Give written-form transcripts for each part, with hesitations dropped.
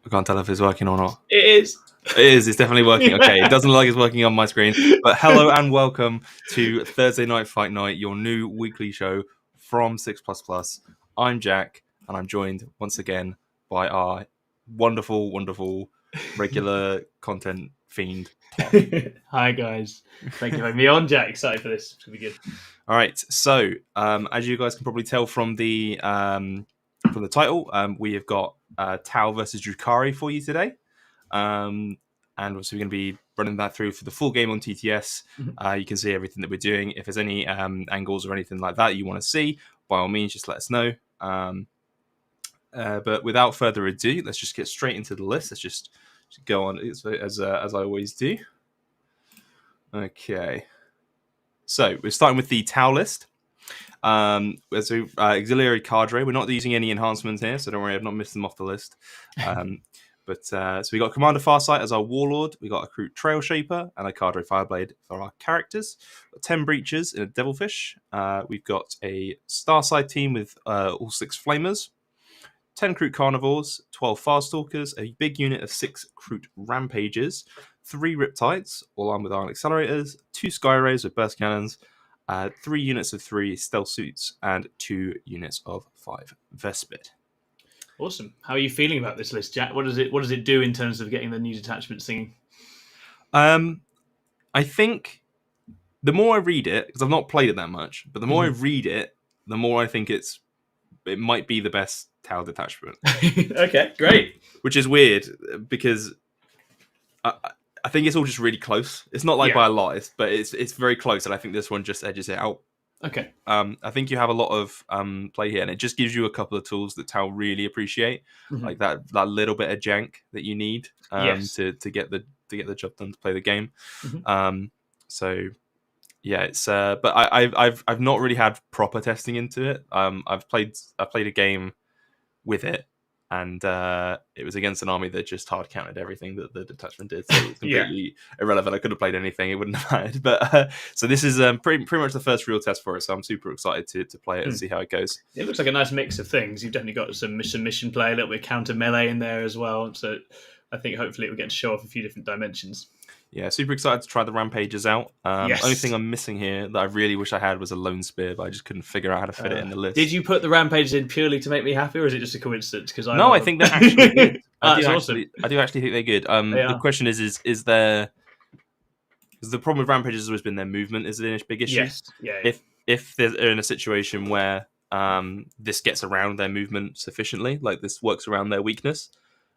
I can't tell if it's working or not. It is. It is. It's definitely working. Okay, it doesn't look like it's working on my screen. But hello and welcome to Thursday Night Fight Night, your new weekly show from 6++. I'm Jack, and I'm joined once again by our wonderful, wonderful regular content fiend, Tom. Hi guys. Thank you for having me on, Jack. Excited for this. It's going to be good. All right. So, as you guys can probably tell from the title, we have got Tau versus Drukhari for you today. And obviously we're going to be running that through for the full game on TTS. You can see everything that we're doing. If there's any angles or anything like that you want to see, by all means, just let us know. But without further ado, let's just get straight into the list. Let's just go on as I always do. Okay. So we're starting with the Tau list. So auxiliary Cadre. We're not using any enhancements here, so don't worry, I've not missed them off the list. So we got Commander Farsight as our Warlord. We got a Recruit Trail Shaper and a Cadre Fireblade for our characters. 10 Breachers in a Devilfish. We've got a Starside team with all 6 Flamers. 10 Recruit Carnivores, 12 Farstalkers, a big unit of 6 Recruit Rampages, 3 Riptides, all armed with Iron Accelerators, 2 Skyrays with Burst Cannons, 3 units of 3 Stealth Suits, and 2 units of 5 Vespid. Awesome. How are you feeling about this list, Jack? What does it do in terms of getting the new detachment singing? I think the more I read it, because I've not played it that much, but the more I read it, the more I think it might be the best Tau detachment. Okay, great. Which is weird because I think it's all just really close. It's not by a lot, but it's very close, and I think this one just edges it out. Okay. I think you have a lot of play here, and it just gives you a couple of tools that Tau really appreciate, like that little bit of jank that you need to get the job done to play the game. So yeah, it's but I've not really had proper testing into it. I played a game with it, and it was against an army that just hard counted everything that the detachment did, so it was completely irrelevant. I could have played anything, it wouldn't have mattered. But so this is pretty much the first real test for it, so I'm super excited to play it and see how it goes. It looks like a nice mix of things. You've definitely got some mission play, a little bit of counter melee in there as well, so I think hopefully it will get to show off a few different dimensions. Yeah, super excited to try the Rampages out. Only thing I'm missing here that I really wish I had was a Lone Spear, but I just couldn't figure out how to fit it in the list. Did you put the Rampages in purely to make me happy, or is it just a coincidence? I think they're actually good. Awesome. I do actually think they're good. The question is there... Because the problem with Rampages has always been their movement is a big issue. Yes. Yeah. If they're in a situation where this gets around their movement sufficiently, like this works around their weakness,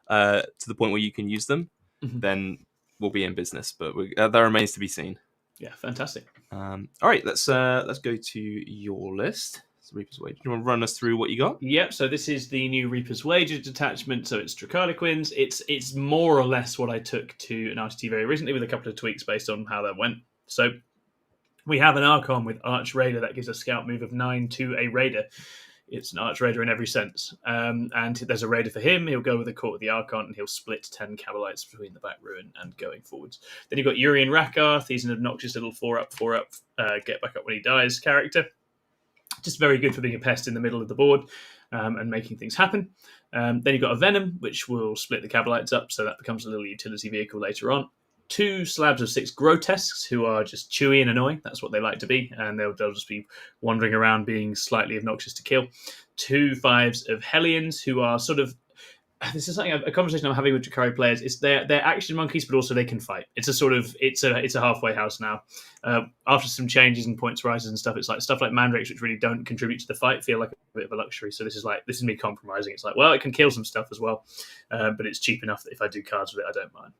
to the point where you can use them, then we'll be in business. But that remains to be seen. Yeah, fantastic. All right, let's go to your list. It's Reaper's Wages. Do you want to run us through what you got? Yep. So this is the new Reaper's Wages detachment. So it's Drukhari. It's more or less what I took to an RTT very recently, with a couple of tweaks based on how that went. So we have an Archon with Arch Raider that gives a scout move of 9 to a Raider. It's an Arch Raider in every sense. And there's a Raider for him. He'll go with the Court of the Archon, and he'll split 10 Cabalites between the back ruin and going forwards. Then you've got Urian Rakarth. He's an obnoxious little 4-up, get back up when he dies character. Just very good for being a pest in the middle of the board and making things happen. Then you've got a Venom, which will split the Cabalites up, so that becomes a little utility vehicle later on. 2 slabs of 6 Grotesques, who are just chewy and annoying. That's what they like to be, and they'll just be wandering around being slightly obnoxious to kill. 2 5s of Hellions, who are sort of... This is something, a conversation I'm having with Drukhari players. Is they're action monkeys, but also they can fight. It's a halfway house now. After some changes and points rises and stuff, it's like stuff like Mandrakes, which really don't contribute to the fight, feel like a bit of a luxury. So this is me compromising. It's like, well, it can kill some stuff as well, but it's cheap enough that if I do cards with it, I don't mind.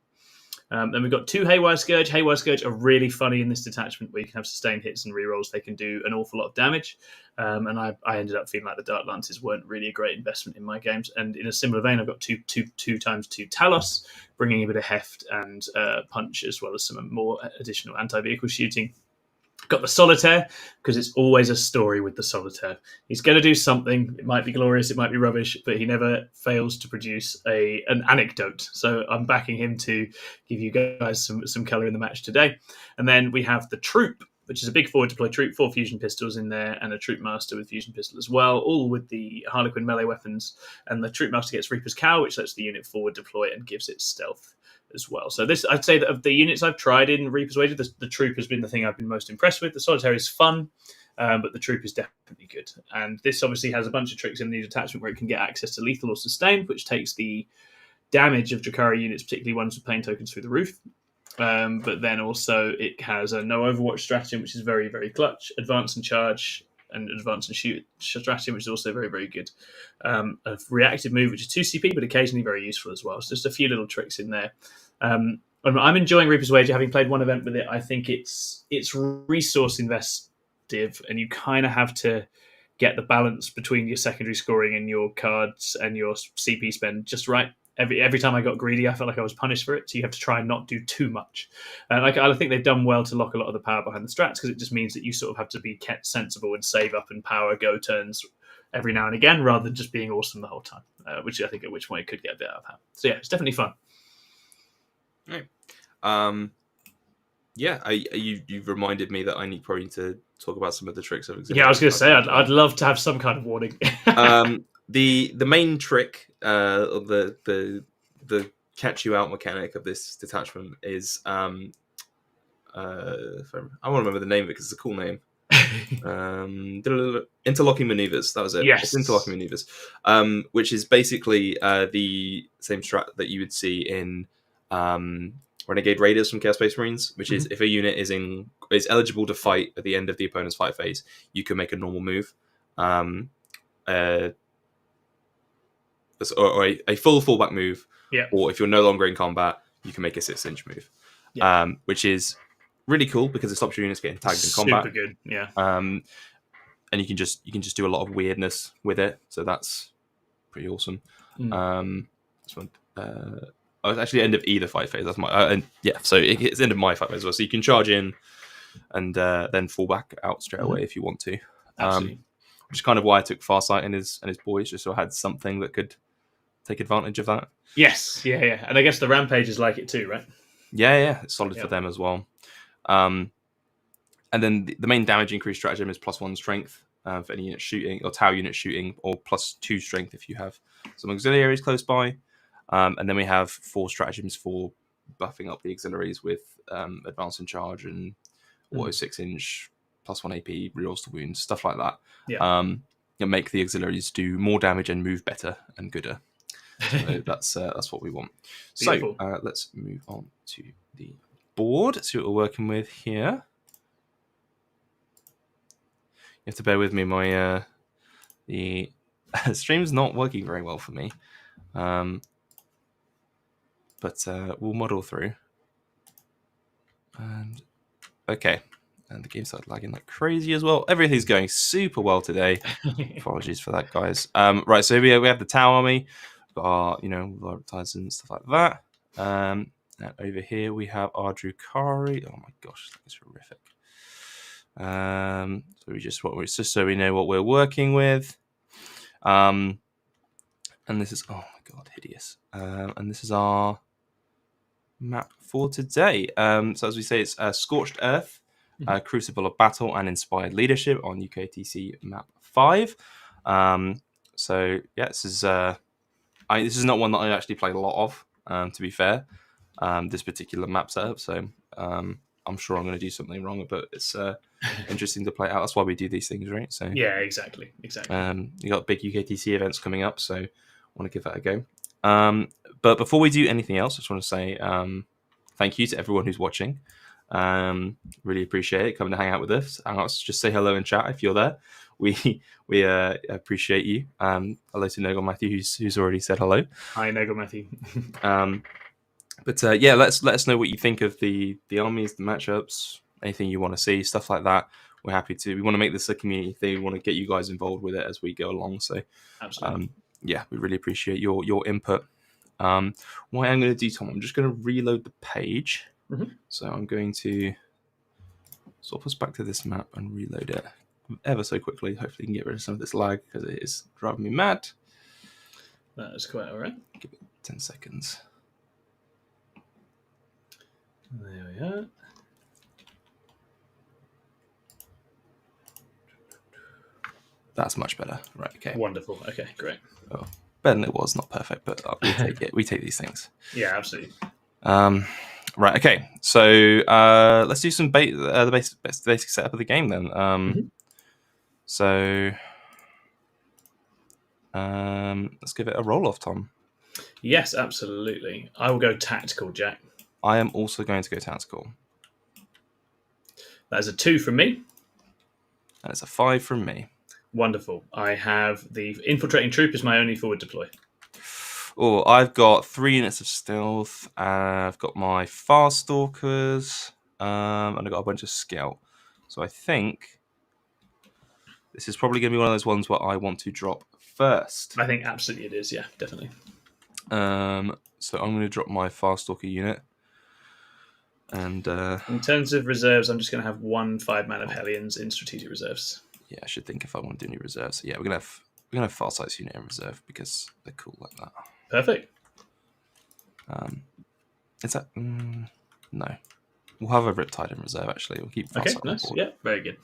Then we've got 2 Haywire Scourge. Haywire Scourge are really funny in this detachment, where you can have sustained hits and rerolls. They can do an awful lot of damage. And I ended up feeling like the Dark Lances weren't really a great investment in my games. And in a similar vein, I've got 2 times 2 Talos, bringing a bit of heft and punch, as well as some more additional anti-vehicle shooting. Got the Solitaire, because it's always a story with the Solitaire. He's going to do something. It might be glorious, it might be rubbish, but he never fails to produce an anecdote. So I'm backing him to give you guys some colour in the match today. And then we have the Troop, which is a big forward deploy troop, 4 fusion pistols in there, and a troop master with fusion pistol as well, all with the Harlequin melee weapons. And the troop master gets Reaper's Cowl, which lets the unit forward deploy and gives it stealth as well. So this, I'd say that of the units I've tried in Reaper's Wages, the troop has been the thing I've been most impressed with. The solitaire is fun, but the troop is definitely good. And this obviously has a bunch of tricks in the detachment where it can get access to lethal or sustained, which takes the damage of Drukhari units, particularly ones with pain tokens, through the roof. But then also it has a no overwatch stratagem, which is very, very clutch. Advance and charge and advance and shoot stratagem, which is also very, very good. A reactive move, which is 2 CP, but occasionally very useful as well. So just a few little tricks in there. I'm enjoying Reaper's Wager, having played one event with it. I think it's resource investive, and you kind of have to get the balance between your secondary scoring and your cards and your CP spend just right. Every time I got greedy, I felt like I was punished for it. So you have to try and not do too much. And I think they've done well to lock a lot of the power behind the strats, because it just means that you sort of have to be kept sensible and save up and power go turns every now and again, rather than just being awesome the whole time, which I think at which point it could get a bit out of hand. So yeah, it's definitely fun. Right. You've reminded me that I need probably to talk about some of the tricks of Auxiliary. Yeah, I was going to say, I'd love to have some kind of warning. The main trick, the catch you out mechanic of this detachment is I want to remember the name of it because it's a cool name. Interlocking maneuvers. That was it. Yes. It's interlocking maneuvers, which is basically the same strat that you would see in Renegade Raiders from Chaos Space Marines, which is if a unit is eligible to fight at the end of the opponent's fight phase, you can make a normal move. Or a full fallback move, or if you're no longer in combat, you can make a 6-inch move, which is really cool because it stops your units getting tagged in combat. Super good, yeah. And you can just do a lot of weirdness with it, so that's pretty awesome. It's actually the end of either fight phase. That's my so it's the end of my fight phase as well. So you can charge in and then fall back out straight away if you want to. Absolutely. Which is kind of why I took Farsight and his boys, just so I had something that could take advantage of that. Yes, yeah. And I guess the Rampagers like it too, right? Yeah. It's solid for them as well. And then the main damage increase stratagem is +1 strength for any unit shooting, or Tau unit shooting, or +2 strength if you have some auxiliaries close by. And then we have 4 stratagems for buffing up the auxiliaries with advance and charge and auto 6-inch, +1 AP, rerolls to wounds, stuff like that. And make the auxiliaries do more damage and move better and gooder. So that's what we want. Beautiful. So let's move on to the board. See what we're working with here. You have to bear with me. My the stream's not working very well for me, but we'll muddle through. And okay. And the game started lagging like crazy as well. Everything's going super well today. Apologies for that, guys. Right, so we have the Tau army. We've got our, our reptiles and stuff like that. And over here we have our Drukhari. Oh my gosh, that's horrific. So so we know what we're working with. And this is, oh my god, hideous. And this is our map for today. So as we say, it's Scorched Earth. Crucible of Battle and Inspired Leadership on UKTC map 5. So yeah, this is not one that I actually played a lot of, to be fair, this particular map setup. So I'm sure I'm going to do something wrong, but it's interesting to play out. That's why we do these things, right? So yeah, exactly. You got big UKTC events coming up, so I want to give that a go. But before we do anything else, I just want to say thank you to everyone who's watching. Really appreciate it coming to hang out with us. Just say hello in chat if you're there. We appreciate you. Hello to Nogel Matthew, who's already said hello. Hi, Nogel Matthew. But let us know what you think of the armies, the matchups, anything you want to see, stuff like that. We're happy to. We want to make this a community thing. We want to get you guys involved with it as we go along. So, absolutely. We really appreciate your input. What I'm going to do, Tom, I'm just going to reload the page. So I'm going to swap us back to this map and reload it ever so quickly. Hopefully you can get rid of some of this lag because it is driving me mad. That is quite all right. Give it 10 seconds. There we are. That's much better. Right. Okay. Wonderful. Okay, great. Oh, better than it was. Not perfect, but we take it. We take these things. Yeah, absolutely. Right. Okay. So let's do some the basic setup of the game then. So let's give it a roll off, Tom. Yes, absolutely. I will go tactical, Jack. I am also going to go tactical. That is a 2 from me. And it's a 5 from me. Wonderful. I have the infiltrating troop as my only forward deploy. Oh, I've got 3 units of stealth. I've got my fast stalkers, and I've got a bunch of scout. So I think this is probably going to be one of those ones where I want to drop first. I think absolutely it is. Yeah, definitely. So I'm going to drop my fast stalker unit. And in terms of reserves, I'm just going to have 1 5-man of Hellions in strategic reserves. Yeah, I should think if I want to do any reserves. So yeah, we're gonna have Farsight's unit in reserve because they're cool like that. Perfect. Is that no? We'll have a Riptide in reserve. Actually, we'll keep Farsight Okay, nice. on board. Yeah, very good.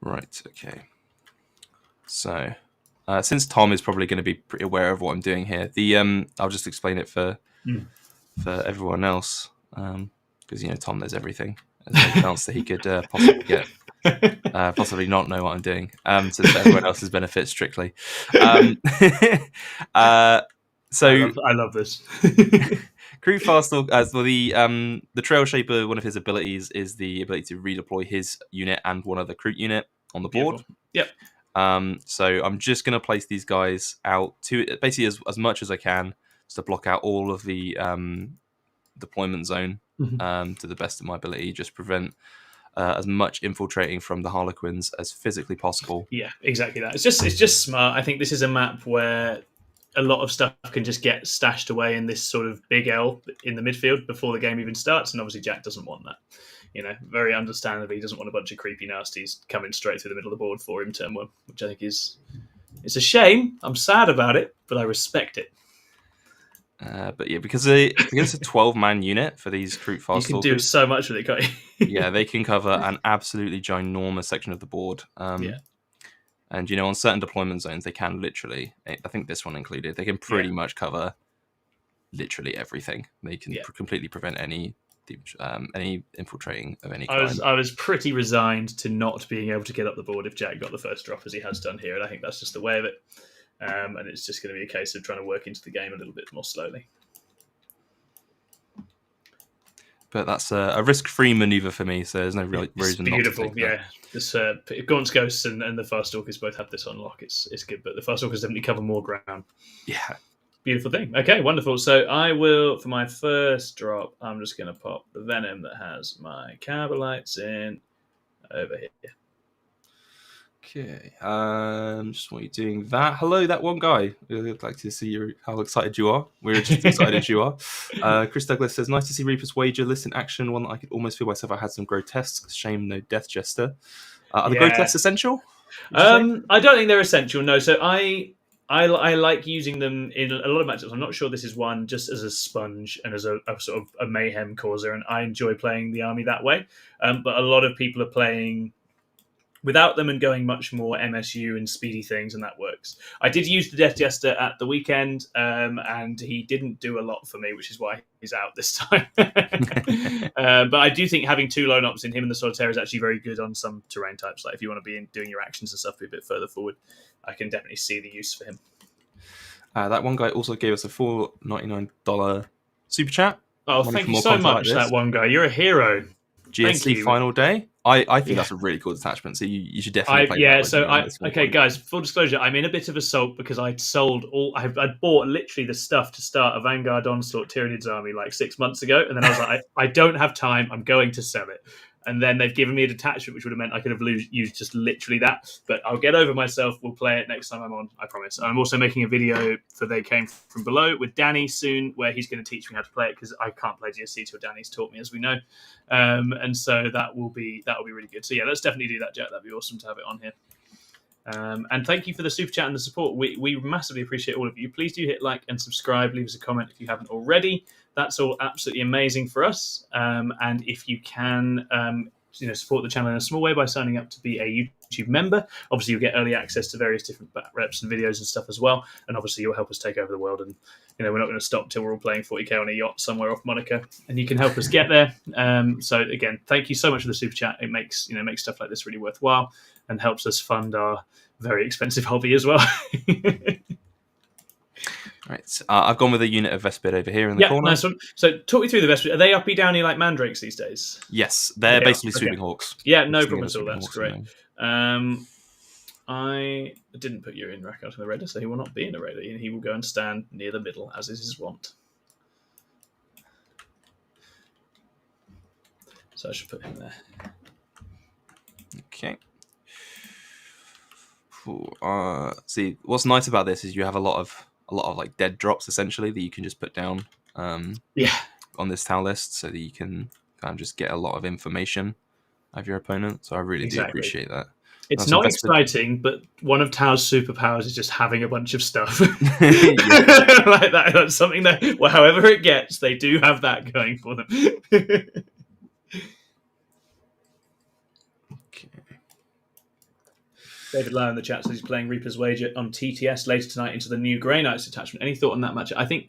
Right. Okay. So, since Tom is probably going to be pretty aware of what I'm doing here, I'll just explain it for everyone else because Tom knows everything. There's no chance that he could possibly not know what I'm doing. So for everyone else's benefit, strictly. So I love this. Crew Fast the Trail Shaper. One of his abilities is the ability to redeploy his unit and one other crew unit on the board. Beautiful. Yep. So I'm just going to place these guys out to basically as much as I can, just to block out all of the deployment zone to the best of my ability. Just prevent as much infiltrating from the Harlequins as physically possible. Yeah, exactly that. It's just smart. I think this is a map where a lot of stuff can just get stashed away in this sort of big L in the midfield before the game even starts, and obviously Jack doesn't want that. Very understandably, he doesn't want a bunch of creepy nasties coming straight through the middle of the board for him turn 1, which I think it's a shame. I'm sad about it, but I respect it. But yeah, because it's a 12-man unit for these Crew Fast You can Stalkers, do so much with it, can't you? Yeah, they can cover an absolutely ginormous section of the board. Yeah. And, on certain deployment zones, they can literally, I think this one included, they can pretty much cover literally everything. They can completely prevent any infiltrating of any kind. I was pretty resigned to not being able to get up the board if Jack got the first drop, as he has done here, and I think that's just the way of it. And it's just going to be a case of trying to work into the game a little bit more slowly. But that's a risk-free maneuver for me, so there's no real reason not to take that. Yeah. This Gaunt's Ghosts and the Fast Stalkers both have this on lock. It's good, but the Fast Stalkers definitely cover more ground. Yeah. Beautiful thing. Okay, wonderful. So I will, for my first drop, I'm just going to pop the Venom that has my Carbolites in over here. Okay, just while you're doing that, hello, that one guy. I'd like to see how excited you are. We're just excited you are. Chris Douglas says, nice to see Reaper's Wager list in action, one that I could almost feel myself I had some grotesques. Shame no Death Jester. Are the grotesques essential? I don't think they're essential, no. So I like using them in a lot of matchups. I'm not sure this is one just as a sponge and as a sort of a mayhem causer, and I enjoy playing the army that way. But a lot of people are playing without them and going much more MSU and speedy things, and that works. I did use the Death Jester at the weekend, and he didn't do a lot for me, which is why he's out this time. But I do think having 2 lone ops in him and the Solitaire is actually very good on some terrain types. Like if you want to be doing your actions and stuff a bit further forward, I can definitely see the use for him. That one guy also gave us a $4.99 super chat. Oh, thank you so much, that one guy. You're a hero. GSC final day. I think that's a really cool detachment, so you should definitely play that. Okay, guys, full disclosure, I'm in a bit of a sulk because I'd bought literally the stuff to start a Vanguard Onslaught Tyranids army like 6 months ago, and then I was like, I don't have time, I'm going to sell it. And then they've given me a detachment, which would have meant I could have used just literally that. But I'll get over myself. We'll play it next time I'm on, I promise. I'm also making a video for They Came From Below with Danny soon, where he's going to teach me how to play it, because I can't play GSC till Danny's taught me, as we know. And so that will be really good. So yeah, let's definitely do that, Jack. That'd be awesome to have it on here. And thank you for the super chat and the support. We massively appreciate all of you. Please do hit like and subscribe. Leave us a comment if you haven't already. That's all absolutely amazing for us. And if you can support the channel in a small way by signing up to be a YouTube member. Obviously, you'll get early access to various different reps and videos and stuff as well. And obviously, you'll help us take over the world. And we're not going to stop till we're all playing 40k on a yacht somewhere off Monaco. And you can help us get there. So again, thank you so much for the super chat. It makes makes stuff like this really worthwhile and helps us fund our very expensive hobby as well. Right, I've gone with a unit of Vespid over here in the corner. Nice one. So talk me through the Vespid. Are they uppy downy like mandrakes these days? Yes, they're basically sweeping hawks. Yeah, no problem at all. That's great. I didn't put Urian Rackard in the raider, so he will not be in the raider. He will go and stand near the middle, as is his wont. So I should put him there. Okay. See, what's nice about this is you have a lot of like dead drops essentially that you can just put down on this towel list, so that you can kind of just get a lot of information of your opponent. So I really do appreciate that. It's not exciting, but one of Tao's superpowers is just having a bunch of stuff. Like that. That's something that, however it gets, they do have that going for them. David Lowe in the chat says he's playing Reaper's Wager on TTS later tonight into the new Grey Knights detachment. Any thought on that matchup? I think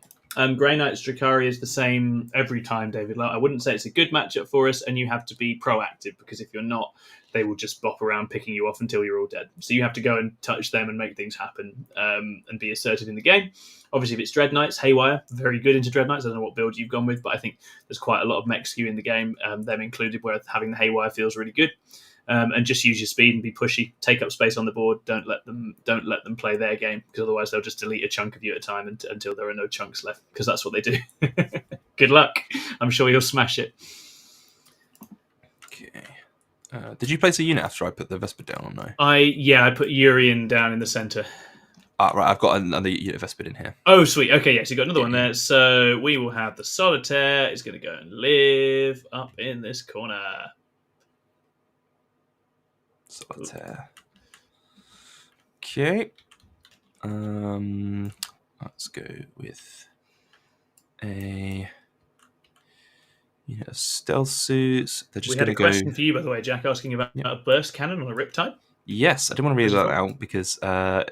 Grey Knights Drukhari is the same every time, David Lowe. I wouldn't say it's a good matchup for us, and you have to be proactive, because if you're not, they will just bop around picking you off until you're all dead. So you have to go and touch them and make things happen, and be assertive in the game. Obviously, if it's Dread Knights, Haywire, very good into Dread Knights. I don't know what build you've gone with, but I think there's quite a lot of mech skew in the game, them included, where having the Haywire feels really good. And just use your speed and be pushy. Take up space on the board. Don't let them play their game, because otherwise they'll just delete a chunk of you at a time until there are no chunks left, because that's what they do. Good luck. I'm sure you'll smash it. Okay. Did you place a unit after I put the Vespid down or no? I put Urian down in the centre. Right, I've got another unit of Vespid in here. Oh, sweet. Okay, yes, you got another one there. So we will have the Solitaire. It's going to go and live up in this corner. Solitaire. Okay. Let's go with a unit of stealth suits. They're just going to go. We had a question for you, by the way, Jack, asking about a burst cannon on a Riptide. Yes, I didn't want to read that out because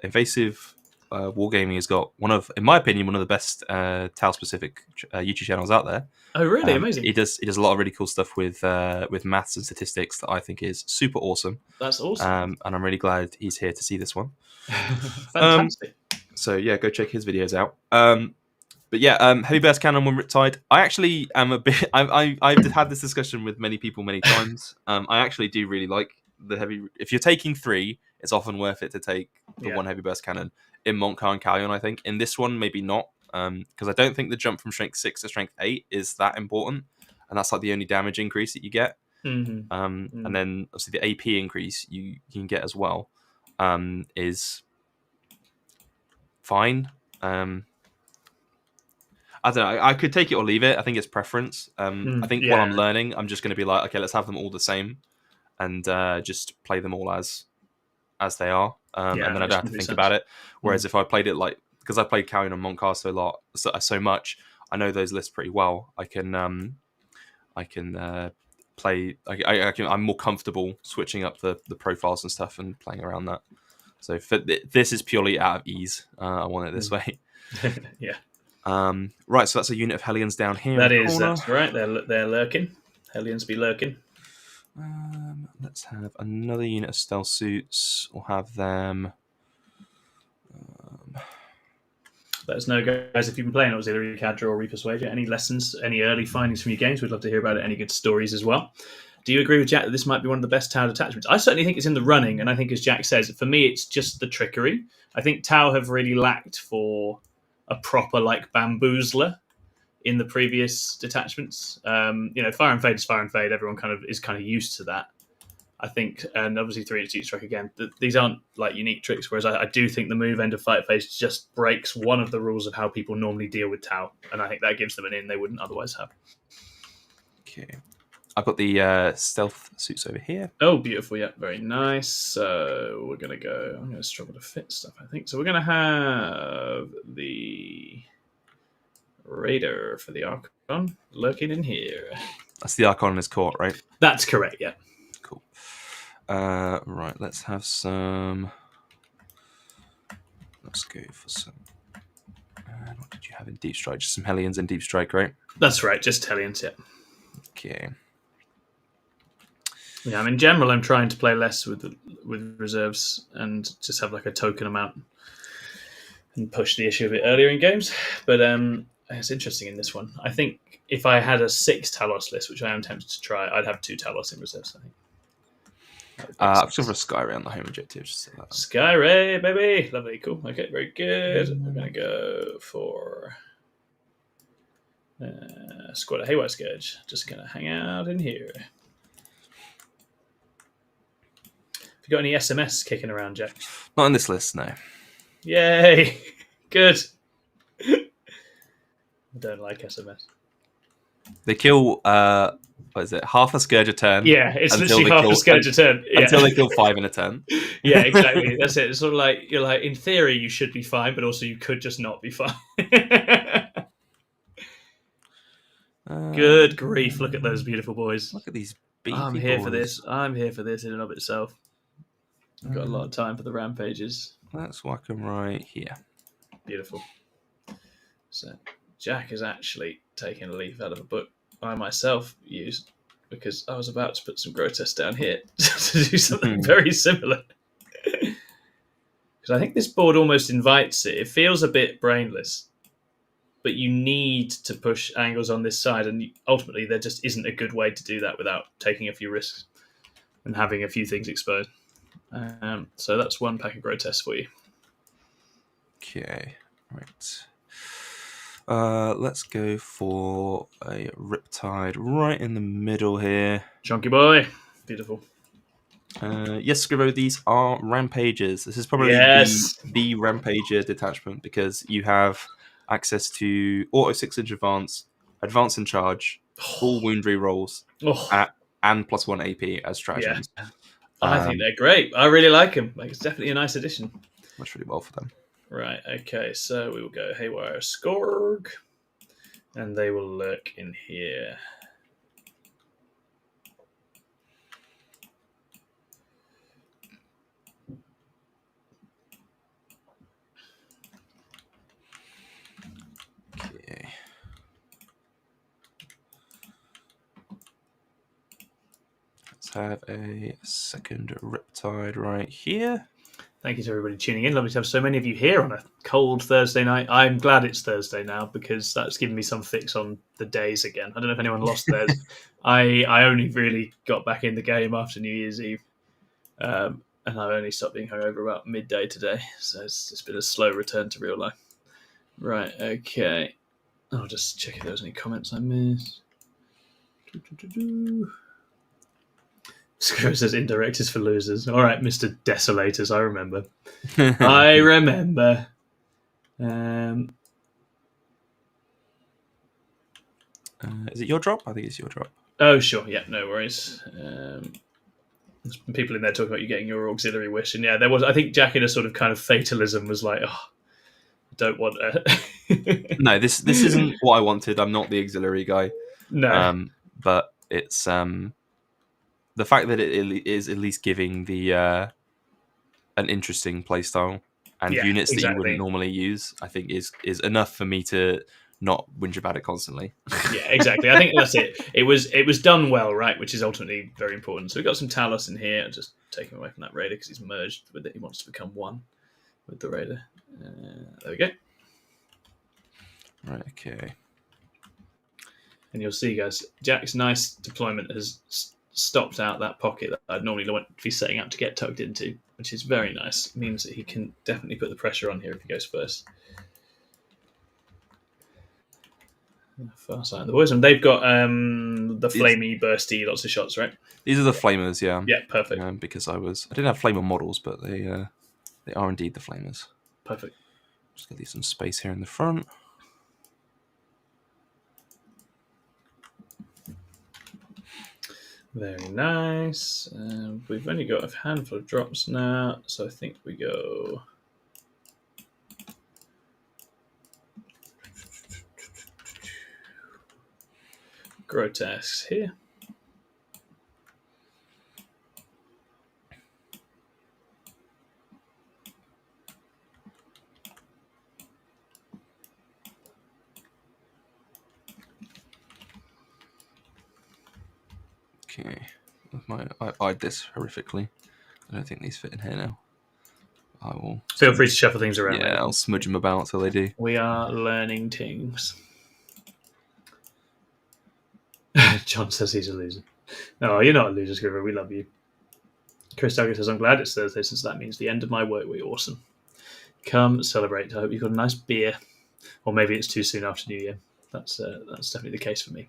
Invasive Wargaming has got in my opinion, one of the best Tau-specific YouTube channels out there. Oh, really? Amazing. He does a lot of really cool stuff with maths and statistics that I think is super awesome. That's awesome. And I'm really glad he's here to see this one. Fantastic. So yeah, go check his videos out. But yeah, heavy burst cannon on Riptide. I actually am a bit. I've had this discussion with many people many times. I actually do really like the heavy. If you're taking 3, it's often worth it to take the one heavy burst cannon in Montcar and Callion. I think in this one maybe not, because I don't think the jump from strength 6 to strength 8 is that important, and that's like the only damage increase that you get. And then obviously the AP increase you can get as well is fine. I don't know. I could take it or leave it. I think it's preference. I think while I'm learning, I'm just going to be like, okay, let's have them all the same, and just play them all as they are, and then I don't have to think about it. Whereas if I played it because I played Callion and Montcar so much, I know those lists pretty well. I can play. I'm more comfortable switching up the profiles and stuff and playing around that. So this is purely out of ease. I want it this way. Yeah. Right, so that's a unit of Hellions down here. That's right. They're lurking. Hellions be lurking. Let's have another unit of stealth suits. We'll have them. Let us know, guys, if you've been playing Auxiliary Cadre or Reaper's Wager. Any lessons, any early findings from your games? We'd love to hear about it. Any good stories as well. Do you agree with Jack that this might be one of the best Tau attachments? I certainly think it's in the running, and I think, as Jack says, for me, it's just the trickery. I think Tau have really lacked for a proper bamboozler in the previous detachments. Fire and Fade is Fire and Fade. Everyone is kind of used to that, I think. And obviously 3 strike again. These aren't unique tricks, whereas I do think the move end of Fight Phase just breaks one of the rules of how people normally deal with Tau, and I think that gives them an in they wouldn't otherwise have. Okay. I've got the stealth suits over here. Oh, beautiful. Yeah, very nice. So I'm going to struggle to fit stuff, I think. So we're going to have the Raider for the Archon lurking in here. That's the Archon in his court, right? That's correct, yeah. Right, let's have some. Let's go for some. What did you have in Deep Strike? Just some Hellions in Deep Strike, right? That's right, just Hellions, yeah. Okay. Yeah, I mean, in general, I'm trying to play less with reserves and just have like a token amount and push the issue a bit earlier in games. But it's interesting in this one. I think if I had a 6 Talos list, which I am tempted to try, I'd have 2 Talos in reserves, I think. I've gone for a Skyray on the home objective. Just so Skyray, baby! Lovely, cool. Okay, very good. We're going to go for Squad of Haywire Scourge. Just going to hang out in here. Have you got any SMS kicking around, Jack? Not on this list, no. Yay! Good. I don't like SMS. They kill, what is it, half a Scourge a turn? Yeah, it's literally half a Scourge a turn. Yeah. Until they kill 5 in a turn. Yeah, exactly. That's it. It's sort of like, you're like, in theory, you should be fine, but also you could just not be fine. Good grief, look at those beautiful boys. Look at these beefy I'm here boys. for this. I'm here for this in and of itself. I've got a lot of time for the rampages. Let's whack them right here. Beautiful. So Jack is actually taking a leaf out of a book I myself used because I was about to put some grotesque down here to do something very similar. Because I think this board almost invites it. It feels a bit brainless, but you need to push angles on this side, and ultimately there just isn't a good way to do that without taking a few risks and having a few things exposed. So that's one pack of grotesque for you. Okay, right. Let's go for a Riptide right in the middle here. Chunky boy. Beautiful. Yes, Scribbo, these are Rampages. This is probably the Rampager detachment because you have access to auto 6-inch advance and charge, full wound rerolls, and +1 AP as stratagems. Yeah. I think they're great. I really like them. Like, it's definitely a nice addition. Works really well for them. Right, okay, so we will go Haywire Scourge, and they will lurk in here. Okay. Let's have a second Riptide right here. Thank you to everybody tuning in. Lovely to have so many of you here on a cold Thursday night. I'm glad it's Thursday now because that's given me some fix on the days again. I don't know if anyone lost theirs. I only really got back in the game after New Year's Eve. And I only stopped being hungover about midday today. So it's been a slow return to real life. Right, okay. I'll just check if there was any comments I missed. Screw says indirect is for losers. All right, Mr. Desolators, I remember. I remember. Is it your drop? I think it's your drop. Oh, sure. Yeah, no worries. There's been people in there talking about you getting your auxiliary wish. And yeah, there was, I think Jack in a sort of kind of fatalism was like, oh, I don't want it. No, this isn't what I wanted. I'm not the auxiliary guy. No. But it's... the fact that it is at least giving the an interesting playstyle and units that you wouldn't normally use, I think is enough for me to not whinge about it constantly. Yeah, exactly. I think that's it. It was done well, right? Which is ultimately very important. So we've got some Talos in here. I'll just take him away from that Raider because he's merged with it. He wants to become one with the Raider. There we go. Right, okay. And you'll see, guys, Jack's nice deployment has stopped out that pocket that I'd normally want to be setting up to get tucked into, which is very nice. It means that he can definitely put the pressure on here if he goes first. Far side of the boys, and they've got the flamey, bursty, lots of shots, right? These are the flamers, yeah. Yeah, perfect. Because I didn't have flamer models, but they are indeed the flamers. Perfect. Just gonna leave some space here in the front. Very nice. We've only got a handful of drops now, so I think we go. Grotesques here. Okay. I eyed this horrifically. I don't think these fit in here now. I will. Feel free to shuffle things around. Yeah, I'll smudge them about till they do. We are learning things. John says he's a loser. No, you're not a loser, Scriver. We love you. Chris Douglas says, I'm glad it's Thursday since that means the end of my work week. Awesome. Come celebrate. I hope you've got a nice beer. Or maybe it's too soon after New Year. That's definitely the case for me.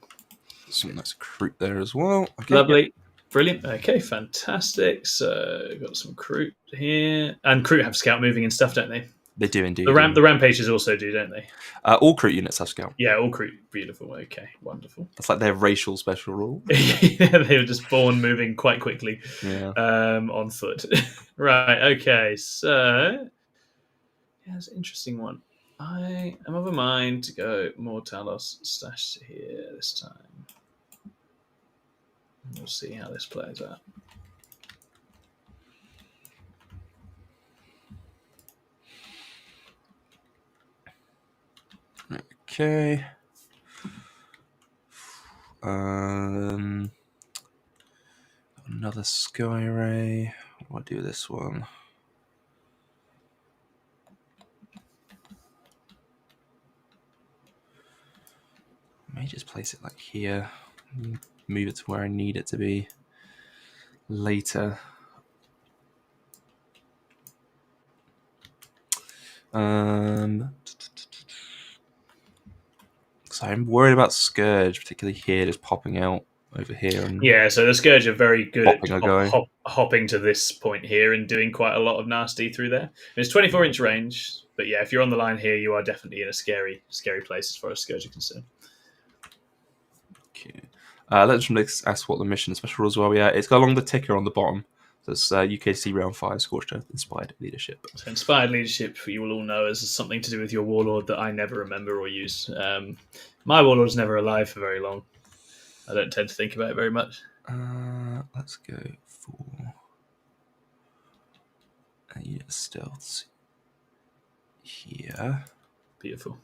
Some nice croûte there as well. Okay, Lovely. Yep. Brilliant. Okay, fantastic. So we've got some croûte here. And croûte have scout moving and stuff, don't they? They do indeed. The rampages also do, don't they? All croûte units have scout. Yeah, all croûte. Beautiful. Okay, wonderful. That's like their racial special rule. Yeah, they were just born moving quite quickly on foot. Right, okay. So, yeah, it's an interesting one. I am of a mind to go more Talos stash here this time. We'll see how this plays out. Okay. Another sky ray. What do I do with this one? I may just place it like here. Move it to where I need it to be later. So I'm worried about Scourge, particularly here, just popping out over here. And yeah, so the Scourge are very good at hopping to this point here and doing quite a lot of nasty through there. It's 24-inch range, but yeah, if you're on the line here, you are definitely in a scary place as far as Scourge are concerned. Okay. Let's ask what the mission special rules were. Yeah, it's got along the ticker on the bottom. So it's UKC Round 5 Scorched Earth Inspired Leadership. So Inspired Leadership, you will all know, is something to do with your Warlord that I never remember or use. My Warlord's never alive for very long. I don't tend to think about it very much. Let's go for stealths here. Beautiful.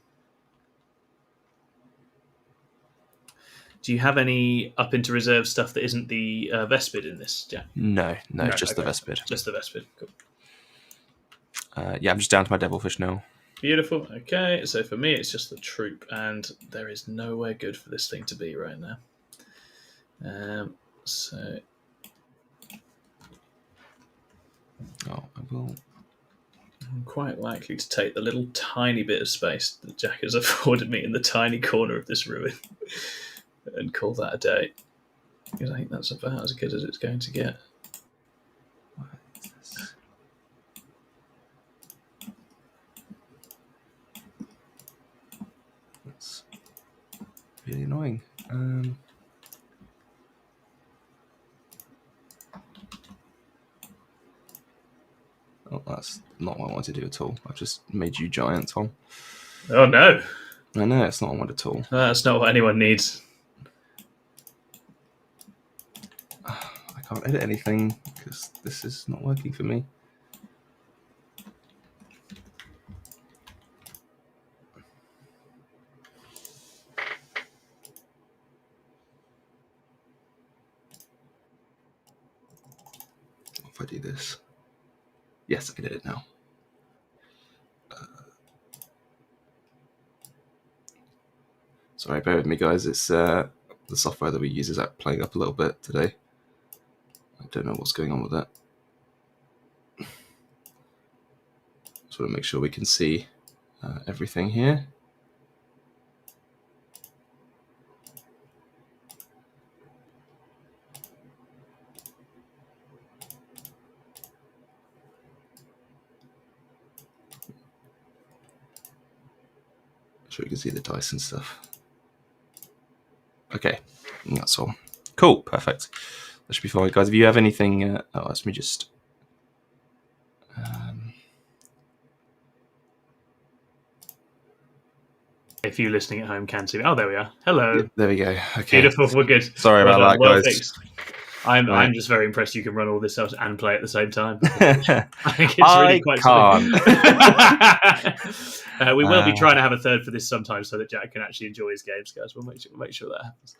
Do you have any up into reserve stuff that isn't the Vespid in this, Jack? No, just the Vespid. Just the Vespid, cool. Yeah, I'm just down to my Devilfish now. Beautiful. Okay, so for me, it's just the troop, and there is nowhere good for this thing to be right now. So... Oh, I will... I'm quite likely to take the little tiny bit of space that Jack has afforded me in the tiny corner of this ruin and call that a day. Because I think that's about as good as it's going to get. What is this? That's really annoying. Oh, that's not what I wanted to do at all. I've just made you giant, Tom. Oh, no. I know, it's not what I want at all. That's not what anyone needs. I can't edit anything because this is not working for me. What if I do this? Yes, I can edit now. Sorry, bear with me, guys. It's the software that we use is playing up a little bit today. I don't know what's going on with that. Just want to make sure we can see everything here. Sure you can see the dice and stuff. Okay, that's all. Cool, perfect. That should be fine, guys. If you have anything, let me just. If you listening at home can see me. Oh, there we are. Hello. There we go. Okay. Beautiful. We're good. Sorry about that, well guys. Fixed. I'm just very impressed you can run all this out and play at the same time. I think it's I really quite can't. funny. We will be trying to have a third for this sometime so that Jack can actually enjoy his games, guys. We'll make sure that happens.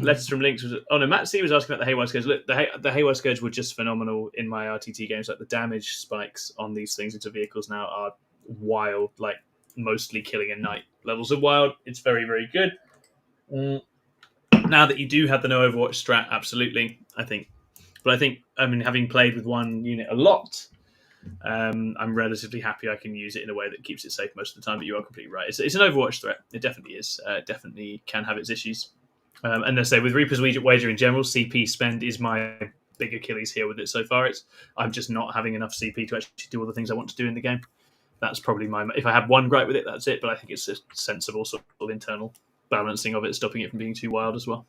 Letters from Links was Matt C was asking about the Haywire Scourge. Look, the Haywire Scourge were just phenomenal in my RTT games. Like the damage spikes on these things into vehicles now are wild, like mostly killing a knight levels of wild. It's very, very good. Now that you do have the no Overwatch strat, absolutely, I think. But I mean, having played with one unit a lot, I'm relatively happy I can use it in a way that keeps it safe most of the time. But you are completely right. It's an Overwatch threat. It definitely is. Definitely can have its issues. And I say with Reaper's Wager in general, CP spend is my big Achilles heel with it so far. I'm just not having enough CP to actually do all the things I want to do in the game. That's probably if I have one gripe with it, that's it. But I think it's a sensible sort of internal balancing of it, stopping it from being too wild as well.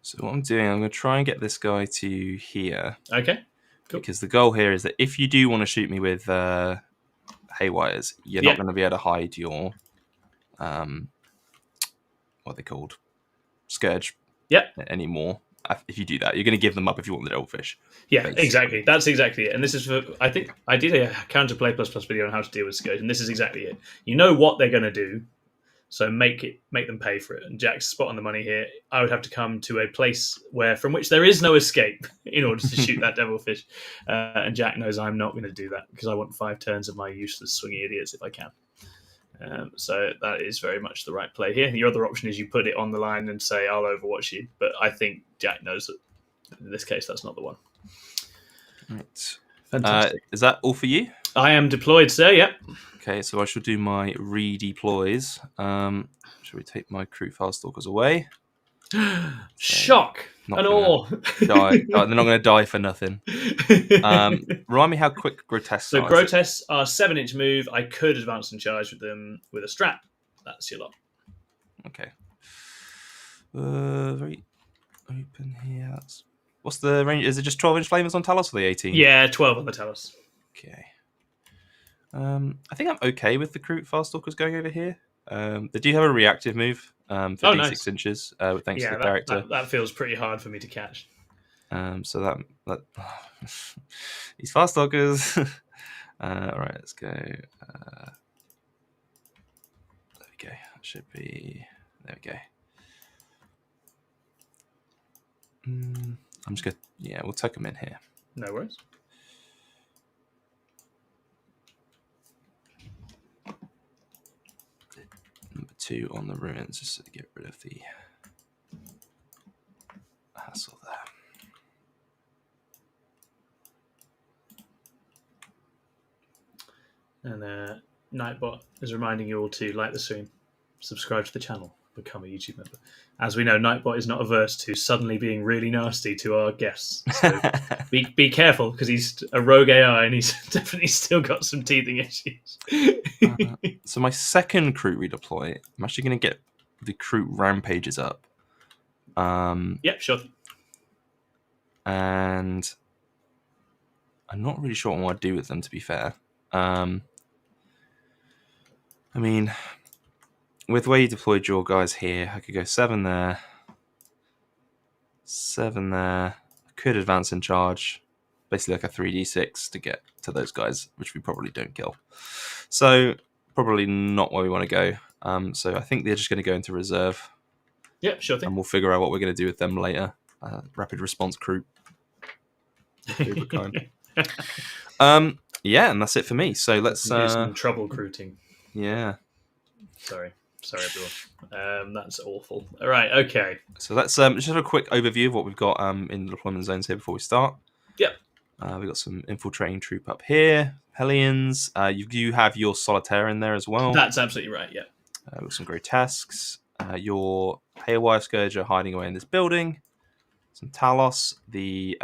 So what I'm doing, I'm going to try and get this guy to here. Okay, cool. Because the goal here is that if you do want to shoot me with Haywires, you're not going to be able to hide your what are they called? Scourge. Anymore. If you do that, you're going to give them up if you want the Devilfish. Yeah, basically. Exactly. That's exactly it. And this is I think I did a Counterplay plus video on how to deal with Scourge, and this is exactly it. You know what they're going to do. So make them pay for it. And Jack's spot on the money here. I would have to come to a place from which there is no escape in order to shoot that Devilfish. And Jack knows I'm not going to do that because I want 5 turns of my useless swingy idiots if I can. So that is very much the right play here. The other option is you put it on the line and say, I'll Overwatch you. But I think Jack knows that in this case, that's not the one. Right. Fantastic. Is that all for you? I am deployed, sir. Yep. Okay, so I should do my redeploys. Should we take my crew Farstalkers away? Shock and awe. They're not going to die for nothing. Remind me how quick Grotesques are. So Grotesques are 7-inch move. I could advance and charge with them with a strat. That's your lot. Okay. Very open here. What's the range? Is it just 12-inch flamers on Talos or the 18? Yeah, 12 on the Talos. Okay. I think I'm okay with the crew Farstalkers going over here. They do have a reactive move for D6 nice. Inches, thanks to the character. That feels pretty hard for me to catch. So that these Farstalkers. All right, let's go. There we go. That should be. There we go. I'm just gonna. Yeah, we'll tuck them in here. No worries. Number 2 on the ruins, just to get rid of the hassle there. And Nightbot is reminding you all to like the stream, subscribe to the channel, become a YouTube member. As we know, Nightbot is not averse to suddenly being really nasty to our guests. So be careful, because he's a rogue AI and he's definitely still got some teething issues. So my second crew redeploy, I'm actually going to get the crew rampages up. Yep, sure. And I'm not really sure what I want to do with them, to be fair. I mean, with where you deployed your guys here, I could go 7 there, 7 there. I could advance and charge, basically like a 3d6 to get to those guys, which we probably don't kill. So probably not where we want to go. So I think they're just going to go into reserve. Yeah, sure thing. And we'll figure out what we're going to do with them later. Rapid response crew. Yeah, and that's it for me. So let's do some trouble recruiting. Yeah. Sorry, everyone. That's awful. All right, okay. So let's just have a quick overview of what we've got in the deployment zones here before we start. Yep. We've got some infiltrating troop up here. Hellions. You do have your Solitaire in there as well. That's absolutely right, yeah. We've got some Grotesques. Your Haywire Scourge are hiding away in this building. Some Talos. The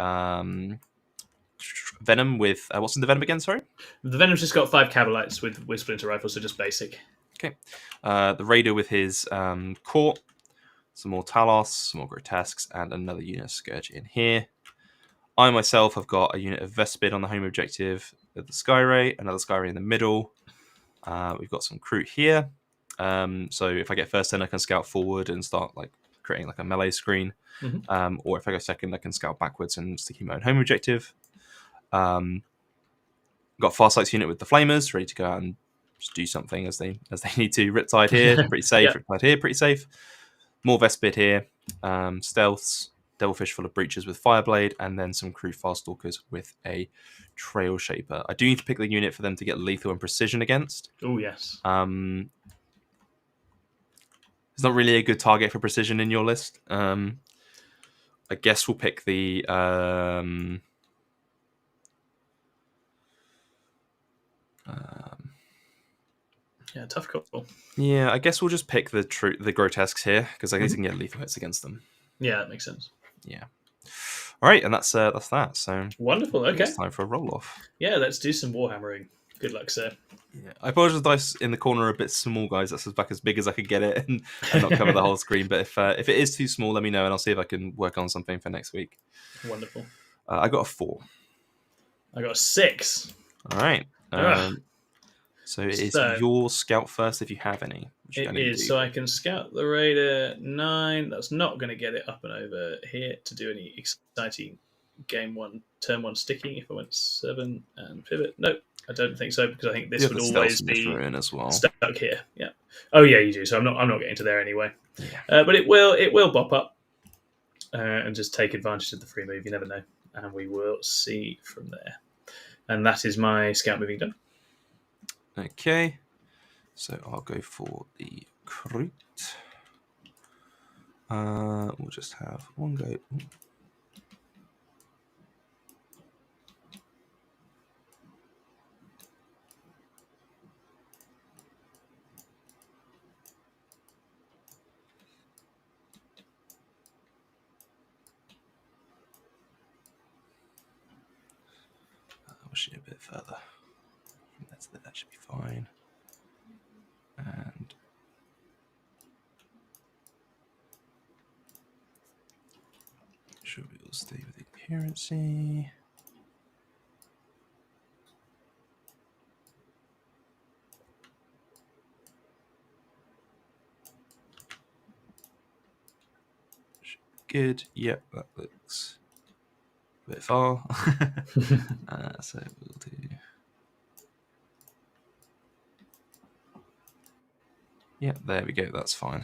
Venom with... what's in the Venom again, sorry? The Venom's just got 5 Cabalites with Splinter Rifles, so just basic. Okay. The Raider with his Court. Some more Talos, some more Grotesques, and another unit of Scourge in here. I myself have got a unit of Vespid on the home objective with the Skyray, another Skyray in the middle. We've got some crew here. So if I get first turn, I can scout forward and start like creating like a melee screen. Mhm. Or if I go second, I can scout backwards and stick my own home objective. Got Farsight's unit with the flamers, ready to go out and just do something as they need to. Riptide here, pretty safe. Yep. Riptide here, pretty safe. More Vespid here. Stealths, Devilfish full of breaches with Fireblade, and then some crew Farstalkers with a Trail Shaper. I do need to pick the unit for them to get lethal and precision against. Oh, yes. There's not really a good target for precision in your list. I guess we'll pick the Yeah, tough call. yeah, I guess we'll just pick the grotesques here because I guess I can get lethal hits against them. Yeah, that makes sense. Yeah. All right, and that's that. So Wonderful. Okay. it's time for a roll off. Yeah, let's do some warhammering. Good luck, sir. Yeah, I apologize. The dice in the corner are a bit small, guys. That's as big as I could get it, and not cover the whole screen. But if it is too small, let me know, and I'll see if I can work on something for next week. Wonderful. I got a 4. I got a 6. All right. So it is your scout first if you have any. It is. So I can scout the raider 9. That's not going to get it up and over here to do any exciting turn 1 sticking. If I went 7 and pivot, nope, I don't think so because I think this would always be as well. stuck here. Yeah. Oh yeah, you do. So I'm not getting to there anyway. Yeah. But it will bop up and just take advantage of the free move. You never know, and we will see from there. And that is my scout moving done. Okay, so I'll go for the Crute. We'll just have one go. I'll push it a bit further. That should be fine. And sure we'll stay with the coherency. Good. Yep, that looks a bit far. So we'll do. Yeah, there we go. That's fine.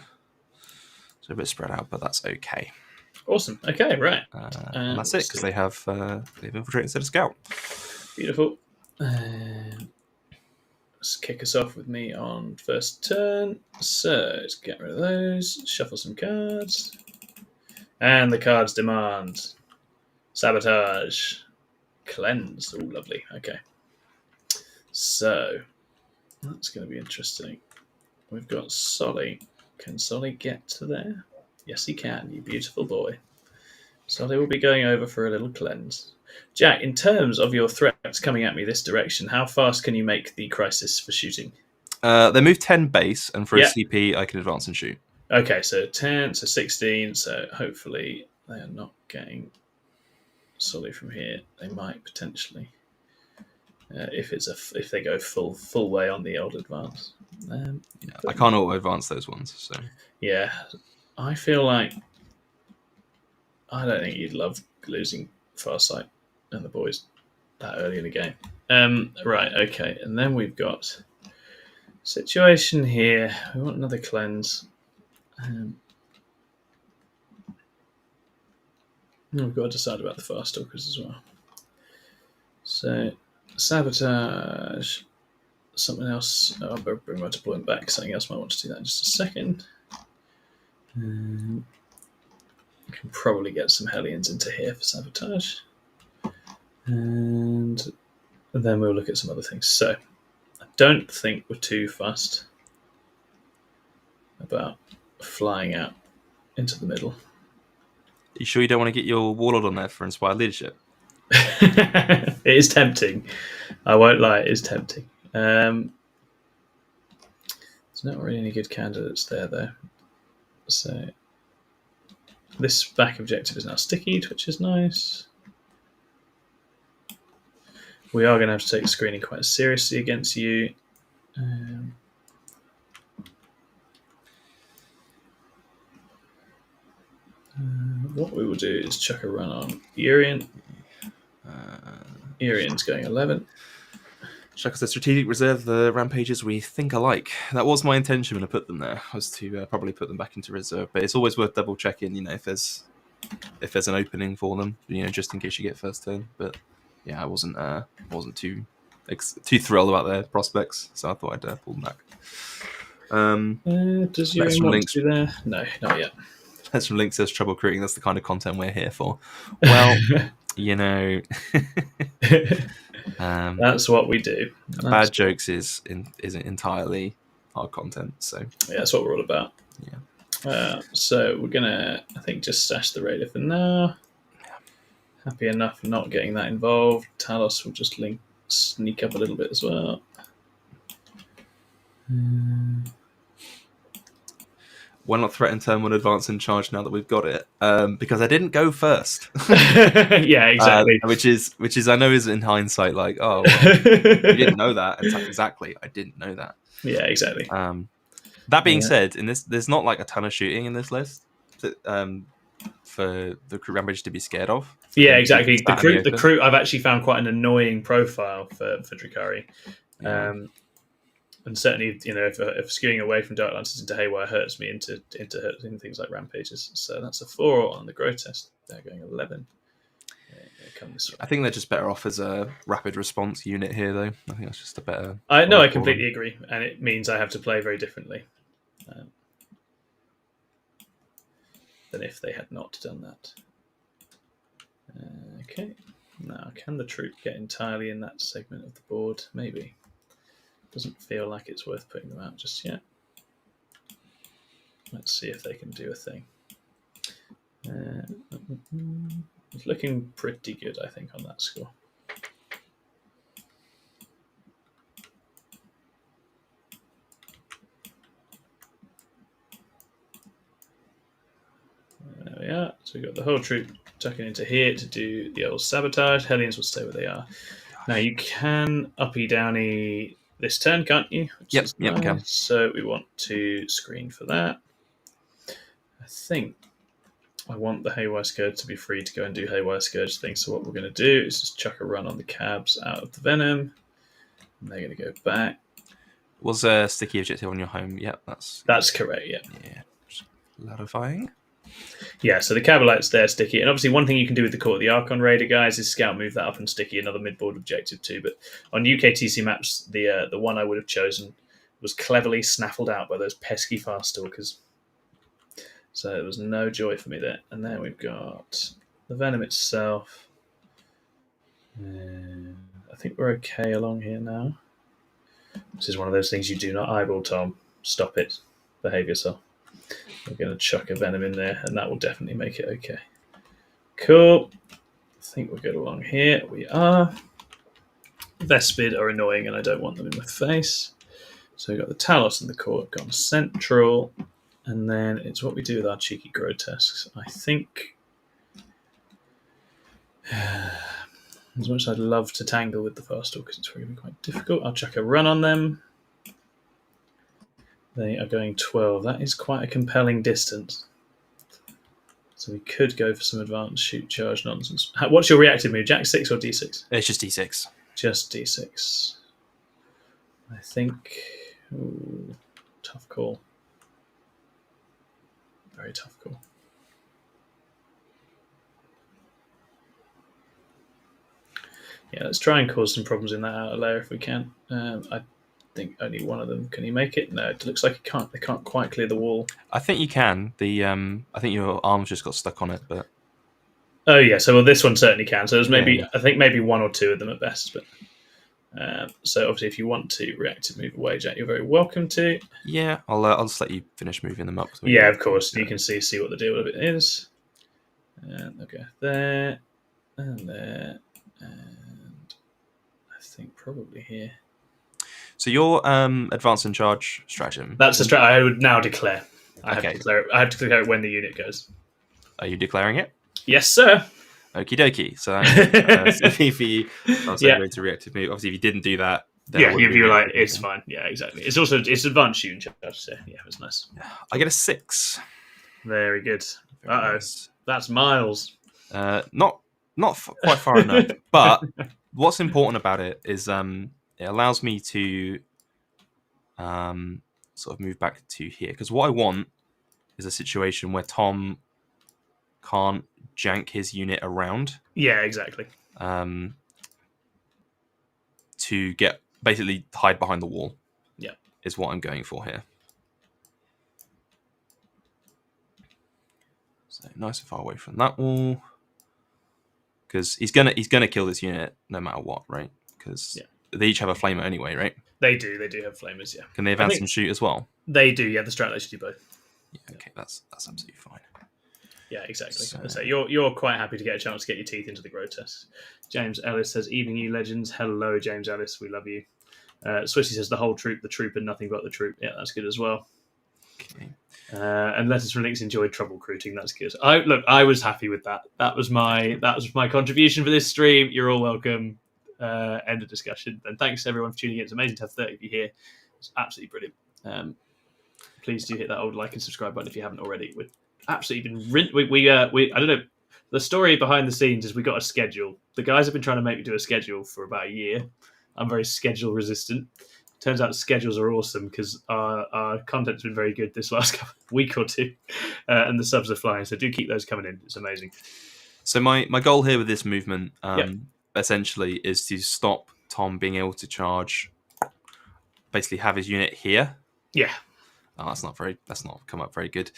So a bit spread out, but that's okay. Awesome. Okay, right. And that's it because they have infiltrate instead of scout. Beautiful. Let's kick us off with me on first turn. So let's get rid of those. Shuffle some cards. And the cards demand sabotage, cleanse. Oh, lovely. Okay. So that's going to be interesting. We've got Solly. Can Solly get to there? Yes, he can, you beautiful boy. Solly will be going over for a little cleanse. Jack, in terms of your threats coming at me this direction, how fast can you make the crisis for shooting? They move 10 base, and for a CP, I can advance and shoot. Okay, so 10, so 16, so hopefully they are not getting Solly from here. They might potentially, if they go full way on the old advance. I can't auto advance those ones. So yeah, I feel like I don't think you'd love losing Farsight and the boys that early in the game. Right, okay, and then we've got situation here. We want another cleanse. We've got to decide about the Farstalkers as well. So sabotage. Something else. I'll bring my deployment back. Something else might want to do that in just a second. I can probably get some Hellions into here for sabotage. And then we'll look at some other things. So I don't think we're too fussed about flying out into the middle. You sure you don't want to get your Warlord on there for inspired leadership? It is tempting. I won't lie, it is tempting. There's not really any good candidates there, though. So this back objective is now stickied, which is nice. We are going to have to take screening quite seriously against you. what we will do is chuck a run on Urian. Urian's going 11. Check the strategic reserve, the rampages we think alike. That was my intention when I put them there, was to probably put them back into reserve. But it's always worth double checking, if there's an opening for them, just in case you get first turn. But yeah, I wasn't too thrilled about their prospects, so I thought I'd pull them back. Does Urian want to be there? No, not yet. That's from Link says trouble creating. That's the kind of content we're here for. Well, that's what we do. Bad jokes isn't entirely our content, so yeah, that's what we're all about. Yeah. So we're gonna, I think, just stash the raider for now. Yeah. Happy enough not getting that involved. Talos will just sneak up a little bit as well. Why not threaten turn 1 advance in charge now that we've got it? Because I didn't go first. Yeah, exactly. Which is I know is in hindsight like, oh, well, you didn't know that. Exactly, I didn't know that. Yeah, exactly. That being said, in this, there's not like a ton of shooting in this list for the crew rampage to be scared of. Yeah, exactly. The crew I've actually found quite an annoying profile for Drukhari. Yeah. And certainly, if skewing away from Dark Lances into Haywire hurts me into things like rampages. So that's a 4 on the grotesque. They're going 11. Come this way. I think they're just better off as a rapid response unit here, though. I think that's just a better. I completely agree, and it means I have to play very differently than if they had not done that. Okay, now can the troop get entirely in that segment of the board? Maybe. Doesn't feel like it's worth putting them out just yet. Let's see if they can do a thing. It's looking pretty good, I think, on that score. There we are. So we've got the whole troop tucking into here to do the old sabotage. Hellions will stay where they are. Now you can uppy downy this turn, can't you? Yep, nice. Can. So we want to screen for that. I think I want the Haywire Scourge to be free to go and do Haywire Scourge things. So what we're going to do is just chuck a run on the cabs out of the Venom. And they're going to go back. Was a sticky objective on your home? Yep, that's correct, yeah. Yeah, just clarifying. Yeah, so the Cabalite's there, sticky. And obviously one thing you can do with the Court of the Archon Raider, guys, is scout move that up and sticky another mid-board objective too. But on UKTC maps, the one I would have chosen was cleverly snaffled out by those pesky fast stalkers. So there was no joy for me there. And then we've got the Venom itself. I think we're okay along here now. This is one of those things you do not eyeball, Tom. Stop it. Behave yourself. We're going to chuck a Venom in there, and that will definitely make it okay. Cool. I think we're good along here. We are. Vespid are annoying, and I don't want them in my face. So we've got the Talos and the Court gone central. And then it's what we do with our cheeky grotesques. I think, as much as I'd love to tangle with the fast stalkers, it's going to be quite difficult. I'll chuck a run on them. They are going 12. That is quite a compelling distance. So we could go for some advanced shoot charge nonsense. What's your reactive move? Jack 6 or D6? It's just D6. Just D6. I think... Ooh, tough call. Very tough call. Yeah, let's try and cause some problems in that outer layer if we can. I think only one of them. Can he make it? No, it looks like he can't. They can't quite clear the wall. I think you can. I think your arms just got stuck on it, but oh yeah. So this one certainly can. So there's maybe I think maybe one or two of them at best. But so obviously, if you want to reactive move away, Jack, you're very welcome to. Yeah, I'll just let you finish moving them up. Yeah, of course. You can see what the deal with it is. And okay, there and there, and I think probably here. So your advance and charge stratagem. That's the strat I would now declare. I Okay. have to declare it when the unit goes. Are you declaring it? Yes, sir. Okie dokie. So if you going to reactive move, obviously if you didn't do that, then yeah, you're like it's fine. Yeah, exactly. It's also advanced shooting charge. So yeah, it's nice. I get a 6. Very good. Very nice. That's miles. Not quite far enough. But what's important about it is it allows me to sort of move back to here, because what I want is a situation where Tom can't jank his unit around. Yeah, exactly. To get basically hide behind the wall. Yeah, is what I'm going for here. So nice and far away from that wall, because he's gonna kill this unit no matter what, right? Because they each have a flamer anyway, right? They do have flamers. Yeah. Can they advance and shoot as well? They do. Yeah, the strat lets you do both. Yeah. Okay, that's absolutely fine. Yeah, exactly. So you're quite happy to get a chance to get your teeth into the grotesque. James Ellis says, "Evening, you legends." Hello, James Ellis. We love you. Swissy says, "The whole troop, the troop, and nothing but the troop." Yeah, that's good as well. Okay. And Letters from Links enjoyed trouble recruiting. That's good. I was happy with that. That was my contribution for this stream. You're all welcome. End of discussion. And thanks everyone for tuning in. It's amazing to have 30 of you here. It's absolutely brilliant. Please do hit that old like and subscribe button if you haven't already. We've absolutely been we I don't know. The story behind the scenes is we got a schedule. The guys have been trying to make me do a schedule for about a year. I'm very schedule resistant. Turns out schedules are awesome because our content's been very good this last week or two, and the subs are flying. So do keep those coming in. It's amazing. So my goal here with this movement, essentially, is to stop Tom being able to charge. Basically, have his unit here. Yeah. Oh, that's not come up very good.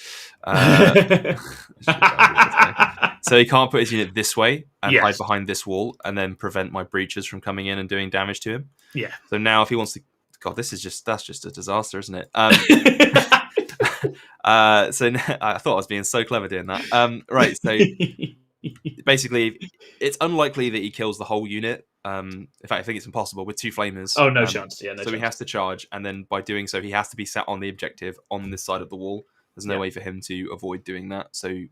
So he can't put his unit this way and hide behind this wall, and then prevent my breaches from coming in and doing damage to him. Yeah. So now, if he wants to, God, that's just a disaster, isn't it? So I thought I was being so clever doing that. Right. So basically, it's unlikely that he kills the whole unit. In fact, I think it's impossible with two flamers. Oh, no chance. Yeah, no so chance. he has to charge, and then by doing so, he has to be sat on the objective on this side of the wall. There's no way for him to avoid doing that. So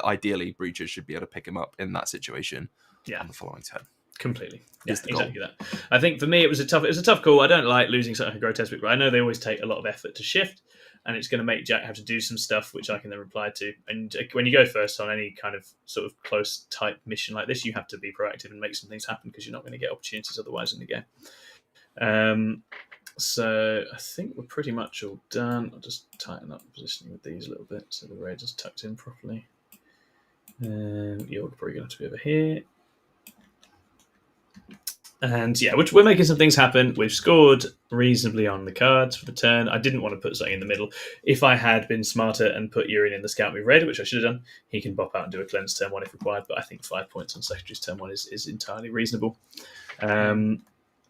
ideally, breaches should be able to pick him up in that situation on the following turn. Completely. Yeah, exactly that. I think for me, it was a tough call. I don't like losing something like a grotesque, but I know they always take a lot of effort to shift, and it's going to make Jack have to do some stuff, which I can then reply to. And when you go first on any kind of sort of close type mission like this, you have to be proactive and make some things happen because you're not going to get opportunities otherwise in the game. So I think we're pretty much all done. I'll just tighten up the positioning with these a little bit so the raid is tucked in properly. You're probably going to have to be over here. And yeah, we're making some things happen. We've scored reasonably on the cards for the turn. I didn't want to put something in the middle. If I had been smarter and put Urine in the scout move raid, which I should have done, he can bop out and do a cleanse turn one if required. But I think 5 points on secondaries turn one is entirely reasonable.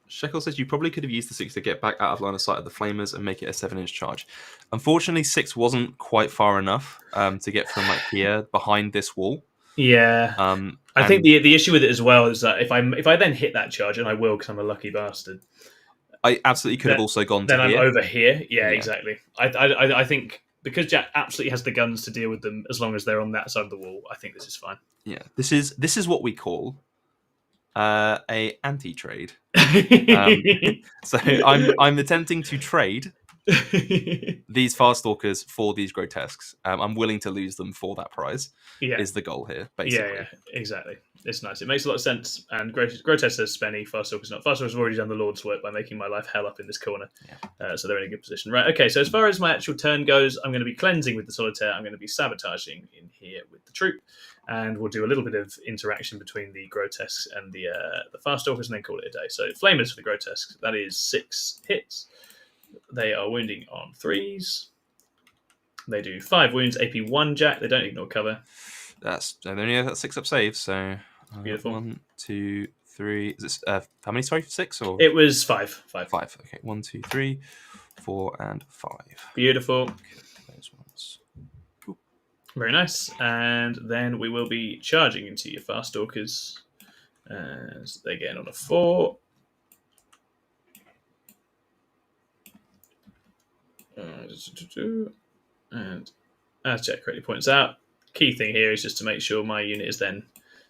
Shekel says you probably could have used the 6 to get back out of line of sight of the flamers and make it a 7-inch charge. Unfortunately, 6 wasn't quite far enough to get from like here behind this wall. Yeah. I think the issue with it as well is that if I then hit that charge, and I will because I'm a lucky bastard, I absolutely could have also gone to then here. I'm over here. Yeah, exactly. I think because Jack absolutely has the guns to deal with them as long as they're on that side of the wall, I think this is fine. Yeah, this is what we call a anti-trade. So I'm attempting to trade these Farstalkers for these grotesques. I'm willing to lose them for that prize. Is the goal here, basically. Yeah, exactly. It's nice. It makes a lot of sense. And grotesque says Spenny, Farstalker's not. Farstalker's already done the Lord's work by making my life hell up in this corner. So they're in a good position. Right, okay, so as far as my actual turn goes, I'm going to be cleansing with the Solitaire. I'm going to be sabotaging in here with the troop. And we'll do a little bit of interaction between the grotesques and the Farstalkers and then call it a day. So flamers for the grotesques. That is 6 hits. They are wounding on 3s. They do 5 wounds, AP 1 Jack. They don't ignore cover. They only have that 6 up save, so beautiful. 1, 2, 3. Is this how many? Sorry, 6 or it was 5. 5. Okay, 1, 2, 3, 4, and 5. Beautiful. Okay, those ones. Cool. Very nice. And then we will be charging into your Farstalkers as they get in on a 4. And as Jack correctly points out, key thing here is just to make sure my unit is then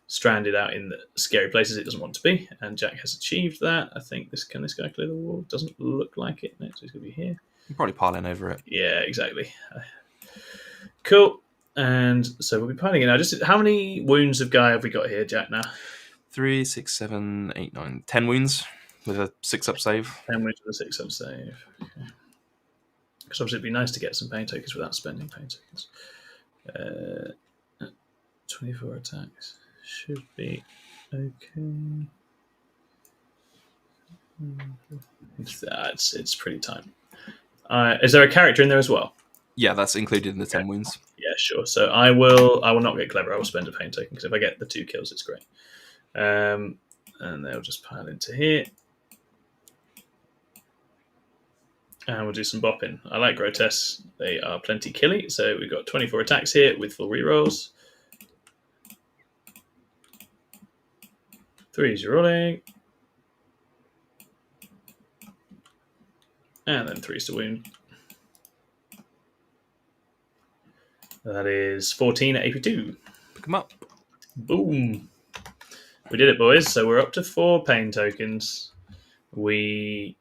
stranded out in the scary places it doesn't want to be. And Jack has achieved that. I think can this guy clear the wall? Doesn't look like it. No, so he's going to be here. You're probably piling over it. Yeah, exactly. Cool. And so we'll be piling it now. Just how many wounds of Guy have we got here, Jack? Now 3, 6, 7, 8, 9, 10 wounds with a 6-up save. 10 wounds with a 6-up save. Okay. Because obviously it'd be nice to get some pain tokens without spending pain tokens. 24 attacks should be okay. It's pretty tight. Is there a character in there as well? Yeah, that's included in the 10 wounds. Yeah, sure. So I will not get clever. I will spend a pain token because if I get the 2 kills, it's great. And they'll just pile into here. And we'll do some bopping. I like grotesques. They are plenty killy. So we've got 24 attacks here with full rerolls. 3s rolling. And then 3s to wound. That is 14 at AP2. Pick them up. Boom. We did it, boys. So we're up to 4 pain tokens. I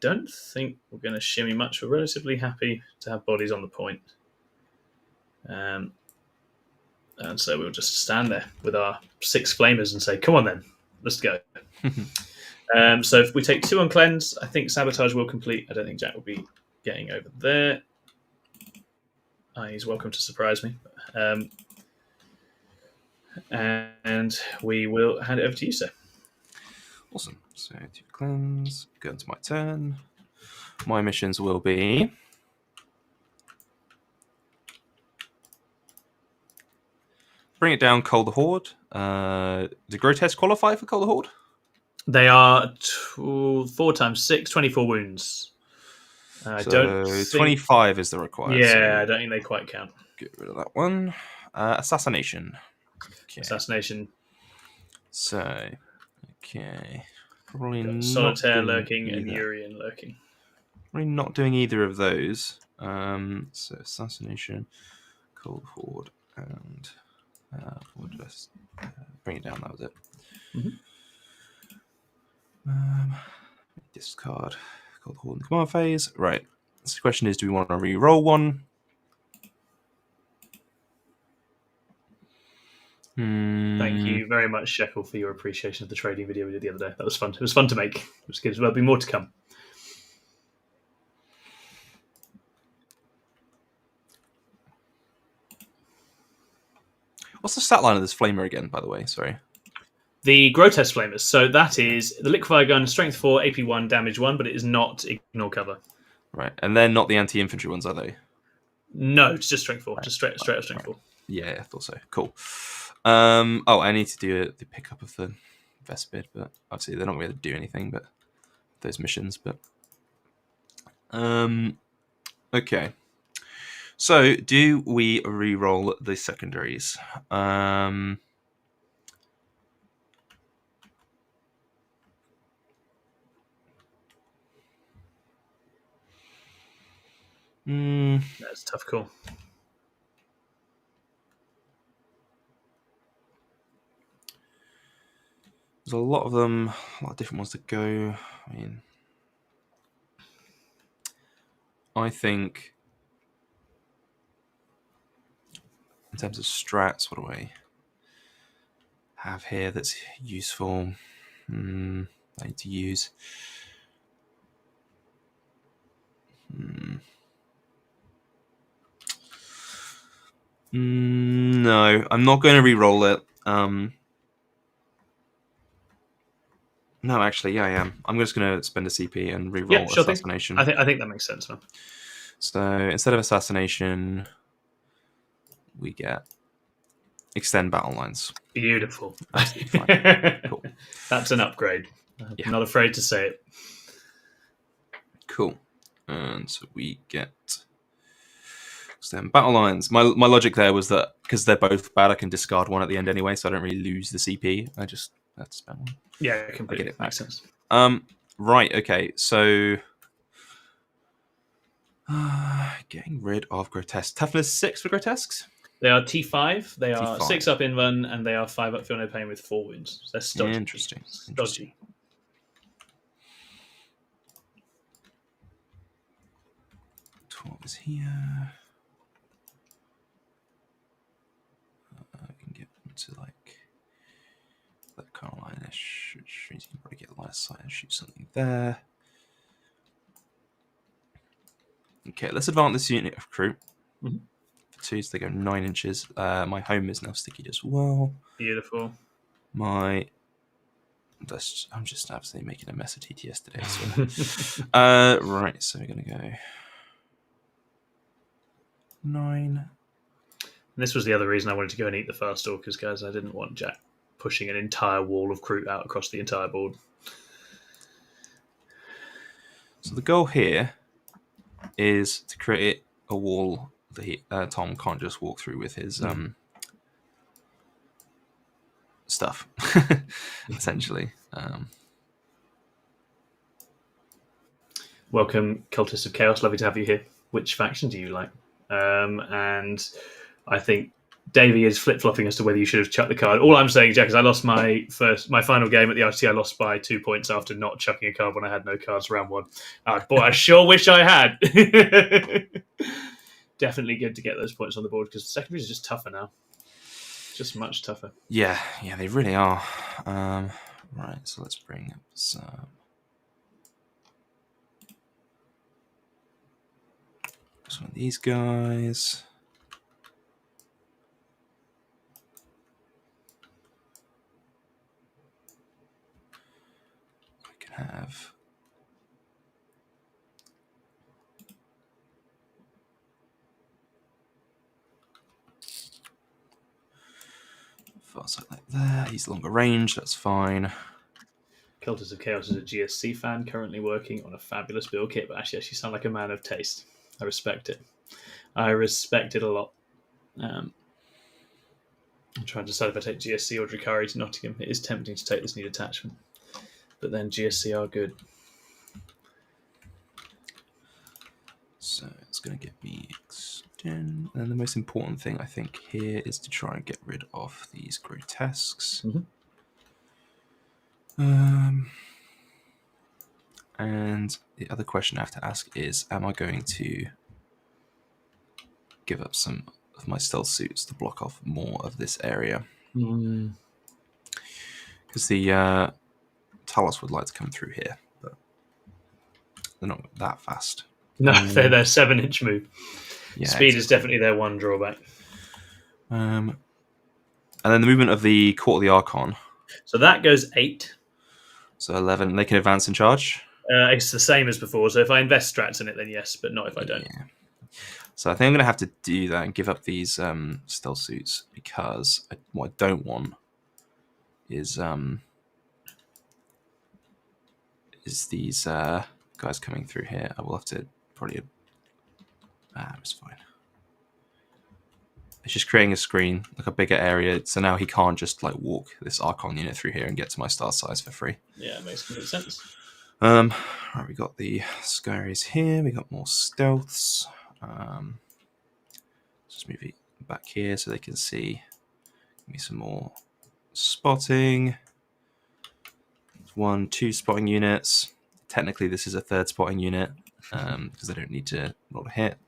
don't think we're going to shimmy much. We're relatively happy to have bodies on the point. And so we'll just stand there with our 6 flamers and say, come on then, let's go. So if we take 2 on cleanse, I think sabotage will complete. I don't think Jack will be getting over there. He's welcome to surprise me. And we will hand it over to you, sir. Awesome. So 2 cleanse, go into my turn. My missions will be bring it down, Cull the Horde. The Grotesque qualify for Cull the Horde? They are 4 times 6, 24 wounds. I don't think... 25 is the required. Yeah, so I don't think they quite count. Get rid of that one. Assassination. Okay. Assassination. So, okay. Probably Solitaire lurking and Urian lurking. Probably not doing either of those. So assassination, Cold Horde, and we'll just bring it down. That was it. Discard Cold Horde in the command phase. Right. So the question is, do we want to re-roll one? Thank you very much, Shekel, for your appreciation of the trading video we did the other day. That was fun. It was fun to make. It was good. There'll be more to come. What's the stat line of this flamer again, by the way? Sorry. The Grotesque Flamers. So that is the Liquefire Gun, Strength 4, AP 1, Damage 1, but it is not Ignore Cover. Right. And they're not the anti-infantry ones, are they? No, it's just Strength 4. Right. Just straight up Strength 4. Yeah, I thought so. Cool. I need to do the pickup of the Vespid, but obviously they're not going to do anything but those missions. But okay. So, do we re-roll the secondaries? That's a tough call. There's a lot of them, a lot of different ones to go. I mean, I think in terms of strats, what do I have here that's useful? I need to use. No, I'm not going to re-roll it. No, actually, yeah, I am. I'm just going to spend a CP and re-roll Assassination. I think that makes sense, man. So instead of Assassination, we get Extend Battle Lines. Beautiful. Absolutely fine. Cool. That's an upgrade. I'm not afraid to say it. Cool. And so we get Extend Battle Lines. My logic there was that because they're both bad, I can discard one at the end anyway, so I don't really lose the CP. I just have to spend one. Yeah, completely. I get it back. Makes sense. Right, okay, so getting rid of Grotesque. Toughness 6 for Grotesques? They are T5, they are T5. 6 up in run, and they are 5 up Feel No Pain with 4 wounds. So they're stodgy. Interesting. Dodgy. What is here? to like that kind of line-ish, which means you can probably get line of sight and shoot something there. Okay, let's advance this unit of crew. Mm-hmm. For 2, so they go 9 inches. My home is now sticky as well. Beautiful. I'm just absolutely making a mess of TTS today. So. Right, so we're going to go 9. And this was the other reason I wanted to go and eat the Fast Stalkers, guys. I didn't want Jack pushing an entire wall of crew out across the entire board. So the goal here is to create a wall that Tom can't just walk through with his stuff, essentially. Welcome, Cultists of Chaos. Lovely to have you here. Which faction do you like? And I think Davey is flip-flopping as to whether you should have chucked the card. All I'm saying, Jack, is I lost my final game at the RT. I lost by 2 points after not chucking a card when I had no cards round 1. Boy, I sure wish I had. Definitely good to get those points on the board because the secondaries are just tougher now. Just much tougher. Yeah, they really are. Right, so let's bring up some of these guys. We can have fast like that. He's longer range, that's fine. Cultists of Chaos is a GSC fan, currently working on a fabulous build kit, but actually sound like a man of taste. I respect it. I respect it a lot. I'm trying to decide if I take GSC or Drukhari to Nottingham. It is tempting to take this new attachment, but then GSC are good. So it's going to get me extend. And the most important thing I think here is to try and get rid of these grotesques. Mm-hmm. And the other question I have to ask is, am I going to give up some of my stealth suits to block off more of this area? Because the Talos would like to come through here, but they're not that fast. No, they're their 7-inch move. Yeah, Speed is definitely their one drawback. And then the movement of the Court of the Archon. So that goes 8. So 11. They can advance and charge. It's the same as before. So if I invest strats in it, then yes, but not if I don't. Yeah. So I think I'm going to have to do that and give up these stealth suits because what I don't want is these guys coming through here. I will have to probably. It's fine. It's just creating a screen, like a bigger area, so now he can't just like walk this Archon unit through here and get to my star size for free. Yeah, it makes complete sense. Right, we got the Skyries here. We got more stealths. Just move it back here so they can see. Give me some more spotting. 1, 2 spotting units. Technically, this is a 3rd spotting unit because I don't need to roll a hit.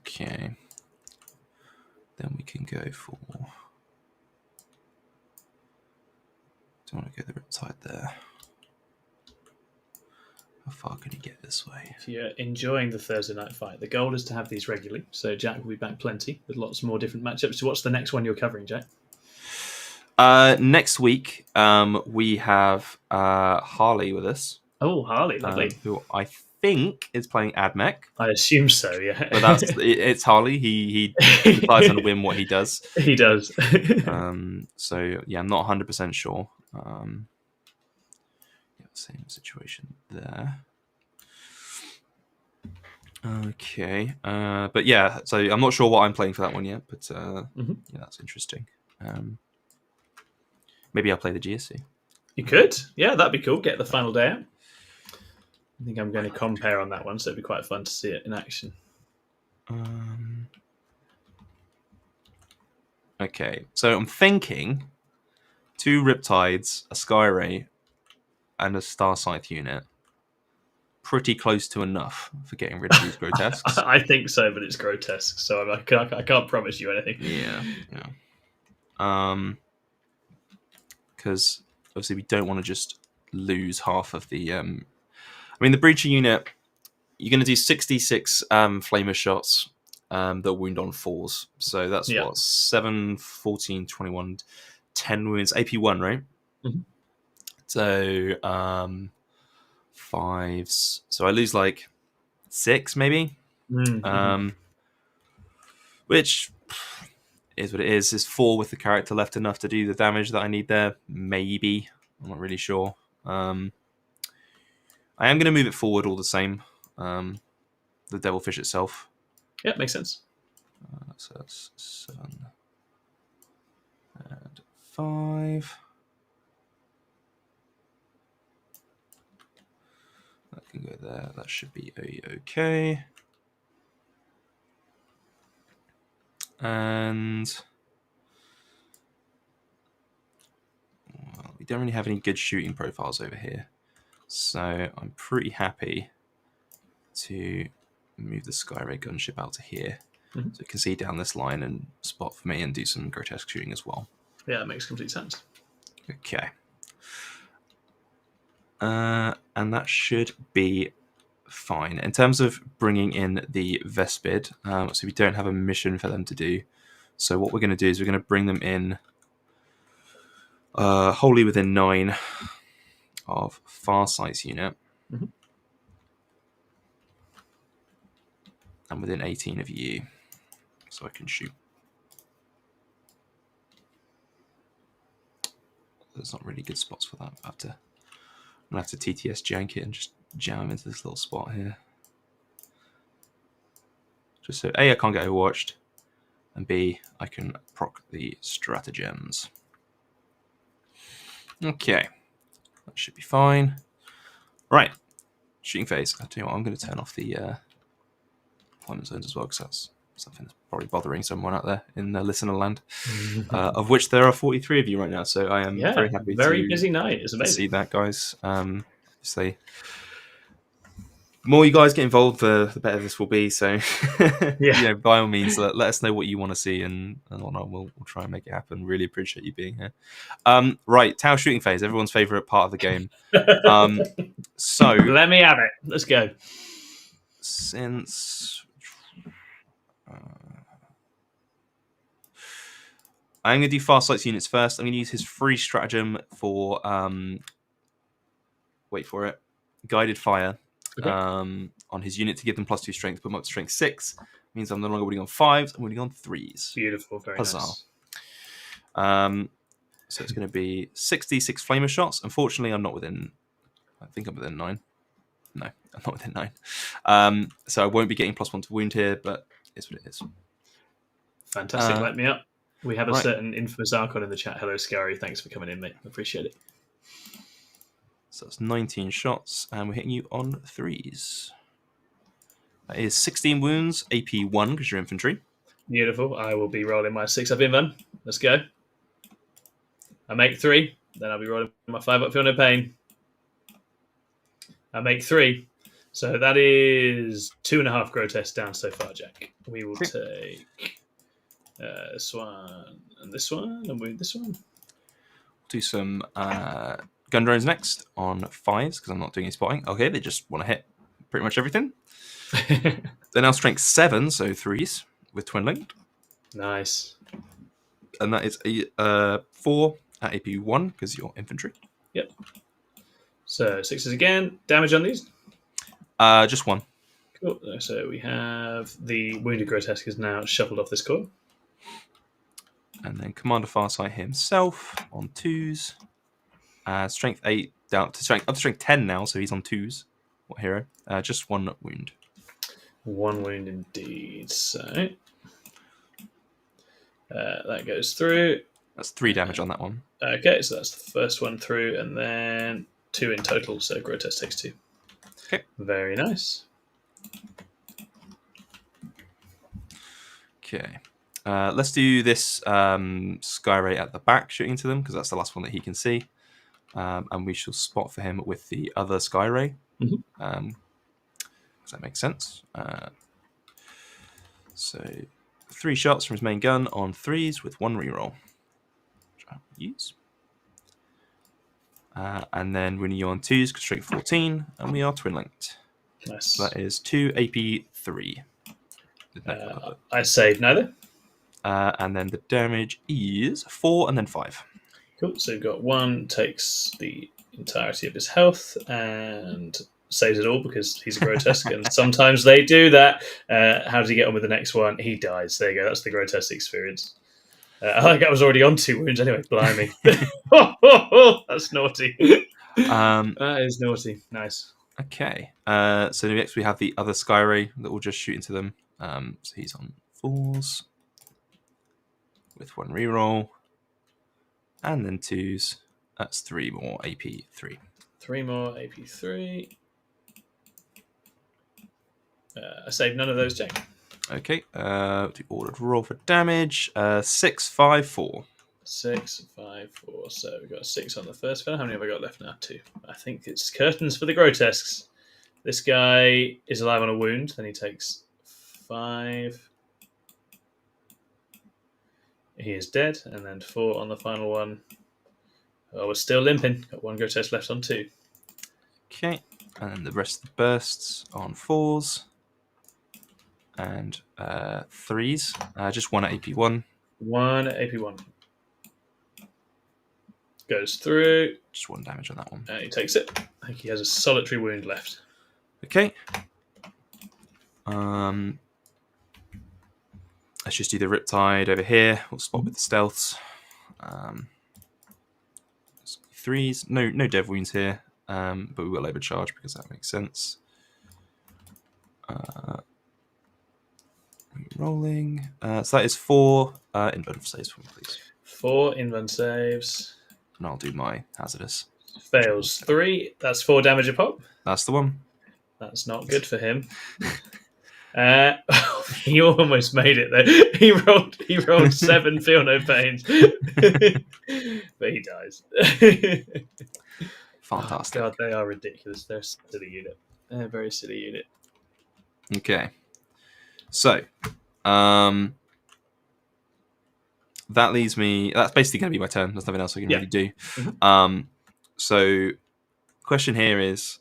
Okay. Then we can go for. Don't want to go the Riptide there. How far can you get this way? If you're enjoying the Thursday night fight, the goal is to have these regularly. So Jack will be back plenty with lots more different matchups. So what's the next one you're covering, Jack? Next week, we have Harley with us. Oh, Harley, lovely. Who I think is playing Admech. I assume so, yeah. But it's Harley. He decides on a whim what he does. He does. So yeah, I'm not 100% sure. Same situation there. Okay, but yeah, so I'm not sure what I'm playing for that one yet, but yeah, that's interesting. Maybe I'll play the GSC. You could, yeah, that'd be cool. Get the final day out. I think I'm going to compare on that one, so it'd be quite fun to see it in action. Okay, so I'm thinking 2 Riptides, a Skyray, and a Star Scythe unit. Pretty close to enough for getting rid of these grotesques. I think so, but it's grotesque, so I can't promise you anything. Yeah. Because obviously we don't want to just lose half of the. I mean, the breacher unit. You're going to do 66 flamer shots that wound on 4s. So that's what 7, 14, 21, 10 wounds. AP1, right? Mm-hmm. So 5s. So I lose like 6 maybe. Mm-hmm. Which is what it is. Is 4 with the character left enough to do the damage that I need there? Maybe. I'm not really sure. I am going to move it forward all the same. The Devilfish itself. Yeah, makes sense. So that's 7 and 5. That can go there. That should be okay. And well, we don't really have any good shooting profiles over here. So I'm pretty happy to move the Skyray gunship out to here. Mm-hmm. So you can see down this line and spot for me and do some grotesque shooting as well. Yeah, that makes complete sense. Okay. And that should be fine. In terms of bringing in the Vespid, so we don't have a mission for them to do. So what we're going to do is we're going to bring them in wholly within 9 of Farsight's unit. Mm-hmm. And within 18 of you. So I can shoot. There's not really good spots for that. I'm going to have to TTS jank it and just jam into this little spot here. Just so A, I can't get overwatched, and B, I can proc the stratagems. Okay. That should be fine. Right. Shooting phase. I tell you what, I'm going to turn off the deployment zones as well, because that's something that's probably bothering someone out there in the listener land, of which there are 43 of you right now. So I am very happy. Very busy night. It's amazing to see that, guys. Obviously, the more you guys get involved, the better this will be. So, by all means, let us know what you want to see, and whatnot. We'll try and make it happen. Really appreciate you being here. Right, Tau shooting phase, everyone's favorite part of the game. So let me have it. Let's go. Since I'm going to do Farsight's units first. I'm going to use his free stratagem for wait for it, guided fire. Okay. On his unit to give them +2 strength, put them up to strength 6. Means I'm no longer winning on 5s, I'm winning on 3s. Beautiful, very Huzzah. Nice. So it's going to be 66 flamer shots. Unfortunately, I'm not within. I think I'm within 9. No, I'm not within 9. So I won't be getting +1 to wound here, but it's what it is. Fantastic, light me up. We have a certain infamous Archon in the chat. Hello, Scary. Thanks for coming in, mate. Appreciate it. So that's 19 shots, and we're hitting you on 3s. That is 16 wounds, AP1, because you're infantry. Beautiful. I will be rolling my 6 up in then. Let's go. I make 3, then I'll be rolling my 5 up, feel no pain. I make 3. So that is 2.5 grotesque down so far, Jack. We will take this one, and this one, and wound this one. Do some gun drones next on 5s, because I'm not doing any spotting. Okay, they just want to hit pretty much everything. They're now strength 7, so 3s with twin linked. Nice. And that is a 4 at AP1 because you're infantry. Yep. So 6s again. Damage on these? Just 1. Cool. So we have the wounded grotesque is now shuffled off this core. And then Commander Farsight himself on 2s. Strength 8 down to up to strength 10 now, so he's on 2s. What hero? Just 1 wound. 1 wound indeed. So that goes through. That's 3 damage on that one. Okay, so that's the first one through, and then 2 in total. So grotesque takes 2. Okay. Very nice. Okay. Let's do this Skyray at the back, shooting to them, because that's the last one that he can see. And we shall spot for him with the other Sky Ray. Mhm. Does that make sense? So 3 shots from his main gun on 3s with 1 reroll. Which I will use. And then when you're on 2s, straight 14, and we are twin linked. Nice. So that is 2 AP 3. I saved neither. And then the damage is 4 and then 5. Cool. So we've got 1 takes the entirety of his health and saves it all because he's a grotesque, and sometimes they do that. How does he get on with the next one? He dies. There you go. That's the grotesque experience. I think I was already on 2 wounds anyway. Blimey. That's naughty. That is naughty. Nice. Okay. So next we have the other Sky Ray that will just shoot into them. So he's on 4s with 1 reroll. And then 2s. That's 3 more AP 3. 3 more AP 3. I saved none of those, Jack. Okay. Do ordered roll for damage. 6, 5, 4. 6, 5, 4. So we've got 6 on the first fellow. How many have I got left now? 2. I think it's curtains for the grotesques. This guy is alive on a wound. Then he takes 5. He is dead. And then 4 on the final one. Oh, we're still limping. Got 1 grotesque left on 2. Okay. And then the rest of the bursts on 4s. And 3s. Just 1 at AP1. 1 AP1. Goes through. Just 1 damage on that one. He takes it. I think he has a solitary wound left. Okay. Let's just do the Riptide over here. We'll spot with the stealths. 3s. No dev wounds here. But we will overcharge because that makes sense. Rolling. So that is 4 invuln saves for me, please. 4 invuln saves. And I'll do my hazardous. Fails 3. That's 4 damage a pop. That's the one. That's not good for him. He almost made it though. He rolled 7 feel no pains. But he dies. Fantastic. Oh, God, they are ridiculous. They're a silly unit. They're a very silly unit. Okay. So, that leaves me. That's basically going to be my turn. There's nothing else I can really do. Mm-hmm. So, question here is,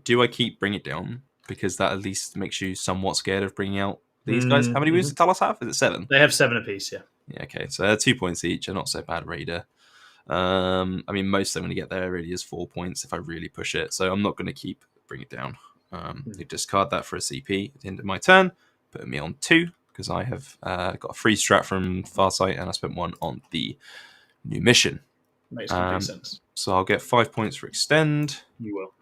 do I keep Bring It Down? Because that at least makes you somewhat scared of bringing out these guys. How many wounds did Talos have? Is it 7? They have 7 apiece, yeah. Yeah, okay. So they're 2 points each. They're not so bad Raider. I mean, most I'm going to get there really is 4 points if I really push it. So I'm not going to keep Bring It Down. You discard that for a CP at the end of my turn, putting me on 2 because I have got a free strat from Farsight and I spent 1 on the new mission. Makes complete sense. So I'll get 5 points for Extend. You will.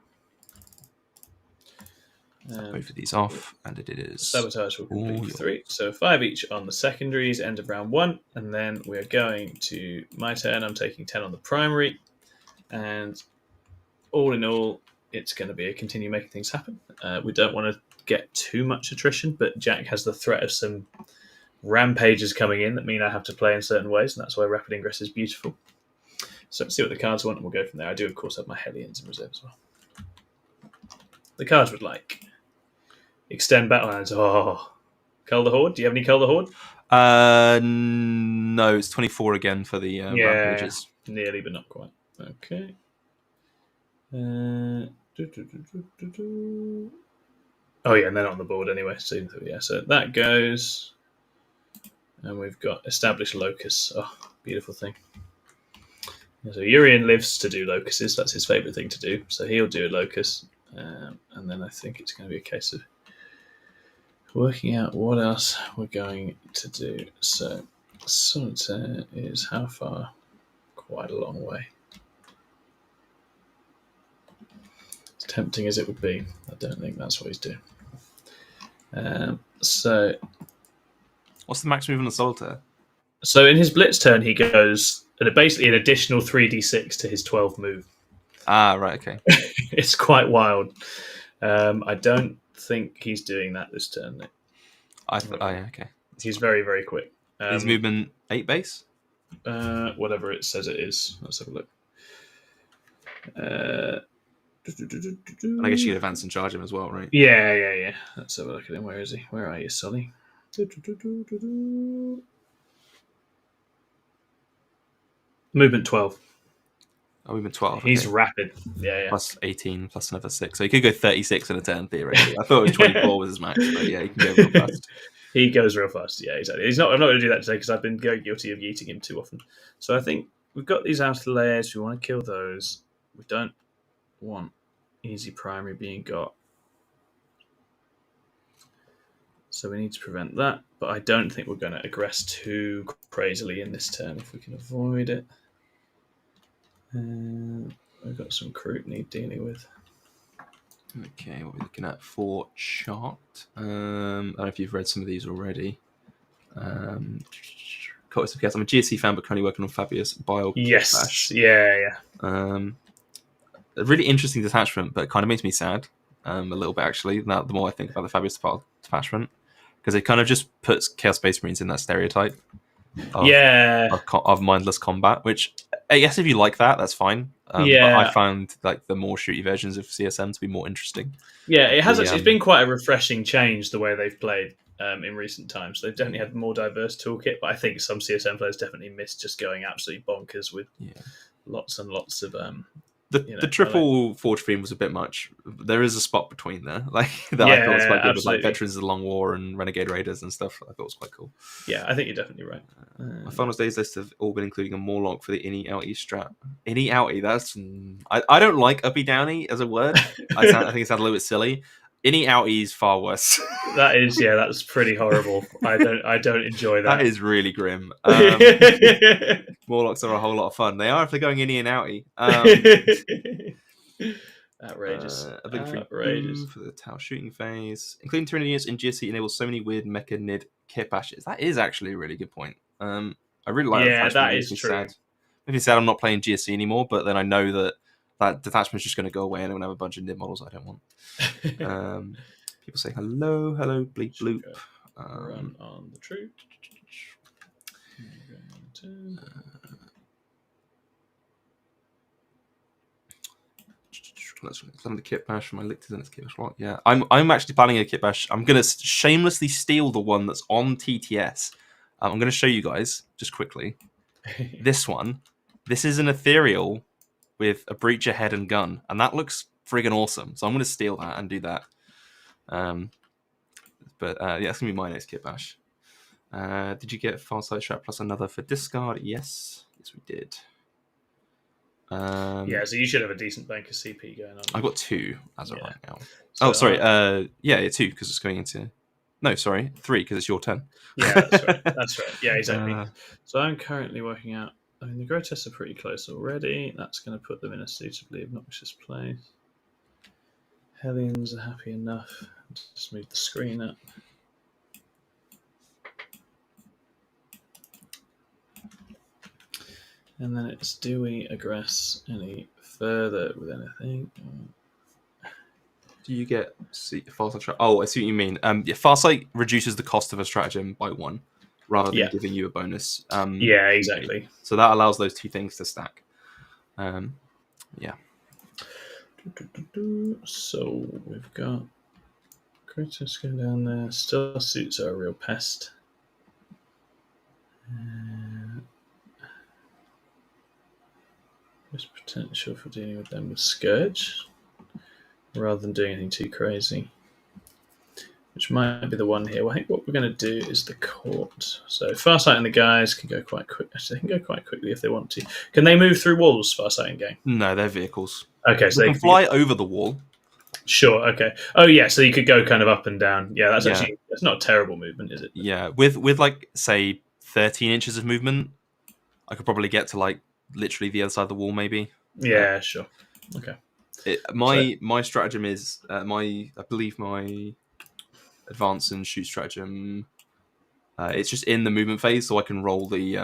Both of these off, and it is Sabotage will complete 3. So 5 each on the secondaries, end of round 1. And then we're going to my turn. I'm taking 10 on the primary. And all in all, it's going to be a continue making things happen. We don't want to get too much attrition, but Jack has the threat of some rampages coming in that mean I have to play in certain ways, and that's why Rapid Ingress is beautiful. So let's see what the cards want, and we'll go from there. I do, of course, have my Hellions in reserve as well. The cards would like Extend Battlelands. Oh, Cull the Horde. Do you have any Cull the Horde? No, it's 24 again for the rampages. Nearly, but not quite. Okay. Oh yeah, and they're not on the board anyway. So yeah, so that goes, and we've got Established Locus. Oh, beautiful thing. So Urian lives to do locuses. That's his favourite thing to do. So he'll do a locus, and then I think it's going to be a case of working out what else we're going to do. So Solitaire is how far? Quite a long way. As tempting as it would be, I don't think that's what he's doing. So what's the max movement of Solitaire? So in his blitz turn, he goes basically an additional 3d6 to his 12 move. Ah, right, okay. It's quite wild. I don't think he's doing that this turn. Yeah, okay. He's very, very quick. His movement 8 base? Whatever it says it is. Let's have a look. And I guess you could advance and charge him as well, right? Yeah. Let's have a look at him. Where is he? Where are you, Sully? Movement 12. Oh, we've been 12. He's Okay. rapid. Yeah. Plus 18, plus another 6. So he could go 36 in a turn, theoretically. I thought it was 24 was his max, but yeah, he can go real fast. He goes real fast. Yeah, exactly. I'm not going to do that today because I've been guilty of yeeting him too often. So I think we've got these outer layers. We want to kill those. We don't want easy primary being got. So we need to prevent that. But I don't think we're going to aggress too crazily in this turn if we can avoid it. We've got some croup need dealing with. Okay, what are we looking at for chart? I don't know if you've read some of these already. I'm a GSC fan, but currently working on Fabius Bio. Yes, yeah. A really interesting detachment, but it kind of makes me sad a little bit, actually, now the more I think about the Fabius detachment. Because it kind of just puts Chaos Space Marines in that stereotype of mindless combat, which I guess if you like that, that's fine. But I found like the more shooty versions of CSM to be more interesting. Yeah, it has. It's been quite a refreshing change the way they've played in recent times. They've definitely had a more diverse toolkit, but I think some CSM players definitely missed just going absolutely bonkers with lots and lots of the triple Forge Fiend was a bit much. There is a spot between there, like that I thought was quite good with like Veterans of the Long War and Renegade Raiders and stuff. I thought was quite cool. Yeah, I think you're definitely right. My Finals Days list have all been including a Morlock for the innie outie strat. Innie outie, that's I don't like uppy downy as a word. I think it sounds a little bit silly. Innie outie is far worse. That's pretty horrible. I don't enjoy that. That is really grim. Morlocks are a whole lot of fun. They are if they're going innie and outie. Outrageous. Outrageous. For the Tau shooting phase. Including Tyranny units in GSC enables so many weird mecha nid kit bashes. That is actually a really good point. I really like that. That is true. Makes me sad I'm not playing GSC anymore, but then I know that detachment's just going to go away and I'm going to have a bunch of nid models I don't want. People say hello, bleep bloop. Run on the troop. Let's run the kit bash for my lictors and its kit bash. What? Yeah, I'm actually planning a kit bash. I'm going to shamelessly steal the one that's on TTS. I'm going to show you guys just quickly. This one. This is an ethereal with a breacher head and gun, and that looks friggin' awesome. So I'm going to steal that and do that. But it's going to be my next kit bash. Did you get Farsight Strat plus another for discard? Yes, we did. So you should have a decent bank of CP going on. I've got 2 as of right now. So, sorry. 2 because it's going into... No, sorry, 3 because it's your turn. Yeah, that's right. Yeah, exactly. So I'm currently working out... I mean, the Grotesques are pretty close already. That's going to put them in a suitably obnoxious place. Hellions are happy enough. Just move the screen up. And then it's, do we aggress any further with anything? Do you get Farsight? Oh, I see what you mean. Farsight reduces the cost of a stratagem by 1, rather than giving you a bonus. Yeah, exactly. So that allows those 2 things to stack. So we've got Grotesques going down there. Star suits are a real pest. There's potential for dealing with them with Scourge, rather than doing anything too crazy. Which might be the one here. Well, I think what we're going to do is the Court. So Farsight and the guys can go quite quick. Actually, they can go quite quickly if they want to. Can they move through walls, Farsight and gang? No, they're vehicles. Okay, so they can fly over the wall. Sure. Okay. Oh yeah, so you could go kind of up and down. Yeah, that's not a terrible movement, is it? Yeah, with like say 13 inches of movement, I could probably get to like literally the other side of the wall, maybe. Yeah, sure. Okay. My stratagem is I believe my advance and shoot stratagem. It's just in the movement phase, so I can roll the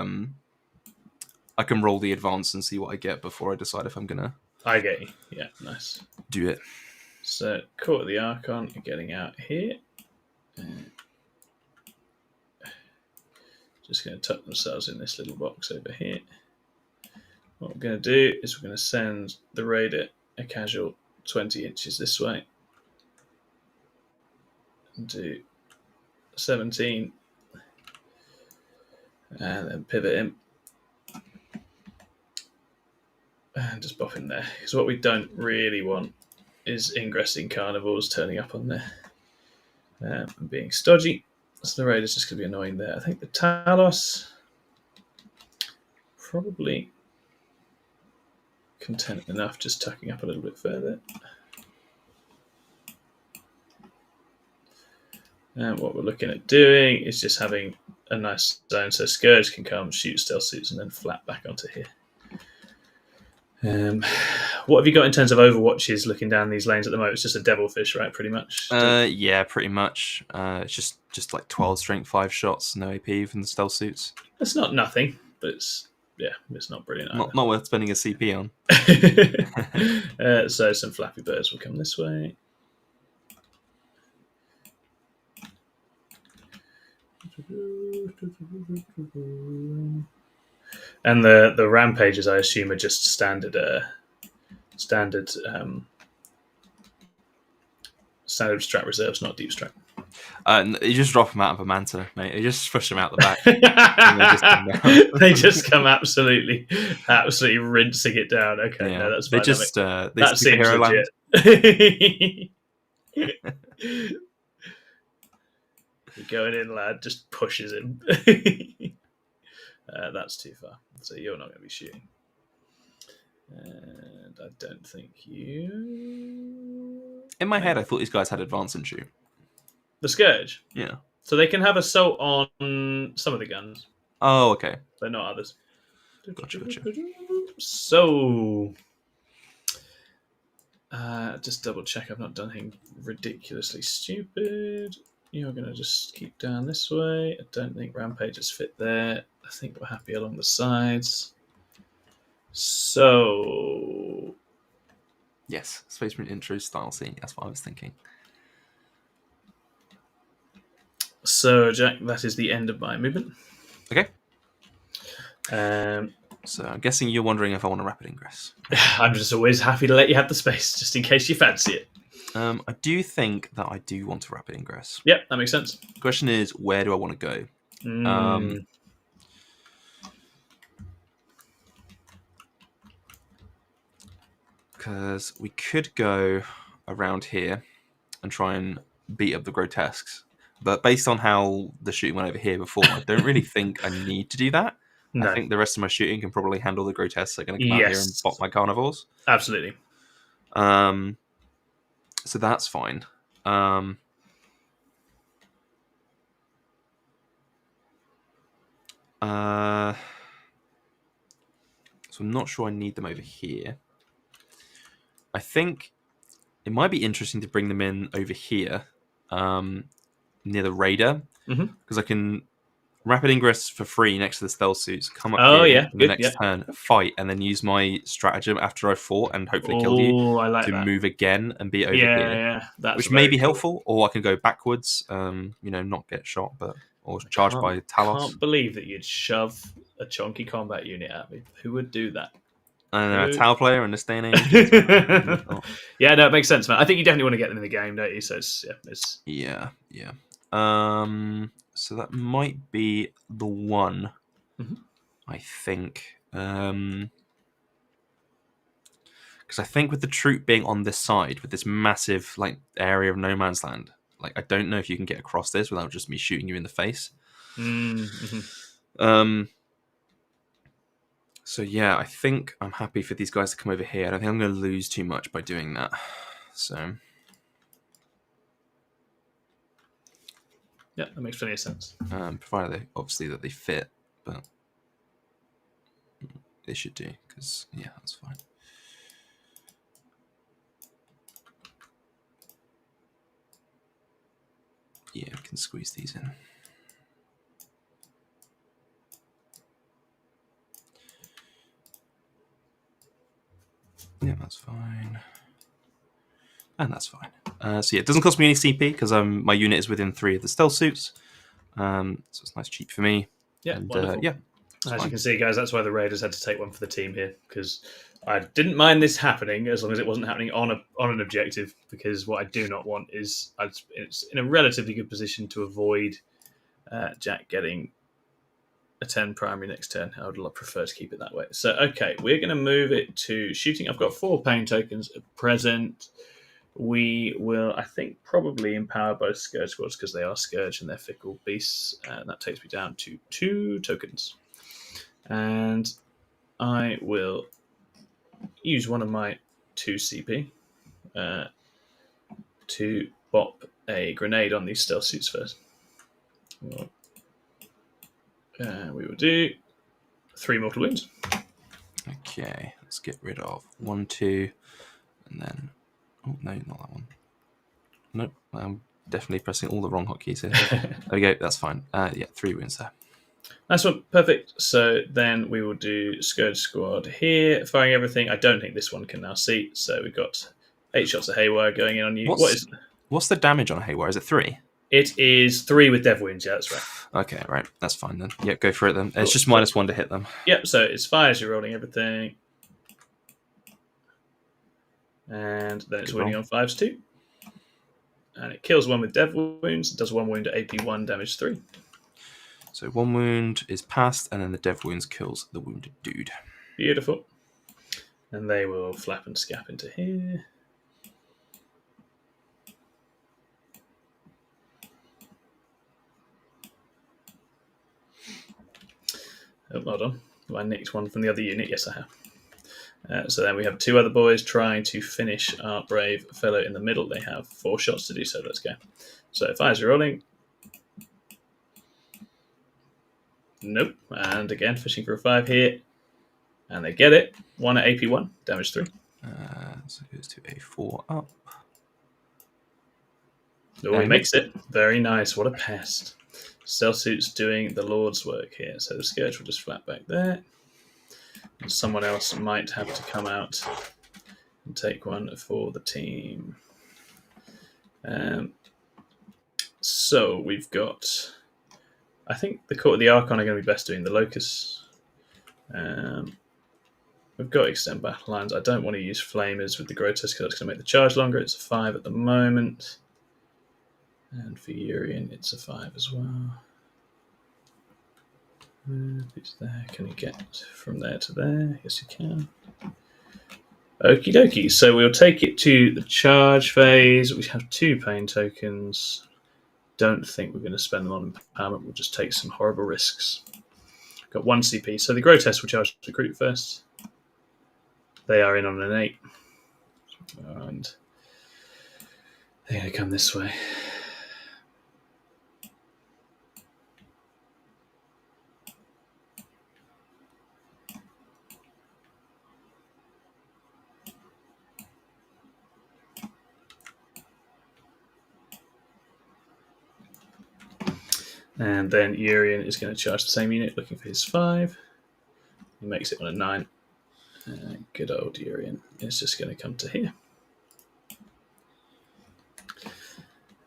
advance and see what I get before I decide if I'm gonna. I get you. Yeah, nice. Do it. So, Court of the Archon are getting out here. Just going to tuck themselves in this little box over here. What we're going to do is we're going to send the raider a casual 20 inches this way. And do 17. And then pivot him. And just pop in there. Because what we don't really want is ingressing carnivores turning up on there and being stodgy. So the raider's just going to be annoying there. I think the Talos probably content enough just tucking up a little bit further. And what we're looking at doing is just having a nice zone so Scourge can come, shoot stealth suits, and then flat back onto here. What have you got in terms of overwatches looking down these lanes at the moment? It's just a devilfish, right? Pretty much. Yeah, pretty much. It's just like 12 strength, 5 shots, no AP from the stealth suits. It's not nothing, but it's not brilliant either. Not worth spending a CP on. So some Flappy Birds will come this way. And the rampages, I assume, are just standard strat reserves, not deep strat. You just drop them out of a manta, mate. You just push them out the back. They just come absolutely rinsing it down. Okay, yeah. No, that's fine. That seems legit. You're going in, lad. Just pushes him. That's too far. So you're not going to be shooting. And I don't think you... In my head, I thought these guys had advance and shoot. The Scourge? Yeah. So they can have assault on some of the guns. Oh, okay. But not others. Gotcha. So... just double check I've not done anything ridiculously stupid. You're going to just keep down this way. I don't think rampages fit there. I think we're happy along the sides. So... Yes, Space Marine intro style scene. That's what I was thinking. So, Jack, that is the end of my movement. Okay. So I'm guessing you're wondering if I want a rapid ingress. I'm just always happy to let you have the space, just in case you fancy it. I do think that I do want a rapid ingress. Yep, that makes sense. The question is, where do I want to go? Because we could go around here and try and beat up the grotesques. But based on how the shooting went over here before, I don't really think I need to do that. No. I think the rest of my shooting can probably handle the grotesques that are going to come out here and bop my carnivores. Absolutely. So that's fine. So I'm not sure I need them over here. I think it might be interesting to bring them in over here, near the raider, because I can rapid ingress for free next to the stealth suits, come up here in the next turn, fight, and then use my stratagem after I've fought and hopefully killed you to move again and be over here. Which may be helpful, or I can go backwards, not get shot, or charge by Talos. I can't believe that you'd shove a chunky combat unit at me. Who would do that? I don't know, a Tau player in this day and age. Yeah, no, it makes sense, man. I think you definitely want to get them in the game, don't you? So it's yeah. So that might be the one. I think, because I think with the troop being on this side, with this massive area of no man's land, I don't know if you can get across this without just me shooting you in the face. So yeah, I think I'm happy for these guys to come over here. I don't think I'm going to lose too much by doing that. So yeah, that makes plenty of sense. Provided that they fit, but they should do, because yeah, that's fine. Yeah, we can squeeze these in. Yeah, that's fine. And that's fine. So yeah, it doesn't cost me any CP because my unit is within 3 of the stealth suits. So it's nice cheap for me. Yeah, and wonderful. As you can see, guys, that's why the Raiders had to take one for the team here, because I didn't mind this happening as long as it wasn't happening on an objective, because what I do not want is it's in a relatively good position to avoid Jack getting a 10 primary next turn. I would prefer to keep it that way. So, okay, we're going to move it to shooting. I've got 4 pain tokens at present. We will, I think, probably empower both Scourge Squads because they are Scourge and they're fickle beasts. And that takes me down to 2 tokens. And I will use one of my 2 CP to bop a grenade on these stealth suits first. We will do 3 mortal wounds. Okay, let's get rid of 1, 2, and then... Oh, no, not that one. Nope, I'm definitely pressing all the wrong hotkeys here. There we go, that's fine. 3 wounds there. Nice one, perfect. So then we will do Scourge Squad here, firing everything. I don't think this one can now see, so we've got 8 shots of Haywire going in on you. What's the damage on a Haywire? Is it 3? It is 3 with Dev Wounds, yeah, that's right. Okay, right, that's fine then. Yep, go for it then. Cool. It's just -1 to hit them. Yep, so it's 5 as you're rolling everything. And then it's winning on 5s too. And it kills 1 with Dev Wounds. It does 1 wound at AP 1, damage 3. So 1 wound is passed, and then the Dev Wounds kills the wounded dude. Beautiful. And they will flap and scap into here. Oh, hold on. Have I nicked one from the other unit? Yes, I have. So then we have 2 other boys trying to finish our brave fellow in the middle. They have 4 shots to do so. Let's go. So 5s are rolling. Nope. And again, fishing for a 5 here. And they get it. 1 at AP 1, damage 3. So it goes to a 4 up. Oh, he makes it. Very nice. What a pest. Stealth Suit's doing the Lord's work here. So the Scourge will just flat back there. And someone else might have to come out and take one for the team. So we've got... I think the Court of the Archon are going to be best doing the Locusts. We've got Extend Battle Lines. I don't want to use Flamers with the Grotesque because that's going to make the charge longer. It's a 5 at the moment. And for Urian, it's a 5 as well. Who's there? Can you get from there to there? Yes, you can. Okie dokie. So we'll take it to the charge phase. We have 2 pain tokens. Don't think we're going to spend them on empowerment. We'll just take some horrible risks. Got 1 CP. So the Grotesque will charge the recruit first. They are in on an 8. And they're going to come this way. And then Urian is going to charge the same unit, looking for his 5. He makes it on a 9. Good old Urian is just going to come to here.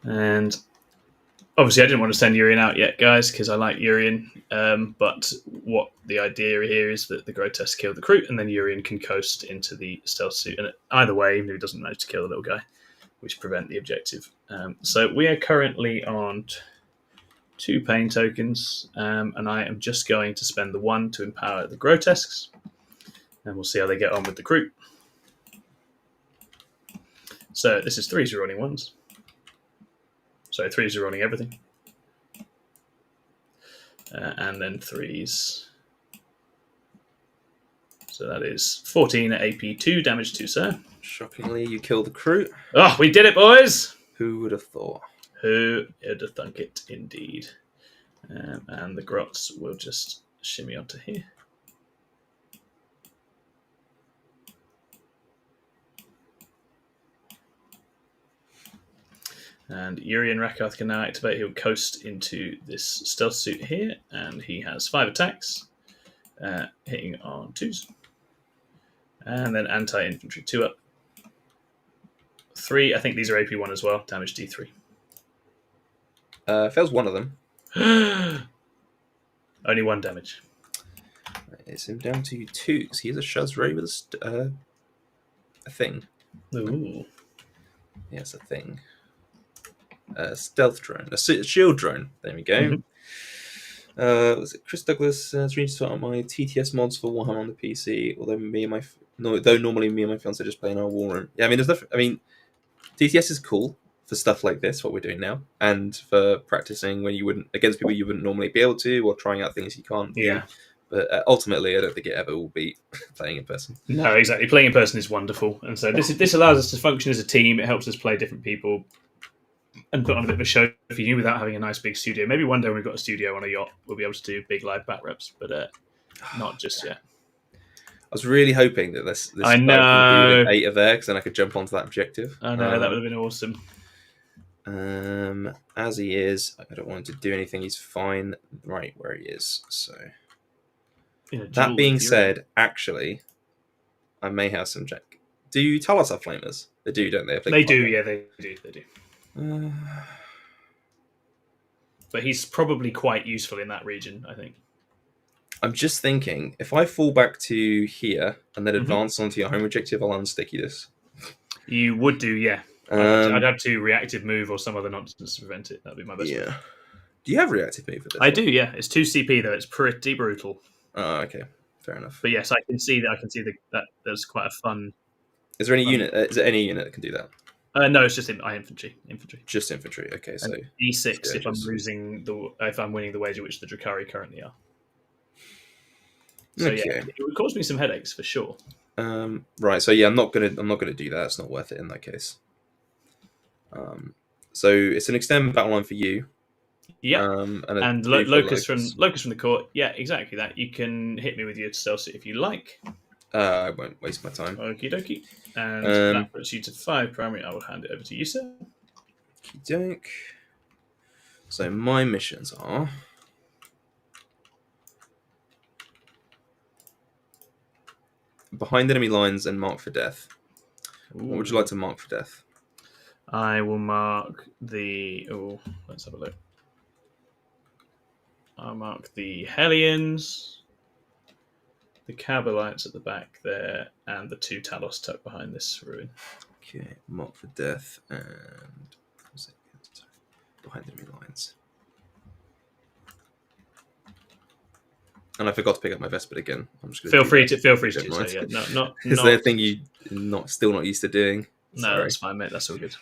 And obviously I didn't want to send Urian out yet, guys, because I like Urian. But what the idea here is that the Grotesque kill the Recruit, and then Urian can coast into the Stealth Suit. And either way, even if he doesn't manage to kill the little guy, which prevent the objective. So we are currently on 2 pain tokens, and I am just going to spend the 1 to empower the Grotesques, and we'll see how they get on with the Recruit. So this is 3s rolling 1s. So 3s are rolling everything. And then 3s. So that is 14 at AP 2, damage 2, sir. Shockingly, you kill the Recruit. Oh, we did it, boys! Who would have thought? Who would have thunk it, indeed. And the Grots will just shimmy onto here. And Urian Rakath can now activate. He'll coast into this Stealth Suit here, and he has 5 attacks, hitting on 2s. And then Anti-Infantry 2 up. 3, I think these are AP 1 as well, damage D3. Fails one of them. Only 1 damage. It's him down to 2 because he has a Shazray with a thing. Ooh. Yes, a thing. A stealth drone, a shield drone. There we go. Was it Chris Douglas? Trying to start my TTS mods for Warhammer on the PC. Although normally me and my fiance just play in our war room. Yeah, I mean, there's nothing. I mean, TTS is cool for stuff like this, what we're doing now, and for practicing when you wouldn't against people you wouldn't normally be able to, or trying out things you can't do. Yeah. But ultimately, I don't think it ever will beat playing in person. No, exactly. Playing in person is wonderful, and so this allows us to function as a team. It helps us play different people and put on a bit of a show for you without having a nice big studio. Maybe one day when we've got a studio on a yacht, we'll be able to do big live bat reps, but not just yet. I was really hoping that this I know. would be 8 of there, because then I could jump onto that objective. I know, that would have been awesome. As he is, I don't want him to do anything. He's fine right where he is. So that being said, actually, I may have some jack. Do Talos have flamers? They do, don't they? They do, yeah, they do. But he's probably quite useful in that region, I think. I'm just thinking, if I fall back to here and then advance onto your home objective, I'll unsticky this. You would do, yeah. I'd have to reactive move or some other nonsense to prevent it. That'd be my best. Yeah. Do you have reactive move for this? I do, yeah. It's 2 CP though. It's pretty brutal. Oh, okay. Fair enough. But yes, I can see that there's quite a fun. Is there any unit? Is there any unit that can do that? No, it's just infantry. Just infantry. Okay, so E6 if I'm winning the wager, which the Drukhari currently are. So okay. Yeah, it would cause me some headaches for sure. Right. So yeah, I'm not gonna do that. It's not worth it in that case. So it's an extended battle line for you. Yeah. And Locust from the court. Yeah, exactly that. You can hit me with your stealth if you like. I won't waste my time. Okie dokie. And that puts you to 5 primary. I will hand it over to you, sir. Okie doke. So my missions are. Behind enemy lines and mark for death. Ooh. What would you like to mark for death? I will mark the... Oh, let's have a look. I'll mark the Hellions, the Cabalites at the back there, and the 2 Talos tucked behind this ruin. Okay, mark for death and... behind enemy lines. And I forgot to pick up my Vespid again. I'm just feel free to do so. Yeah, not. Is there a thing you still not used to doing? Sorry. No, that's fine, mate. That's all good.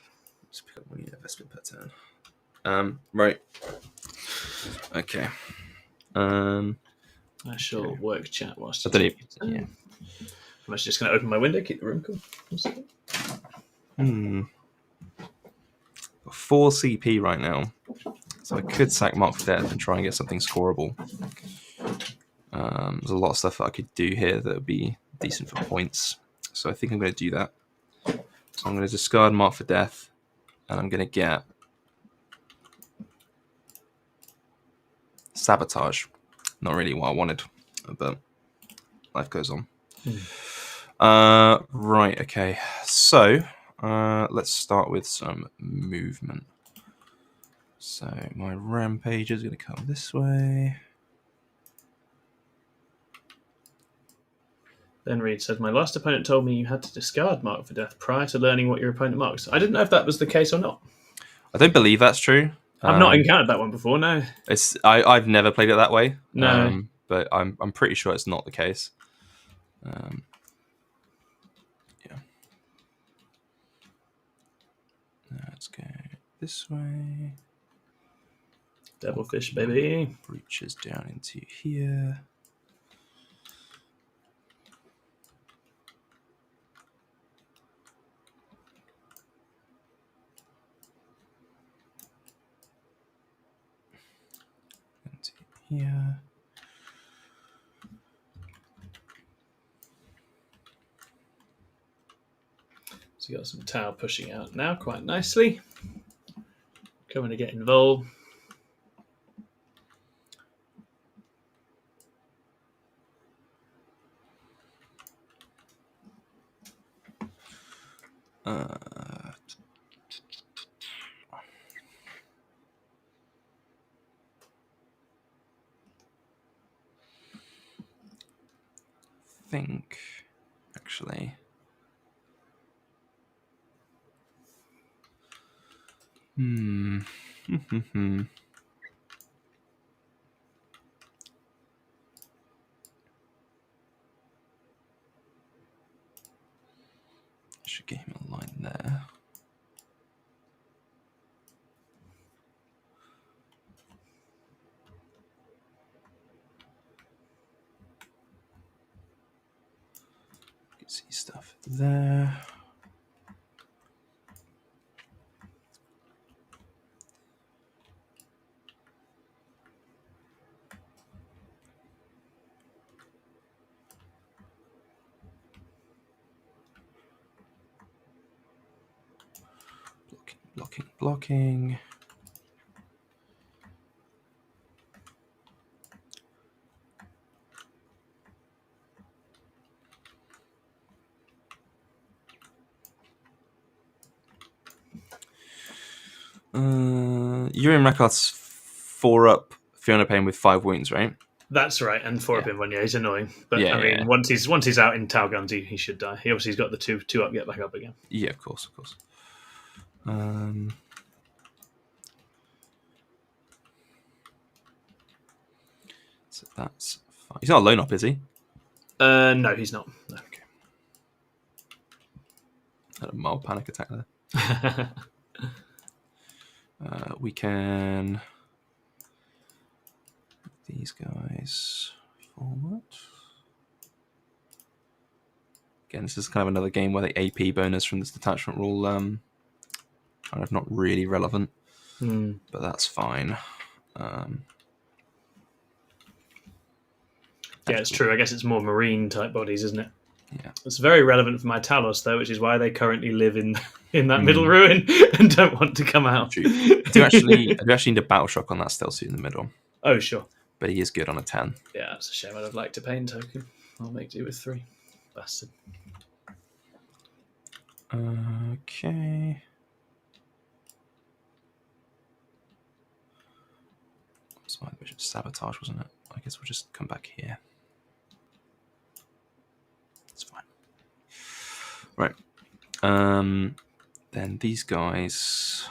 Just pick up one unit Vespid per turn. Right. Okay. I shall work chat whilst. I don't even. Yeah. I'm just going to open my window, keep the room cool. 4 CP right now, so I could sack Mark for Death and try and get something scoreable. There's a lot of stuff that I could do here that would be decent for points, so I think I'm going to do that. So I'm going to discard Mark for Death, and I'm going to get Sabotage. Not really what I wanted, but life goes on. Right, okay. So let's start with some movement. So my rampage is going to come this way. Then Reed said, my last opponent told me you had to discard Mark for Death prior to learning what your opponent marks. I didn't know if that was the case or not. I don't believe that's true. I've not encountered that one before, no. I've never played it that way. No. But I'm pretty sure it's not the case. Yeah. Let's go this way. Devilfish, baby. Breaches down into here. Into here. So you got some tower pushing out now quite nicely. Coming to get involved. think, actually. Should get him a line there. You can see stuff there. Blocking. Urian Rakarth's 4 up, Fiona Payne with 5 wounds, right? That's right, and 4 up in 1 year. He's annoying, but Yeah, I mean, yeah. once he's out in Tau Guns, he should die. He obviously has got the 2 up, get back up again. Yeah, of course. So that's fine. He's not alone up, is he? No, he's not. No. Okay. Had a mild panic attack there. We can. These guys forward. Again, this is kind of another game where the AP bonus from this detachment rule kind of not really relevant, but that's fine. Yeah, it's true. I guess it's more marine type bodies, isn't it? Yeah. It's very relevant for my Talos, though, which is why they currently live in that middle ruin and don't want to come out. I do actually need a battle shock on that stealth suit in the middle. Oh, sure. But he is good on a 10. Yeah, that's a shame. I'd have liked a pain token. I'll make do with 3. Bastard. Okay. So I wish it was sabotage, wasn't it? I guess we'll just come back here. It's fine. Right. Then these guys.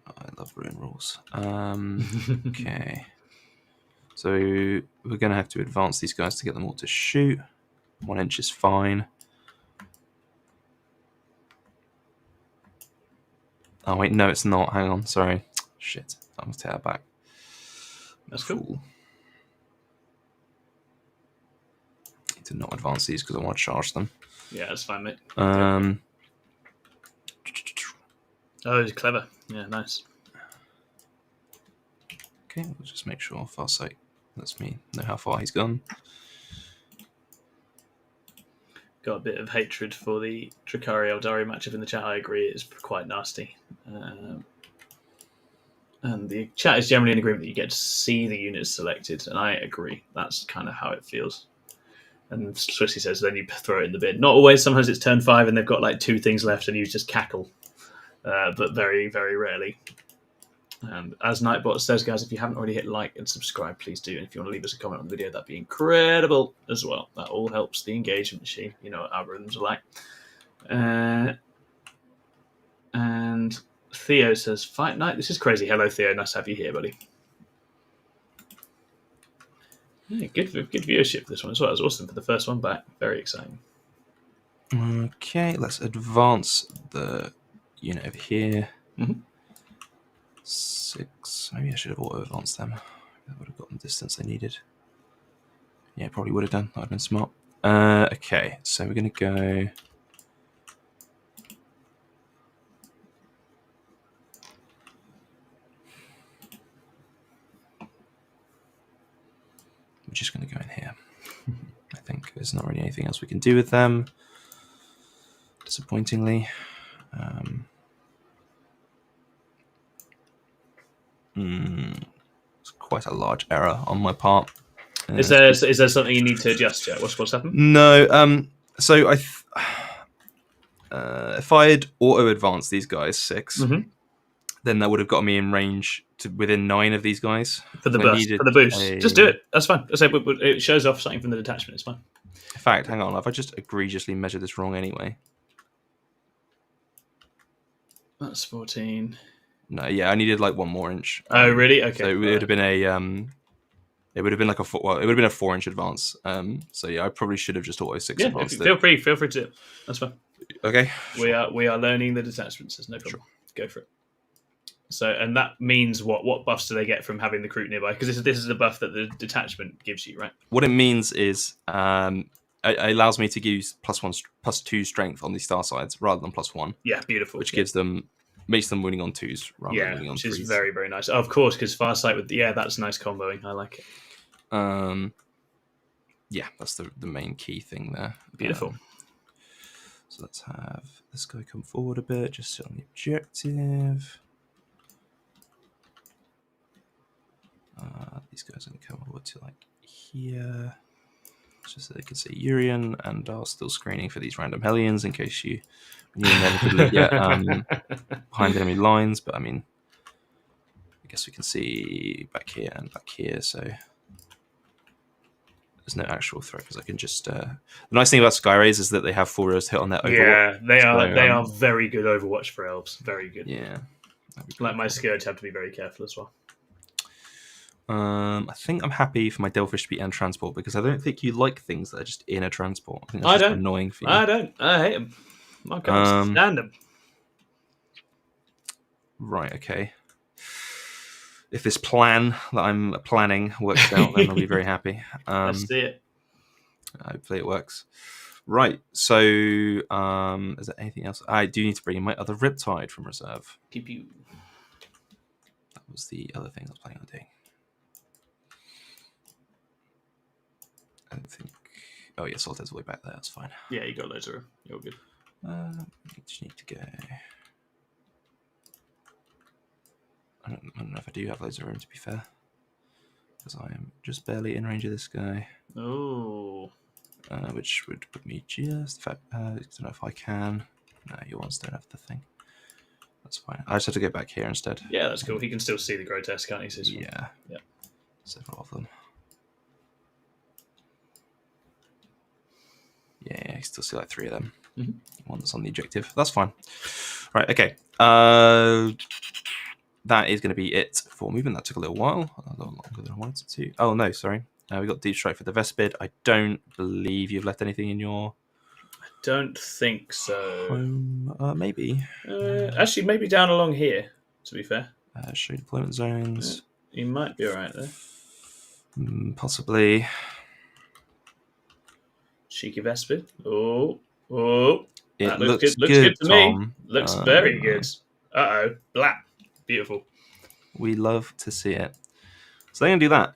I love ruin rules. Okay. So we're going to have to advance these guys to get them all to shoot. 1 inch is fine. Oh wait, no, it's not. Hang on, sorry. Shit, I'm gonna take that back. That's cool. Need to not advance these because I want to charge them. Yeah, that's fine, mate. Oh, he's clever. Yeah, nice. Okay, we'll just make sure Farsight lets me know how far he's gone. Got a bit of hatred for the Drukhari Eldari matchup in the chat. I agree, it's quite nasty. And the chat is generally in agreement that you get to see the units selected, and I agree. That's kind of how it feels. And Swissy says then you throw it in the bin. Not always. Sometimes it's turn 5 and they've got like 2 things left and you just cackle. But very, very rarely. And as Nightbot says, guys, if you haven't already hit like and subscribe, please do. And if you want to leave us a comment on the video, that'd be incredible as well. That all helps the engagement machine. You know what algorithms are like. And Theo says, Fight Night. This is crazy. Hello, Theo. Nice to have you here, buddy. Yeah, good viewership for this one as well. It was awesome for the first one back. Very exciting. Okay, let's advance the unit over here. 6. Maybe I should have auto-advanced them. That would have gotten the distance they needed. Yeah, probably would have done. That would have been smart. Okay, so we're going to go... We're just going to go in here. I think there's not really anything else we can do with them. Disappointingly. It's quite a large error on my part. Is there something you need to adjust, Jack? What's happened? No. So if I had auto-advanced these guys 6, then that would have got me in range to within 9 of these guys. For the I burst, for the boost. Just do it. That's fine. It shows off something from the detachment. It's fine. In fact, hang on. Have I just egregiously measured this wrong anyway? That's 14. No, yeah, I needed like 1 more inch. Oh, really? Okay. So it would have been a it would have been like it would have been a 4-inch advance. So yeah, I probably should have just auto 6 advanced. Feel free to do it. That's fine. Okay. We are learning the detachments. There's no problem. Sure. Go for it. So, and that means what? What buffs do they get from having the Kroot nearby? Because this is the buff that the detachment gives you, right? What it means is it allows me to use +2 strength on the star sides rather than +1. Yeah, beautiful. Which makes them winning on 2s rather than winning on 3s. Which is very, very nice. Of course, because Farsight with that's nice comboing. I like it. Yeah, that's the main key thing there. Beautiful. So let's have this guy come forward a bit, just sit on the objective. These guys are going to come over to like here, just so they can see Urian, and are still screening for these random Hellions in case you inevitably get behind enemy lines. But I mean, I guess we can see back here and back here, so there's no actual threat because I can just. The nice thing about Skyrays is that they have 4 rows to hit on their Overwatch. Yeah, they are very good Overwatch for elves. Very good. Yeah. Like my Scourge have to be very careful as well. I think I'm happy for my Delphish to be in transport because I don't think you like things that are just in a transport. I think that's just annoying for you. I don't. I hate them. I can't stand them. Right, okay. If this plan that I'm planning works out, then I'll be very happy. Let's see it. Hopefully it works. Right, so is there anything else? I do need to bring in my other Riptide from reserve. Keep you. That was the other thing I was planning on doing. I don't think. Oh yeah, Salted's way back there. That's fine. Yeah, you got loads of room. You're good. You just need to go. I don't know if I do have loads of room, to be fair, because I am just barely in range of this guy. Oh. Which would put me just. In fact, I don't know if I can. No, your ones don't have the thing. That's fine. I just have to go back here instead. Yeah, that's cool. He can still see the grotesque, can't he? So yeah. Yeah. Several of them. Yeah, you can still see like 3 of them. Mm-hmm. One that's on the objective. That's fine. Right, okay. That is going to be it for movement. That took a little while. A little longer than I wanted it to. Oh, no, sorry. We got Deep Strike for the Vespid. I don't believe you've left anything in your... I don't think so. Maybe. Actually, maybe down along here, to be fair. Show deployment zones. You might be all right there. Possibly. Cheeky Vespid. Oh. It looks good to me. Looks very good. Uh-oh. Black. Beautiful. We love to see it. So they're going to do that.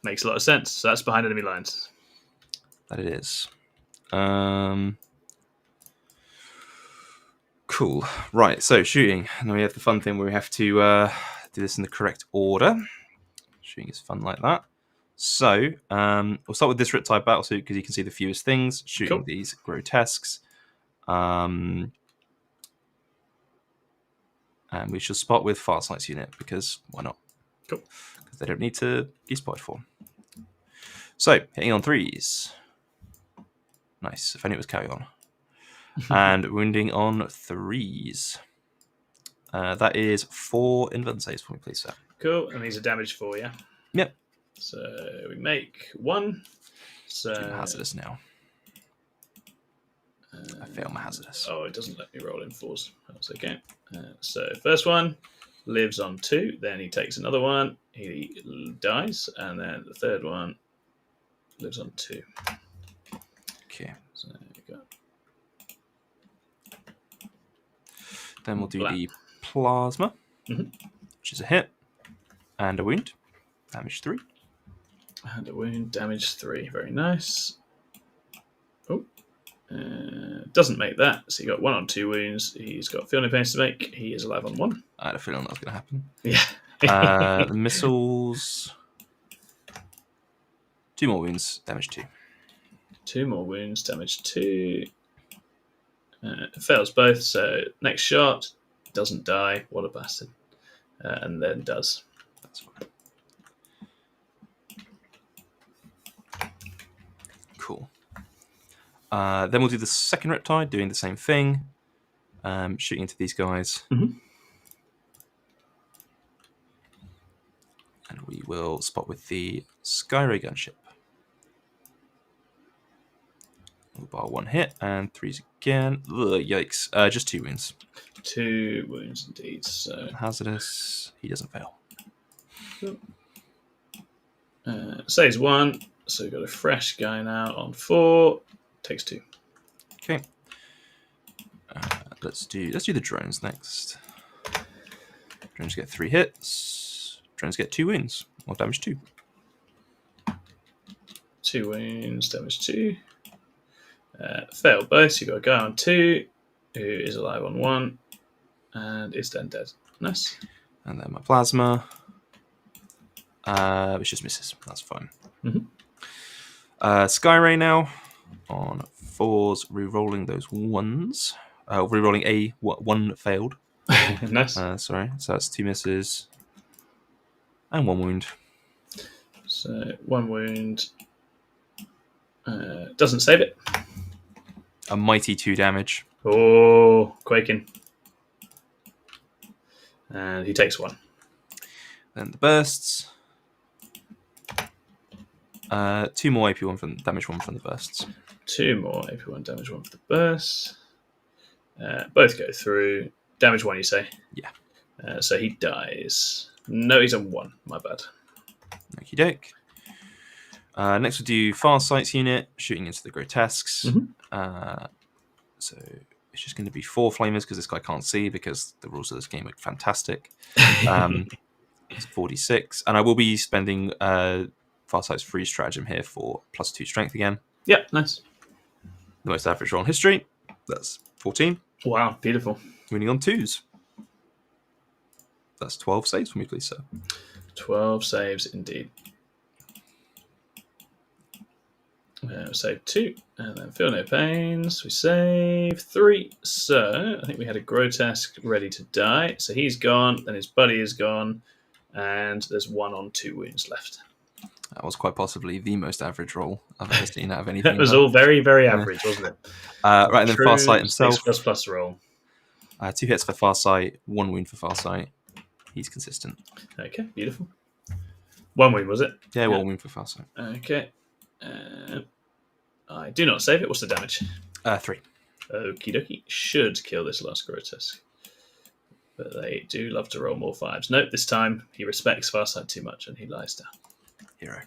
Makes a lot of sense. So that's behind enemy lines. That it is. Cool. Right, so shooting. And then we have the fun thing where we have to do this in the correct order. Shooting is fun like that. So we'll start with this Riptide Battlesuit because you can see the fewest things. Shooting these grotesques. And we shall spot with Farsight's unit because why not? Cool. Because they don't need to be spotted for. So, hitting on 3s. Nice. If only it was carry on. And wounding on 3s. That is 4 invuln saves for me, please, sir. Cool. And these are damage 4, yeah? Yep. So we make 1. So hazardous now. I fail my hazardous. Oh, it doesn't let me roll in 4s. That's okay. So first one lives on 2. Then he takes another one. He dies. And then the third one lives on 2. Okay. So you got. Then we'll do the plasma, which is a hit and a wound. Damage 3. And a wound. Damage 3. Very nice. Oh. Doesn't make that. So he got 1 on 2 wounds. He's got feeling pains to make. He is alive on 1. I had a feeling that was going to happen. Yeah. The missiles. 2 more wounds. Damage 2. 2 more wounds. Damage 2. Fails both. So next shot. Doesn't die. What a bastard. and then does. That's fine. Cool. Then we'll do the second Riptide, doing the same thing. Shooting into these guys. Mm-hmm. And we will spot with the Skyray gunship. We'll bar 1 hit and 3s again. Ugh, yikes. Just 2 wounds. 2 wounds indeed. So hazardous. He doesn't fail. Saves 1. So we've got a fresh guy now on 4. Takes 2. Okay. Let's do the drones next. Drones get 3 hits. Drones get 2 wounds. Or damage 2. 2 wounds, damage 2. Failed both. So you've got a guy on 2 who is alive on 1 and is then dead. Nice. And then my plasma. Which just misses. That's fine. Mm-hmm. Skyray now on 4s, re-rolling those 1s. Re-rolling a 1 failed. Nice. Sorry. So that's 2 misses and 1 wound. So 1 wound. Doesn't save it. A mighty 2 damage. Oh, quaking. And he takes 1. Then the bursts. 2 more AP 1 from damage 1 from the bursts. 2 more AP 1 damage 1 for the burst. Both go through. Damage 1, you say? Yeah. So he dies. No, he's on 1. My bad. Okie doke. Next we'll do Farsight's unit, shooting into the grotesques. Mm-hmm. So it's just going to be 4 flamers because this guy can't see because the rules of this game are fantastic. It's 46. And I will be spending Farsight's free stratagem here for +2 strength again. Yeah, nice. The most average roll in history. That's 14. Wow, beautiful. Winning on 2s. That's 12 saves for me, please, sir. 12 saves indeed. Save 2, and then feel no pains. We save 3. So I think we had a grotesque ready to die. So he's gone, then his buddy is gone, and there's 1 on 2 wounds left. That was quite possibly the most average roll I've ever seen out of anything. That was all very, very average, wasn't it? Right, and then Farsight himself. 6++ roll. 2 hits for Farsight, 1 wound for Farsight. He's consistent. Okay, beautiful. 1 wound, was it? Yeah, 1 wound for Farsight. Okay. I do not save it. What's the damage? 3. Okie dokie. Should kill this last grotesque. But they do love to roll more 5s. Nope, this time he respects Farsight too much and he lies down. Hero.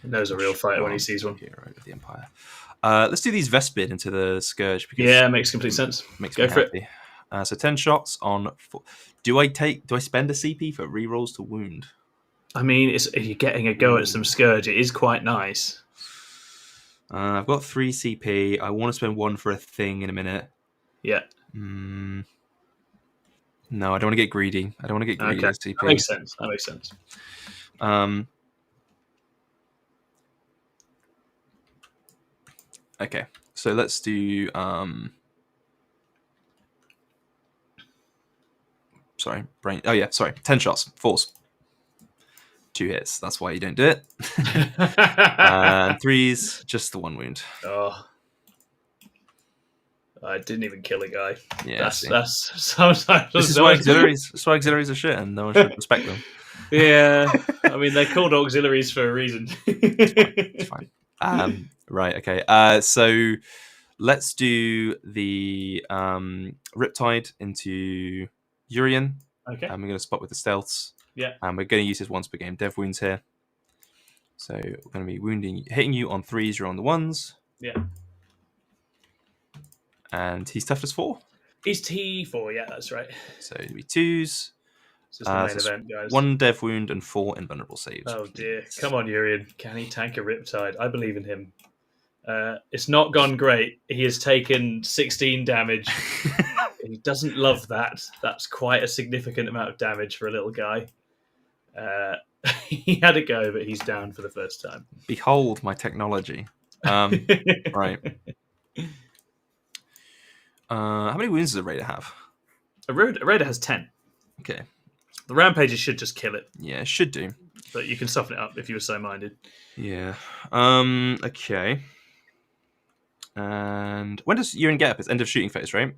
He knows a real fighter when he sees one. Hero of the Empire. Let's do these Vespid into the Scourge. Because yeah, makes complete sense. Makes Go me for happy. So 10 shots on 4. Do I spend a CP for rerolls to wound? I mean, if you're getting a go at some Scourge, it is quite nice. I've got 3 CP. I want to spend 1 for a thing in a minute. Yeah. No, I don't want to get greedy. I don't want to get greedy with CP. That makes sense. Okay, so let's do. Sorry, brain. Oh yeah, sorry. 10 shots, 4s, 2 hits. That's why you don't do it. And 3s, just the 1 wound. Oh, I didn't even kill a guy. Yeah, that's sometimes. This is why auxiliaries. That's why auxiliaries are shit, and no one should respect them. Yeah, I mean they're called auxiliaries for a reason. It's fine. Right. Okay. So let's do the Riptide into Urian. Okay. And we're going to spot with the stealths. Yeah. And we're going to use his once per game dev wounds here. So we're going to be hitting you on 3s. You're on the 1s. Yeah. And he's toughness 4. He's T4. Yeah, that's right. So it'll be 2s. This is the main event, guys. 1 dev wound and 4 invulnerable saves. Oh dear! Come on, Urian. Can he tank a Riptide? I believe in him. It's not gone great. He has taken 16 damage. He doesn't love that. That's quite a significant amount of damage for a little guy. He had a go, but he's down for the first time. Behold my technology. Right. How many wounds does a Raider have? A Raider has 10. Okay. The rampages should just kill it. Yeah, it should do. But you can soften it up if you were so minded. Yeah. Okay. And when does Urine get up? It's end of shooting phase, right?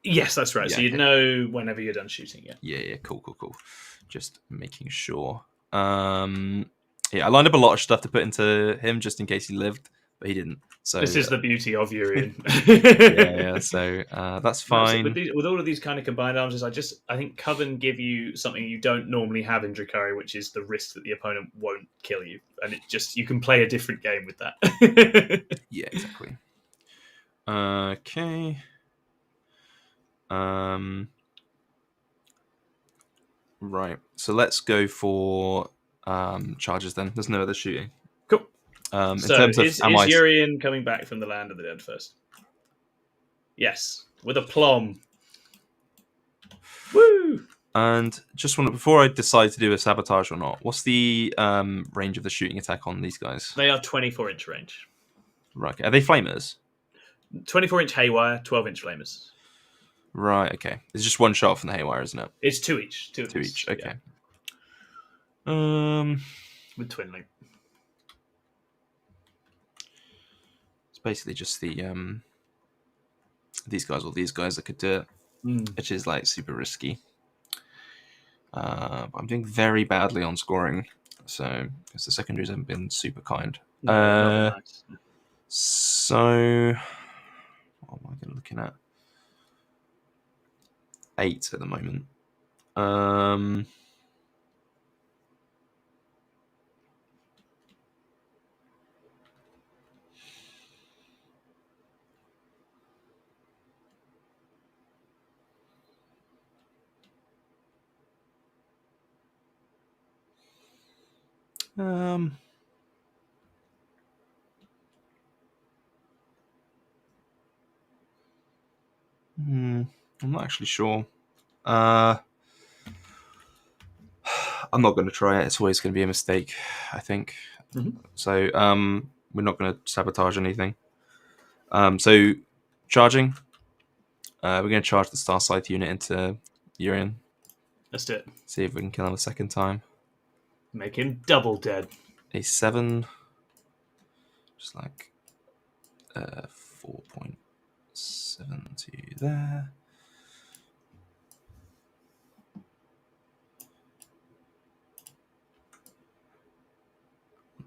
Yes, that's right. Yeah, So you'd okay. know whenever you're done shooting. Yeah. Yeah. Cool. Just making sure. Yeah, I lined up a lot of stuff to put into him just in case he lived, but he didn't. So this is the beauty of Urian. yeah. So that's fine. With all of these kind of combined arms, I think Coven give you something you don't normally have in Drukhari, which is the risk that the opponent won't kill you, and you can play a different game with that. Yeah, exactly. Okay. Right. So let's go for charges then. There's no other shooting. Cool. In so terms of is Urian coming back from the land of the dead first? Yes, with a plum. Woo! And just before I decide to do a sabotage or not, what's the range of the shooting attack on these guys? They are 24-inch range. Right. Okay. Are they flamers? 24-inch haywire, 12-inch flamers. Right. Okay. It's just one shot from the haywire, isn't it? It's 2 each. 2 each. Okay. Yeah. With twin link. It's basically just the these guys that could do it, which is like super risky. I'm doing very badly on scoring, so because the secondaries haven't been super kind. Nice. So what am I looking at? 8 at the moment. I'm not actually sure. I'm not going to try it. It's always going to be a mistake, I think. Mm-hmm. So we're not going to sabotage anything. So charging. We're going to charge the Star Scythe unit into Urian. Let's do it. See if we can kill him a second time. Make him double dead. A 7. Just like 4.7 to there.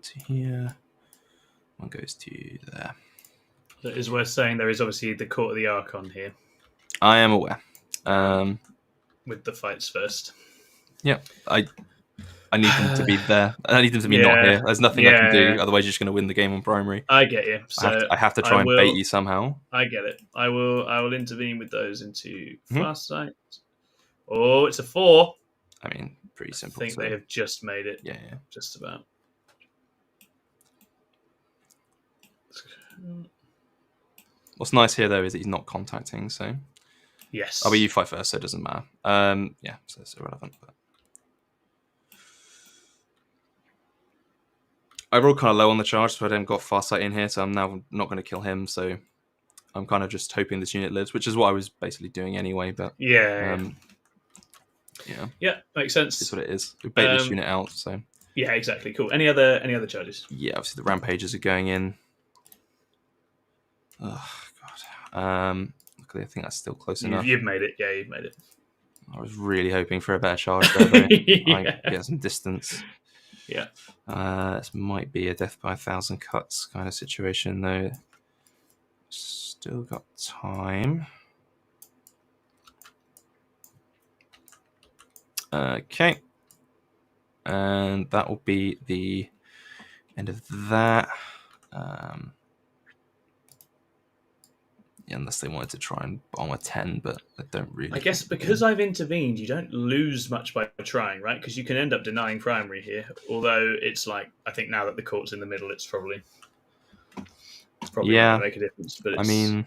To here. One goes to there. It is worth saying there is obviously the Court of the Archon here. I am aware. With the fights first. Yeah, I need them to be there. I need them to be not here. There's nothing I can do. Otherwise, you're just going to win the game on primary. I get you. So I have to try and bait you somehow. I get it. I will intervene with those into fast sight. Oh, it's a 4. I mean, pretty simple. I think they have just made it. Yeah. Just about. What's nice here, though, is that he's not contacting, so... Yes. Oh, but you fight first, so it doesn't matter. Yeah, so it's irrelevant. But... I rolled kind of low on the charge, so I didn't got Farsight in here, so I'm now not going to kill him, so I'm kind of just hoping this unit lives, which is what I was basically doing anyway, but... Yeah, makes sense. It's what it is. We bait this unit out, so... Yeah, exactly. Cool. Any other charges? Yeah, obviously the rampages are going in. Oh, God. Luckily, I think that's still close enough. You've made it. Yeah, you've made it. I was really hoping for a better charge there, though. I get some distance. Yeah. This might be a death by 1,000 cuts kind of situation, though. Still got time. Okay. And that will be the end of that. Unless they wanted to try and bomb a 10, but I don't really... I guess because I've intervened, you don't lose much by trying, right? Because you can end up denying primary here. Although it's like, I think now that the court's in the middle, it's probably not going to make a difference. But I mean...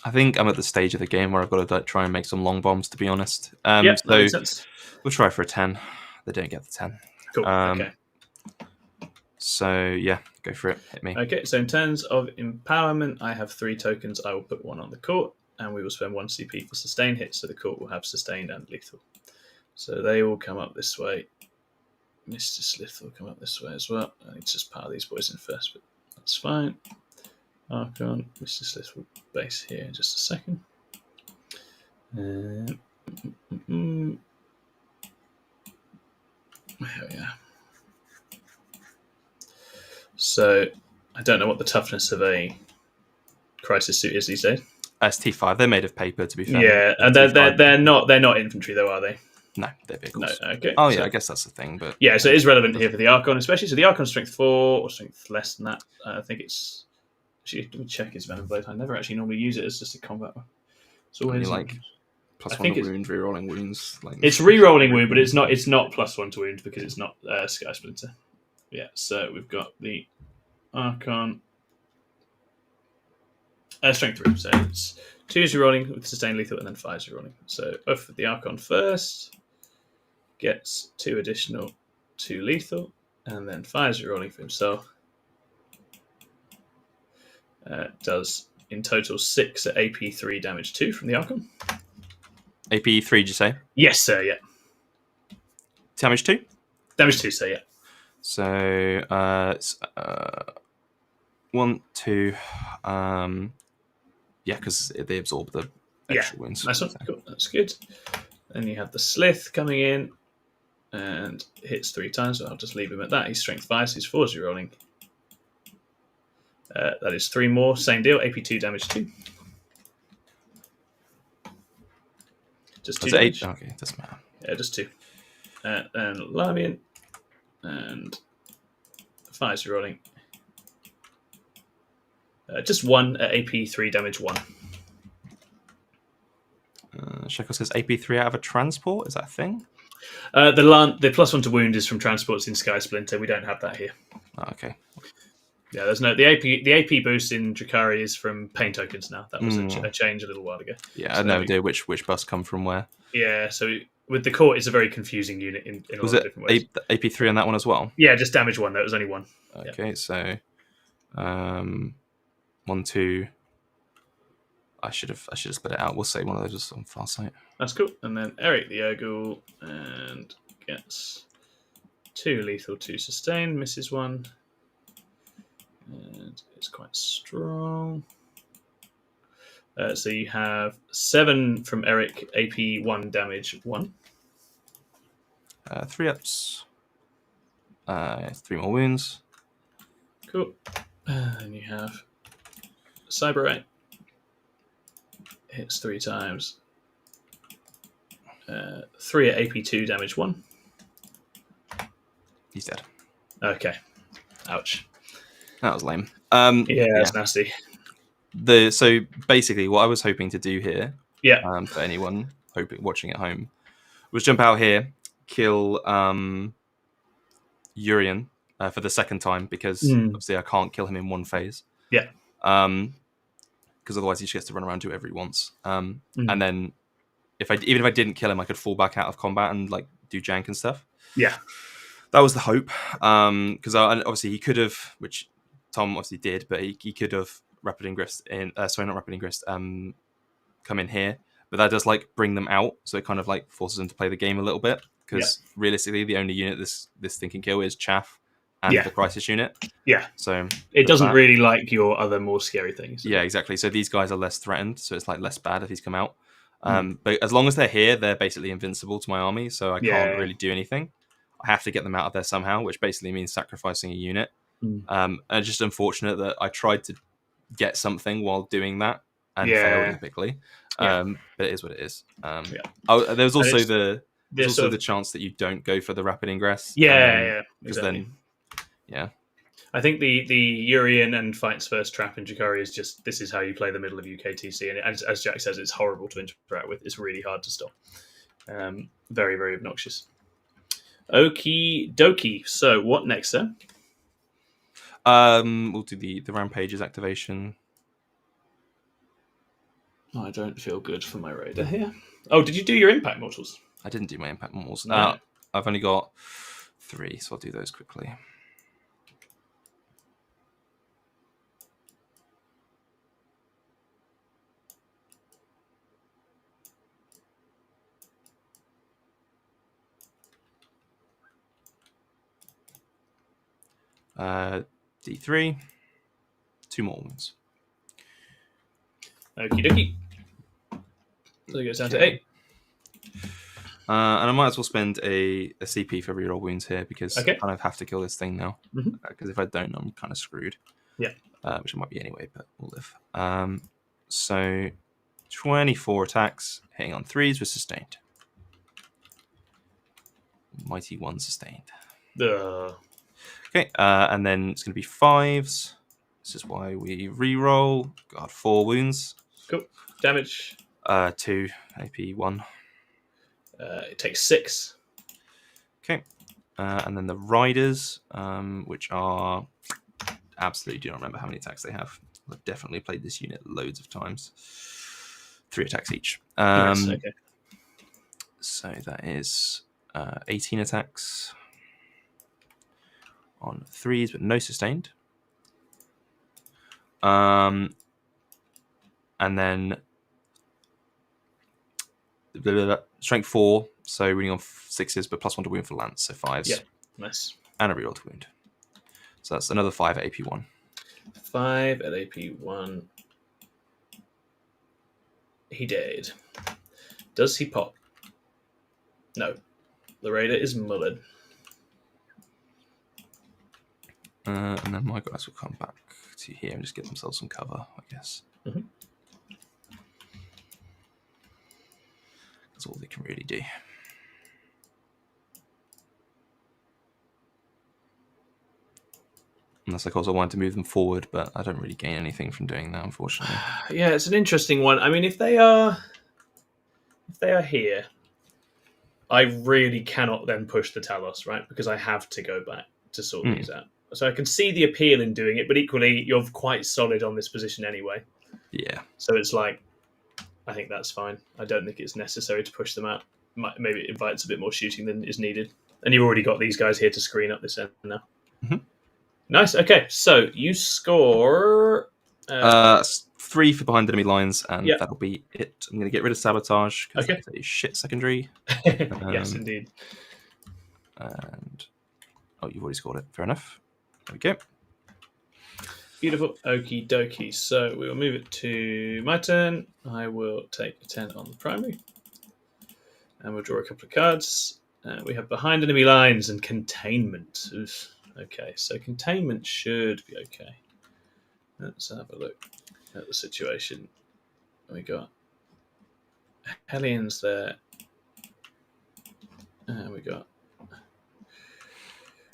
I think I'm at the stage of the game where I've got to try and make some long bombs, to be honest. That makes sense. We'll try for a 10. They don't get the 10. Cool. Okay. So yeah, go for it. Hit me. Okay, so in terms of empowerment, I have 3 tokens. I will put 1 on the court, and we will spend 1 CP for sustained hits, so the court will have sustained and lethal. So they all come up this way. Mr. Slith will come up this way as well. I need to just power these boys in first, but that's fine. Archon, Mr. Slith will base here in just a second. There we are. So I don't know what the toughness of a crisis suit is these days. That's T5. They're made of paper, to be fair. Yeah, and they're not infantry though, are they? No, they're vehicles. No, okay. Oh yeah, I guess that's the thing. But yeah, so it is relevant here for the Archon, especially. So the Archon strength 4 or strength less than that. I think it's. Actually, let me check his Venom Blade. I never actually normally use it as just a combat one. It's always like +1 to wound, rerolling wounds. Like it's rerolling wound, but it's not +1 to wound because it's not Sky Splinter. Yeah, so we've got the Archon strength 3. So it's 2 is rerolling with sustained lethal, and then 5 is rerolling. So both the Archon first gets 2 additional 2 lethal, and then 5 is rerolling for himself. Does in total 6 at AP 3 damage 2 from the Archon. AP 3, did you say? Yes, sir. Yeah. Damage 2. Damage 2, sir. Yeah. So it's 1, 2. Yeah, because they absorb the extra wounds. Nice one. Cool. That's good. Then you have the Slith coming in and hits 3 times. So I'll just leave him at that. He's strength 5, so he's 4 0 rolling. That is 3 more. Same deal. AP 2 damage 2. Just 2 damage. 8. Okay, doesn't matter. Yeah, just 2. And Lamian. And 5 0 rolling. Just 1 at AP 3 damage 1. Sheko says AP 3 out of a transport. Is that a thing? The +1 to wound is from transports in Sky Splinter. We don't have that here. Oh, okay. Yeah, there's no the AP boost in Drukhari is from pain tokens now. That was a change a little while ago. Yeah, I have no idea which bus come from where. Yeah, so with the court, it's a very confusing unit in a lot of different ways. AP 3 on that one as well? Yeah, just damage 1. That was only 1. Okay, so 1, 2. I should have split it out. We'll say one of those was on far sight. That's cool. And then Eric the Urgle and gets 2 lethal, 2 sustain, misses 1. And it's quite strong. So you have 7 from Eric, AP 1 damage 1. 3 ups. 3 more wounds. Cool. And you have Cyberite. Hits 3 times. 3 at AP 2 damage 1. He's dead. Okay. Ouch. That was lame. That's nasty. So basically, what I was hoping to do here, for anyone watching at home, was jump out here, kill Urian for the second time because obviously I can't kill him in one phase. Yeah. Because otherwise he just gets to run around do whatever he wants. And then even if I didn't kill him, I could fall back out of combat and like do jank and stuff. Yeah. That was the hope. Because obviously he could have, which Tom obviously did, but he could have Rapid Ingress come in here. But that does like bring them out, so it kind of like forces them to play the game a little bit. Because realistically, the only unit this thing can kill is Chaff and the Crisis unit. Yeah. So it doesn't really like your other more scary things. Yeah, exactly. So these guys are less threatened, so it's like less bad if he's come out. But as long as they're here, they're basically invincible to my army, so I can't really do anything. I have to get them out of there somehow, which basically means sacrificing a unit. And it's just unfortunate that I tried to get something while doing that and failed epically. But it is what it is. There was also the chance that you don't go for the Rapid Ingress. Because then, I think the Urian and Fights First trap in Drukhari is just, this is how you play the middle of UKTC. And as Jack says, it's horrible to interact with. It's really hard to stop. Very, very obnoxious. Okie dokie. So what next, sir? We'll do the Rampages activation. Oh, I don't feel good for my raider here. Oh, did you do your Impact Mortals? I didn't do my Impact Mortals. No. I've only got 3, so I'll do those quickly. D3. 2 more wounds. Okie dokie. So it goes down to 8. And I might as well spend a CP for reroll wounds here because Okay. I kind of have to kill this thing now. Because if I don't, I'm kind of screwed. Yeah. Which I might be anyway, but we'll live. So 24 attacks, hitting on 3s with sustained. Mighty 1 sustained. Okay, and then it's going to be 5s. This is why we reroll. Got 4 wounds. Cool. Damage. 2 AP 1. It takes 6. Okay, and then the riders, which are absolutely do not remember how many attacks they have. I've definitely played this unit loads of times. 3 attacks each. Nice. Okay. So that is 18 attacks on 3s, but no sustained. And then strength 4, so reading on 6s, but +1 to wound for lance, so 5s. Yeah, nice. And a reroll to wound. So that's another 5 at AP 1. 5 at AP 1. He did. Does he pop? No. The raider is mullered. And then my guys will come back to here and just get themselves some cover, I guess. That's all they can really do. Unless, of course, I wanted to move them forward, but I don't really gain anything from doing that, unfortunately. Yeah, it's an interesting one. I mean, if they are here, I really cannot then push the Talos, right? Because I have to go back to sort these out. So I can see the appeal in doing it, but equally, you're quite solid on this position anyway. Yeah. So it's like, I think that's fine. I don't think it's necessary to push them out. Maybe it invites a bit more shooting than is needed. And you've already got these guys here to screen up this end now. Nice. Okay, so you score... 3 for behind enemy lines, and that'll be it. I'm going to get rid of sabotage, because that's a shit secondary. Yes, indeed. And... Oh, you've already scored it. Fair enough. There we go. Beautiful. Okie dokie. So we will move it to my turn. I will take a 10 on the primary. And we'll draw a couple of cards. We have behind enemy lines and containment. Oof. Okay, so containment should be okay. Let's have a look at the situation. We got Hellions there. And we got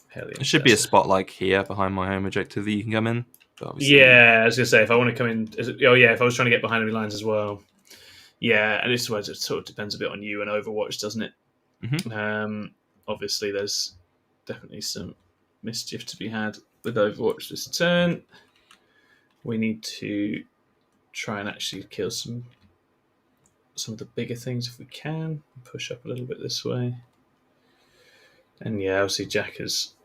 Hellions. There should be a spot like here behind my home objective that you can come in. Yeah, I was going to say, if I want to come in... if I was trying to get behind enemy lines as well. Yeah, and this is where it sort of depends a bit on you and Overwatch, doesn't it? Obviously, there's definitely some mischief to be had with Overwatch this turn. We need to try and actually kill some of the bigger things if we can. Push up a little bit this way. And yeah, obviously Jack is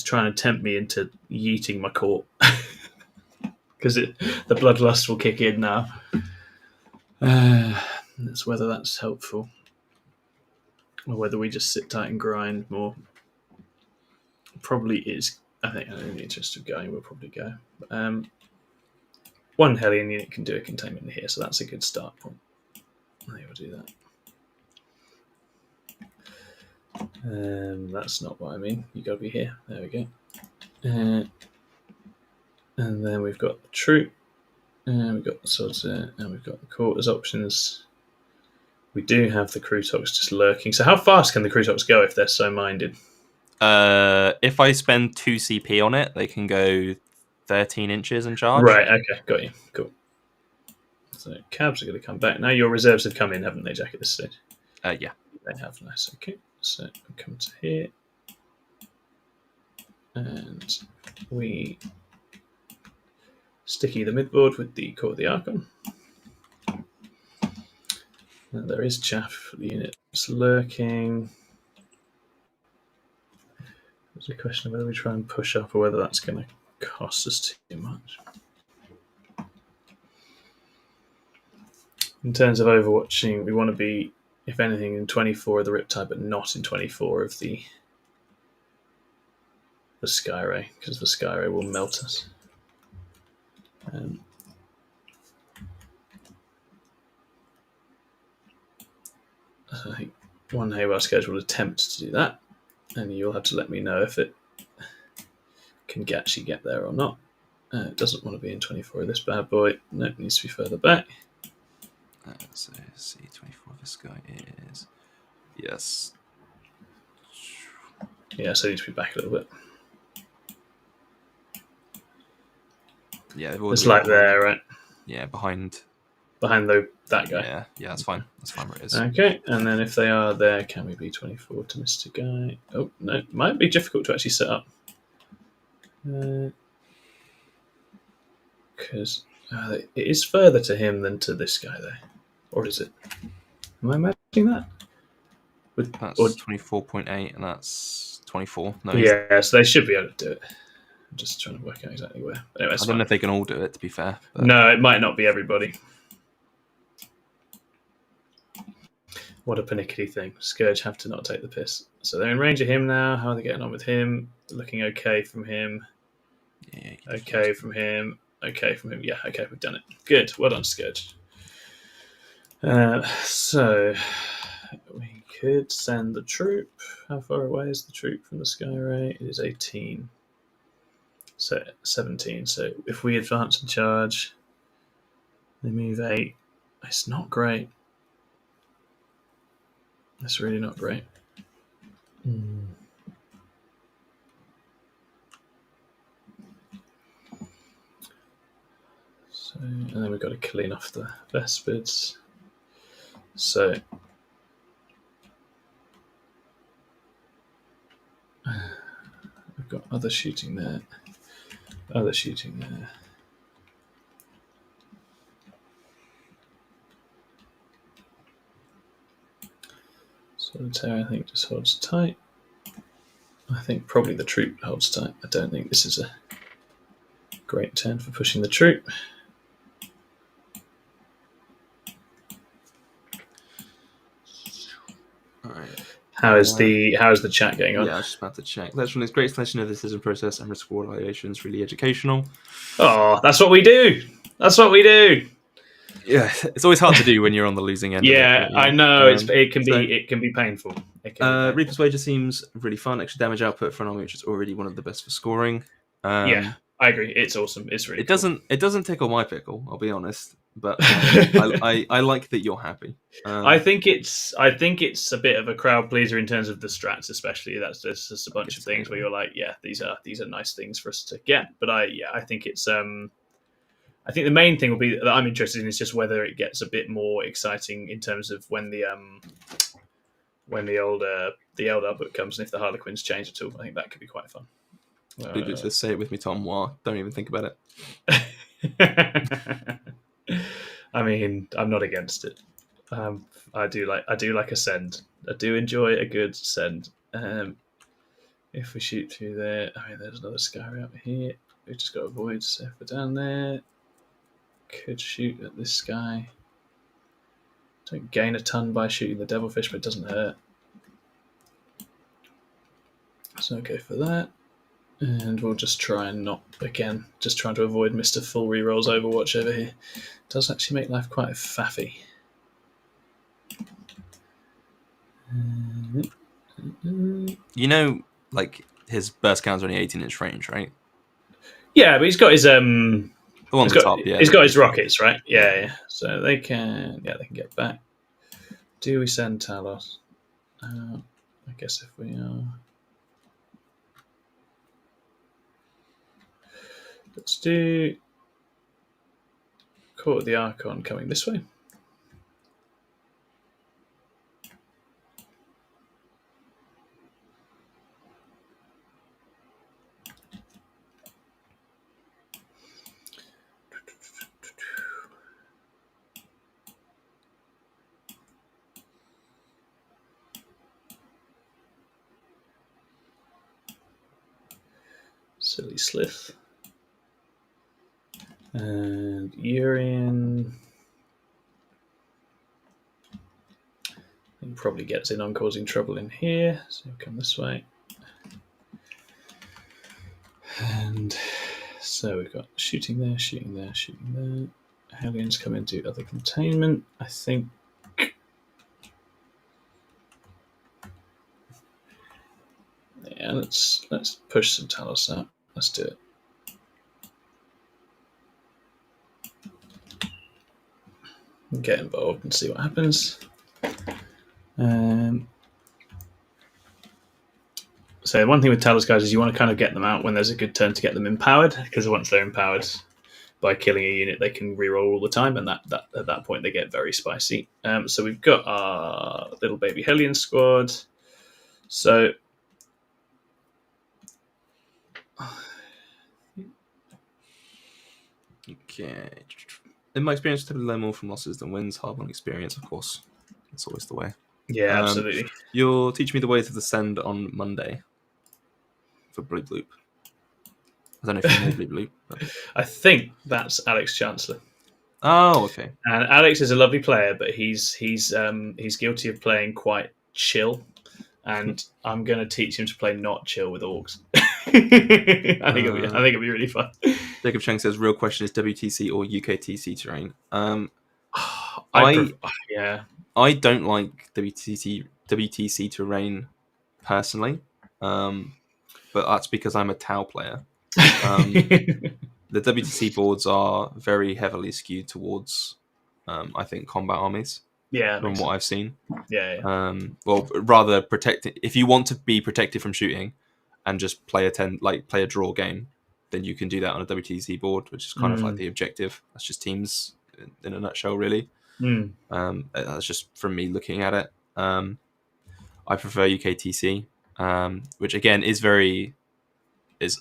trying to tempt me into yeeting my court. Because the bloodlust will kick in now. That's whether that's helpful. Or whether we just sit tight and grind more. Probably is. I think in the interest of going, we'll probably go. One Hellion unit can do a containment here, so that's a good start point. I think we'll do that. That's not what I mean. You got to be here. There we go. And then we've got the troop. And we've got the soldier. And we've got the court as options. We do have the Crutox just lurking. So how fast can the Crutox go if they're so minded? If I spend 2 CP on it, they can go 13 inches and charge. Right, okay, got you. Cool. So cabs are going to come back. Now your reserves have come in, haven't they, Jack, at this stage? Yeah. They have, nice. Okay, so we come to here. And we sticky the midboard with the Court of the Archon. And there is chaff for the unit. It's lurking. There's a question of whether we try and push up or whether that's going to cost us too much. In terms of overwatching, we want to be, if anything, in 24 of the Riptide, but not in 24 of the the Skyray, because the Skyray will melt us. I think one Haywire Scourge will attempt to do that, and you'll have to let me know if it can actually get there or not. It doesn't want to be in 24 of this bad boy. No, it needs to be further back. So C24 this guy is... Yes. Yeah, so it needs to be back a little bit. Yeah, it's like there, right? Yeah, behind that guy. Yeah, that's fine. That's fine where it is. Okay, and then if they are there, can we be 24 to Mr. Guy? Oh, no, it might be difficult to actually set up. Because it is further to him than to this guy, though. Or is it? Am I imagining that? That's 24.8, and that's 24. No, yeah, so they should be able to do it. I'm just trying to work out exactly where. Anyway, I don't know if they can all do it, to be fair. But... No, it might not be everybody. What a panicky thing. Scourge have to not take the piss. So they're in range of him now. How are they getting on with him? Looking okay from him. Yeah. Okay from him. Okay from him. Yeah, okay, we've done it. Good. Well done, Scourge. So we could send the troop. How far away is the troop from the Skyray? It is 18. So 17. So if we advance and charge, they move 8. It's not great. It's really not great. So, and then we've got to clean off the Vespids. So we've got other shooting there. Other shooting there. Solitaire, I think, just holds tight. I think probably the troop holds tight. I don't think this is a great turn for pushing the troop. Alright. How is the chat going on? Yeah, I was just about to check. That's from this great selection of the decision process and risk reward evaluation is really educational. Oh, that's what we do. That's what we do. Yeah, it's always hard to do when you're on the losing end. Yeah, I know. It can be painful. Reaper's Wager seems really fun. Extra damage output for an army, which is already one of the best for scoring. Yeah, I agree. It's awesome. It's really. It doesn't tickle my pickle. I'll be honest, but I like that you're happy. I think it's a bit of a crowd pleaser in terms of the strats, especially. There's just a bunch of things where you're like, yeah, these are nice things for us to get. But I think it's I think the main thing will be that I'm interested in is just whether it gets a bit more exciting in terms of when the old output comes and if the Harlequins change at all. I think that could be quite fun. Just say it with me, Tom. Wow, don't even think about it. I mean, I'm not against it. I do like a send. I do enjoy a good send. If we shoot through there, I mean, there's another Skyray up here. We've just got to avoid. So if we're down there, could shoot at this guy. Don't gain a ton by shooting the Devilfish, but it doesn't hurt. So okay for that. And we'll just try and not, again, just trying to avoid Mr. Full Rerolls Overwatch over here. It does actually make life quite faffy. You know, like, his burst count's only 18-inch range, right? Yeah, but he's got his the one at the top, yeah. He's got his rockets, right? Yeah. So they can get back. Do we send Talos? I guess if we are. Let's do Court of the Archon coming this way. Silly Slith. And Urian probably gets in on causing trouble in here, so he'll come this way. And so we've got shooting there, shooting there, shooting there. Hellions come into other containment, I think. Yeah, let's push some Talos out. Let's do it. Get involved and see what happens. So one thing with Talos guys is you want to kind of get them out when there's a good turn to get them empowered, because once they're empowered by killing a unit, they can reroll all the time, and that at that point they get very spicy. So we've got our little baby Hellion squad. So Okay. In my experience, typically learn more from losses than wins. Hard won experience, of course. That's always the way. yeah, absolutely. You'll teach me the way to the send on Monday for Bloop Bloop. I don't know if you know Bloop Bloop. But... I think that's Alex Chancellor. Oh, okay. And Alex is a lovely player, but he's guilty of playing quite chill, and I'm going to teach him to play not chill with orcs. I think it'll be really fun. Jacob Cheng says, "Real question is WTC or UKTC terrain." I don't like WTC terrain personally, but that's because I'm a Tau player. The WTC boards are very heavily skewed towards, I think, combat armies. Yeah, from what I've seen. Yeah. Well, rather protecting. If you want to be protected from shooting, and just play a draw game, then you can do that on a WTC board, which is kind of like the objective. That's just teams in a nutshell, really. That's just from me looking at it. I prefer UKTC, which again is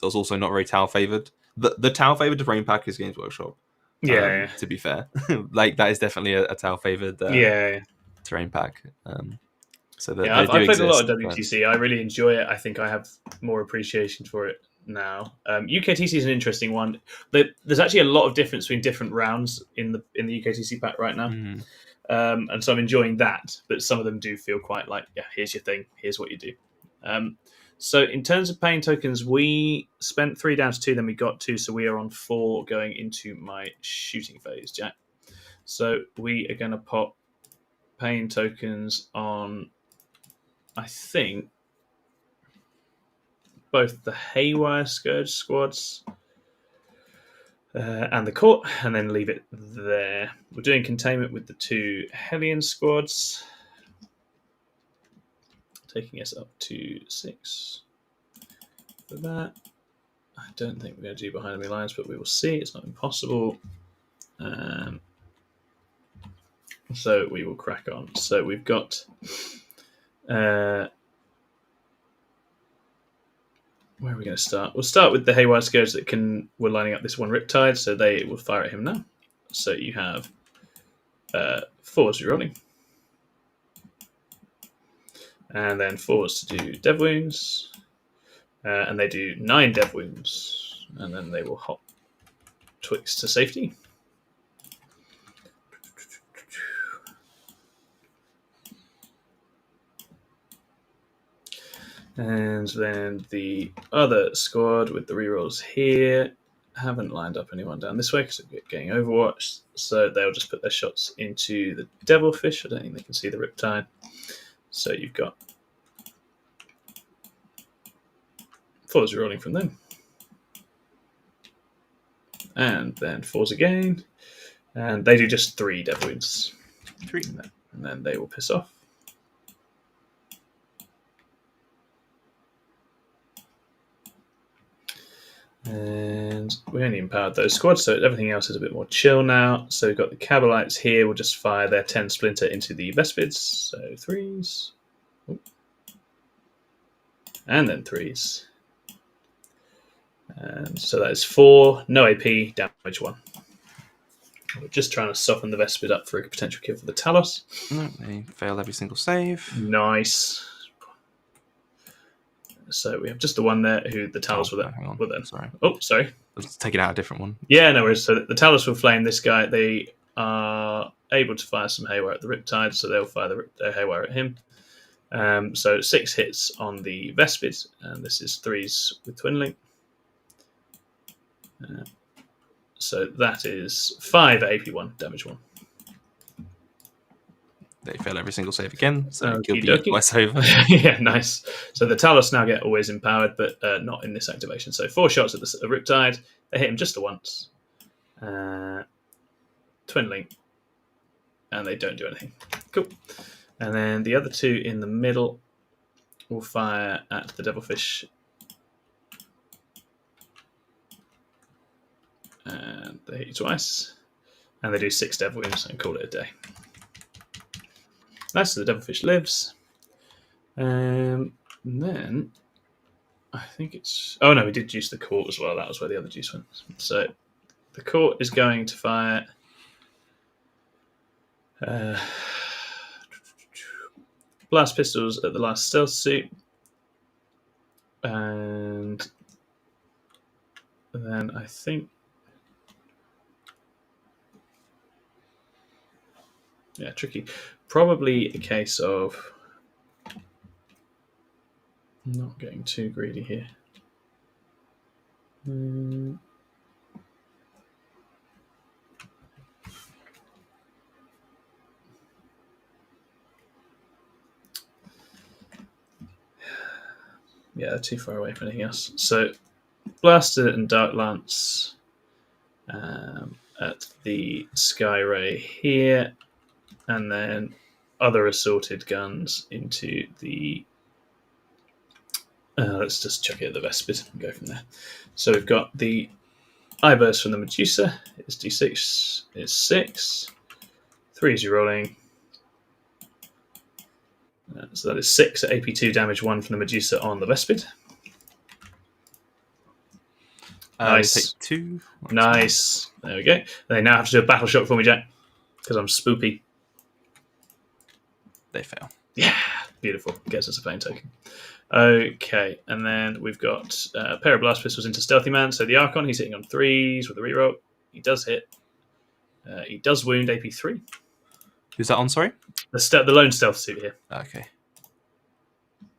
also not very Tau favored. The Tau favored terrain pack is Games Workshop. To be fair, like that is definitely a Tau favored terrain pack. So that I've played a lot of WTC. I really enjoy it. I think I have more appreciation for it now. UKTC is an interesting one. There's actually a lot of difference between different rounds in the UKTC pack right now, and so I'm enjoying that. But some of them do feel quite like, here's your thing, here's what you do. So in terms of pain tokens, we spent 3 down to 2, then we got 2, so we are on 4 going into my shooting phase, Jack. So we are going to pop pain tokens on, I think, both the Haywire Scourge squads and the Court, and then leave it there. We're doing containment with the 2 Hellion squads, taking us up to 6 for that. I don't think we're going to do behind enemy lines, but we will see. It's not impossible. So we will crack on. So we've got... where are we going to start? We'll start with the Haywire Scourge we're lining up this one Riptide, so they will fire at him now. So you have 4s rerolling. And then 4s to do dev wounds. And they do 9 dev wounds. And then they will hop Twix to safety. And then the other squad with the rerolls here haven't lined up anyone down this way because they're getting Overwatch. So they'll just put their shots into the Devilfish. I don't think they can see the Riptide. So you've got 4s rolling from them. And then 4s again. And they do just 3 dev wounds. 3. And then they will piss off. And we only empowered those squads, so everything else is a bit more chill now. So we've got the Cabalites here. We'll just fire their 10 Splinter into the Vespids. So 3s. Ooh. And then 3s. And so that is 4. No AP, damage 1. We're just trying to soften the Vespid up for a potential kill for the Talos. No, they fail every single save. Nice. So we have just the one there who the Talos will then. Sorry. Oh, sorry. Let's take it out a different one. Yeah, no worries. So the Talos will flame this guy. They are able to fire some Haywire at the Riptide, so they'll fire the Haywire at him. So 6 hits on the Vespid, and this is 3s with Twin Link. So that is 5 AP1, damage 1. They fail every single save again, so Okie kill beat dokie. twice over. Yeah, nice. So the Talos now get always empowered, but not in this activation. So 4 shots at the Riptide. They hit him just the once. Twin and they don't do anything. Cool. And then the other 2 in the middle will fire at the Devilfish. And they hit you twice. And they do 6 devil wounds and call it a day. Nice, so the Devilfish lives. And then I think it's... Oh no, we did juice the Court as well. That was where the other juice went. So the Court is going to fire... blast pistols at the last stealth suit. And then I think... Yeah, tricky. Probably a case of not getting too greedy here. Yeah, they're too far away from anything else. So, Blaster and Dark Lance at the Sky Ray here, and then other assorted guns into the... let's just chuck it at the Vespid and go from there. So we've got the Eye Burst from the Medusa. It's D6. It's 6. 3 is your rolling. So that is 6 at AP2 damage 1 from the Medusa on the Vespid. Nice. Take 2. Nice. There we go. They now have to do a battle shock for me, Jack, because I'm spoopy. They fail. Yeah, beautiful. Gets us a pain token. Okay, and then we've got a pair of blast pistols into Stealthy Man. So the Archon, he's hitting on 3s with a reroll. He does hit. He does wound AP3. Who's that on, sorry? The lone stealth suit here. Okay.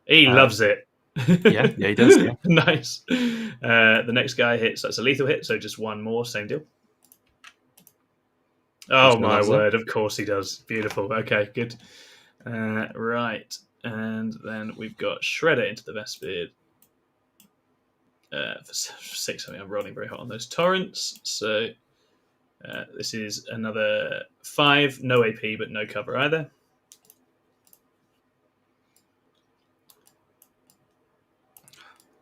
He loves it. Yeah, he does. Yeah. Nice. The next guy hits. That's a lethal hit, so just 1 more. Same deal. Oh, my word. Of course he does. Beautiful. Okay, good. Right. And then we've got Shredder into the Vespid. For 6, I mean, I'm rolling very hot on those torrents. So this is another 5. No AP, but no cover either.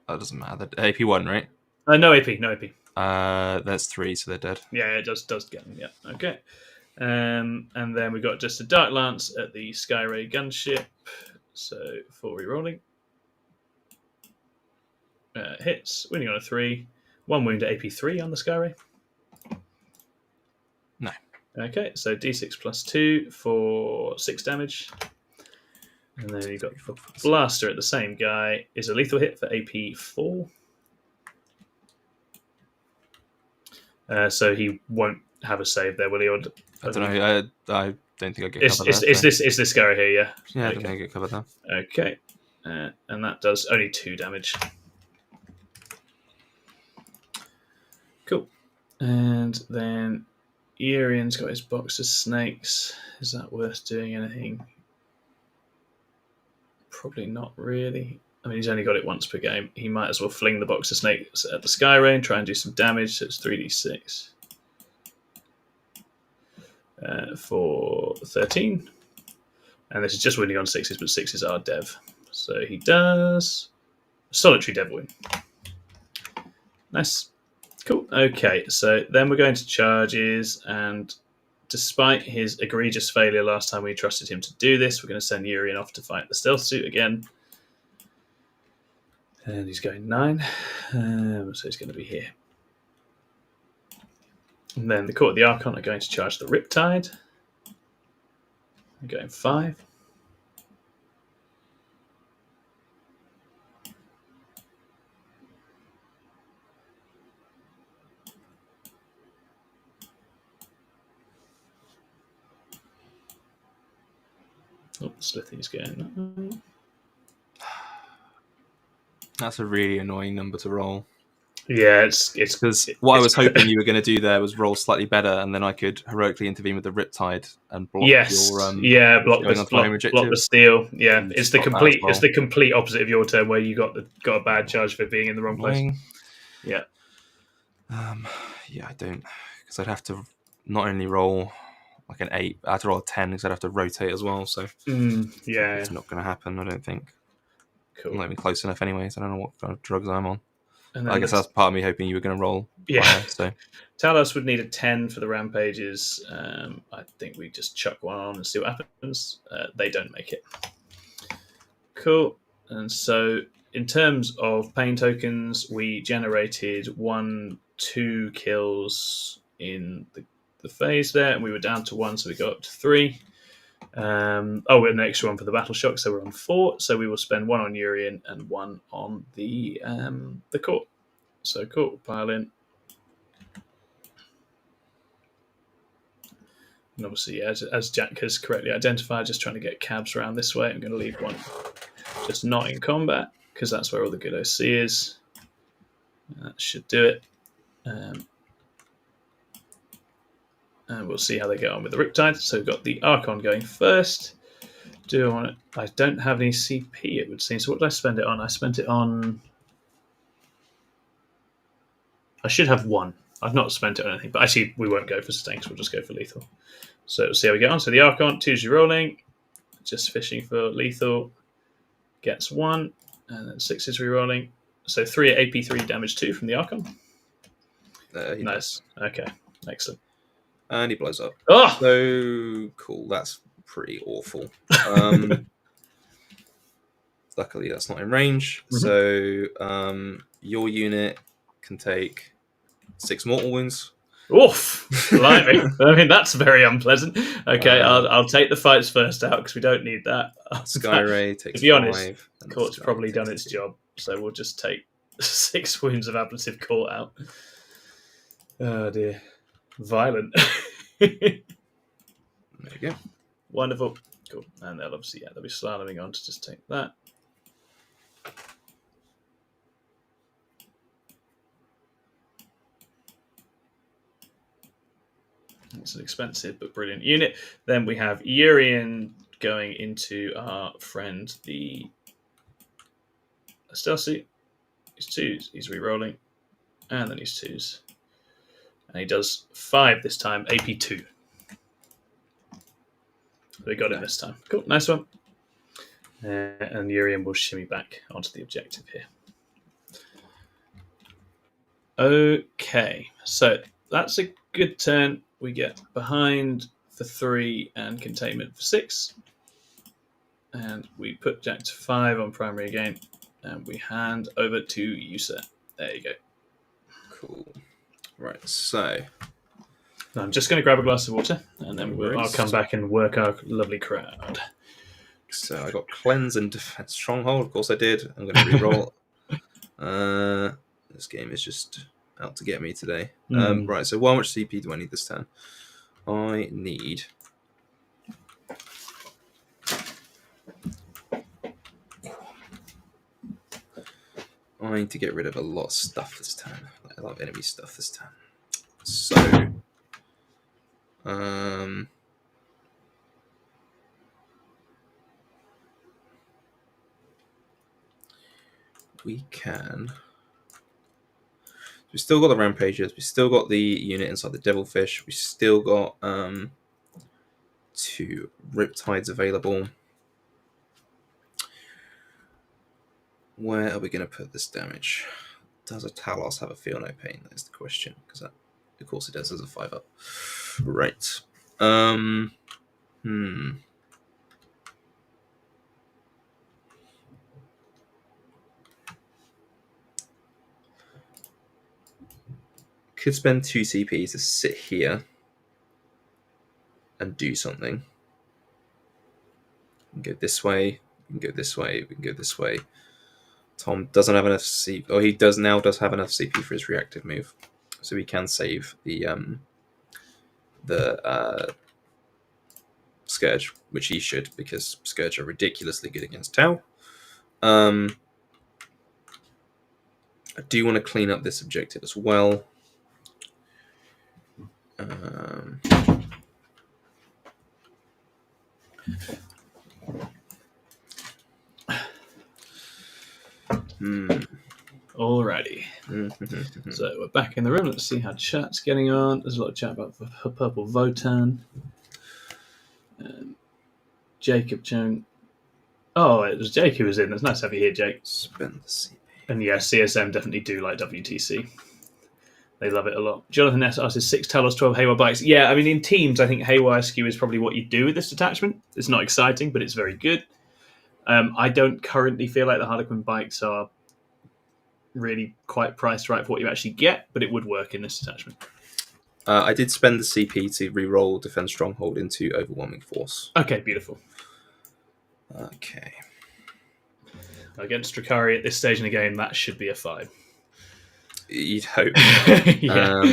That doesn't matter. AP1, right? No AP, no AP. That's 3, so they're dead. Yeah, it does get them. Yeah, okay. And then we've got just a Dark Lance at the Skyray gunship. So 4 re-rolling. Hits, winning on a 3. 1 wound at AP3 on the Skyray. No. Okay, so D6 plus 2 for 6 damage. And then you've got the Blaster at the same guy. Is a lethal hit for AP4. So he won't have a save there, will he? I don't know. I don't think I get covered there. Is this guy here, yeah? Yeah, I don't think I get covered there. Okay. And that does only 2 damage. Cool. And then Urian's got his box of snakes. Is that worth doing anything? Probably not really. I mean, he's only got it once per game. He might as well fling the box of snakes at the Skyray and try and do some damage. So it's 3d6 for 13. And this is just winning on 6s, but 6s are dev. So he does a solitary dev win. Nice. Cool. Okay, so then we're going to charges, and despite his egregious failure last time we trusted him to do this, we're going to send Urian off to fight the stealth suit again. And he's going 9. So he's going to be here. And then the Court of the Archon are going to charge the Riptide. They're going 5. Oh, Slithy's going 9. That's a really annoying number to roll. Yeah, it's Because what I was hoping you were going to do there was roll slightly better, and then I could heroically intervene with the Riptide and block yes, yeah, block going the on to my home objective. steal. Yeah, And it's the stop that as complete well. it's the complete opposite of your turn where you got a bad charge for being in the wrong place. Yeah. Yeah, I don't, because I'd have to not only roll like an 8, I had to roll a 10 because I'd have to rotate as well. So yeah, it's not going to happen. I don't think. cool. I'm not even close enough, anyways. I don't know what kind of drugs I'm on. And I guess that's part of me hoping you were going to roll higher. So Talos would need a 10 for the rampages. I think we just chuck one on and see what happens. They don't make it. Cool. And so, in terms of pain tokens, we generated 2 kills in the phase there, and we were down to 1, so we got up to 3. We had an extra one for the battle shock, so we're on 4. So we will spend 1 on Urian and 1 on the court. So cool, pile in. And obviously, as Jack has correctly identified, just trying to get cabs around this way. I'm going to leave one just not in combat, because that's where all the good OC is. That should do it. And we'll see how they get on with the Riptide. So we've got the Archon going first. I don't have any CP, it would seem. So what did I spend it on? I spent it on... I should have 1. I've not spent it on anything, but actually we won't go for stinks. We'll just go for lethal. So we'll see how we get on. So the Archon, 2's rerolling. Just fishing for lethal. Gets 1. And then 6 is rerolling. So 3 at AP3, damage 2 from the Archon. Nice. Okay, excellent. And he blows up. Oh! So cool. That's pretty awful. Luckily, that's not in range. Mm-hmm. So your unit can take 6 mortal wounds. Oof! Blimey. I mean, that's very unpleasant. Okay, I'll take the fights first out because we don't need that. Skyray takes 5. To be honest, Court's probably done its job, so we'll just take 6 wounds of ablative Court out. Oh dear. Violent. There you go. Wonderful. Cool. And they'll obviously, they'll be slaloming on to just take that. It's an expensive but brilliant unit. Then we have Urian going into our friend, the Estelsi. He's 2s. He's rerolling. And then he's 2s. And he does 5 this time, AP2. We got it this time. Cool, nice one. And Urian will shimmy back onto the objective here. Okay, so that's a good turn. We get behind for 3 and containment for 6. And we put Jack to 5 on primary again. And we hand over to you, sir. There you go. Cool. Right, so... I'm just going to grab a glass of water, and then I'll come back and work our lovely crowd. So I got Cleanse and Defense Stronghold. Of course I did. I'm going to reroll. This game is just out to get me today. Right, so how much CP do I need this turn? I need... to get rid of a lot of stuff this time. A lot of enemy stuff this time. So... we can... We still got the Rampages. We still got the unit inside the Devilfish. We still got 2 Riptides available. Where are we going to put this damage? Does a Talos have a Feel No Pain? That is the question. Because of course it does as a 5-up. Right. Could spend 2 CP to sit here and do something. We can go this way. We can go this way. We can go this way. Tom doesn't have enough CP. Oh, he does have enough CP for his reactive move, so we can save the Scourge, which he should, because Scourge are ridiculously good against Tau. I do want to clean up this objective as well. Alrighty. So we're back in the room. Let's see how chat's getting on. There's a lot of chat about the purple Votan. Jacob Chung. Oh, it was Jake who was in. It's nice to have you here, Jake. Spend the CP. And yeah, CSM definitely do like WTC. They love it a lot. Jonathan S. asks, 6 Talos, 12 Haywire bikes. Yeah, I mean, in teams, I think Haywire skew is probably what you do with this detachment. It's not exciting, but it's very good. I don't currently feel like the Harlequin bikes are really quite priced right for what you actually get, but it would work in this detachment. I did spend the CP to re-roll Defend Stronghold into Overwhelming Force. Okay, beautiful. Okay. Against Drukhari at this stage in the game, that should be a 5. You'd hope. Yeah.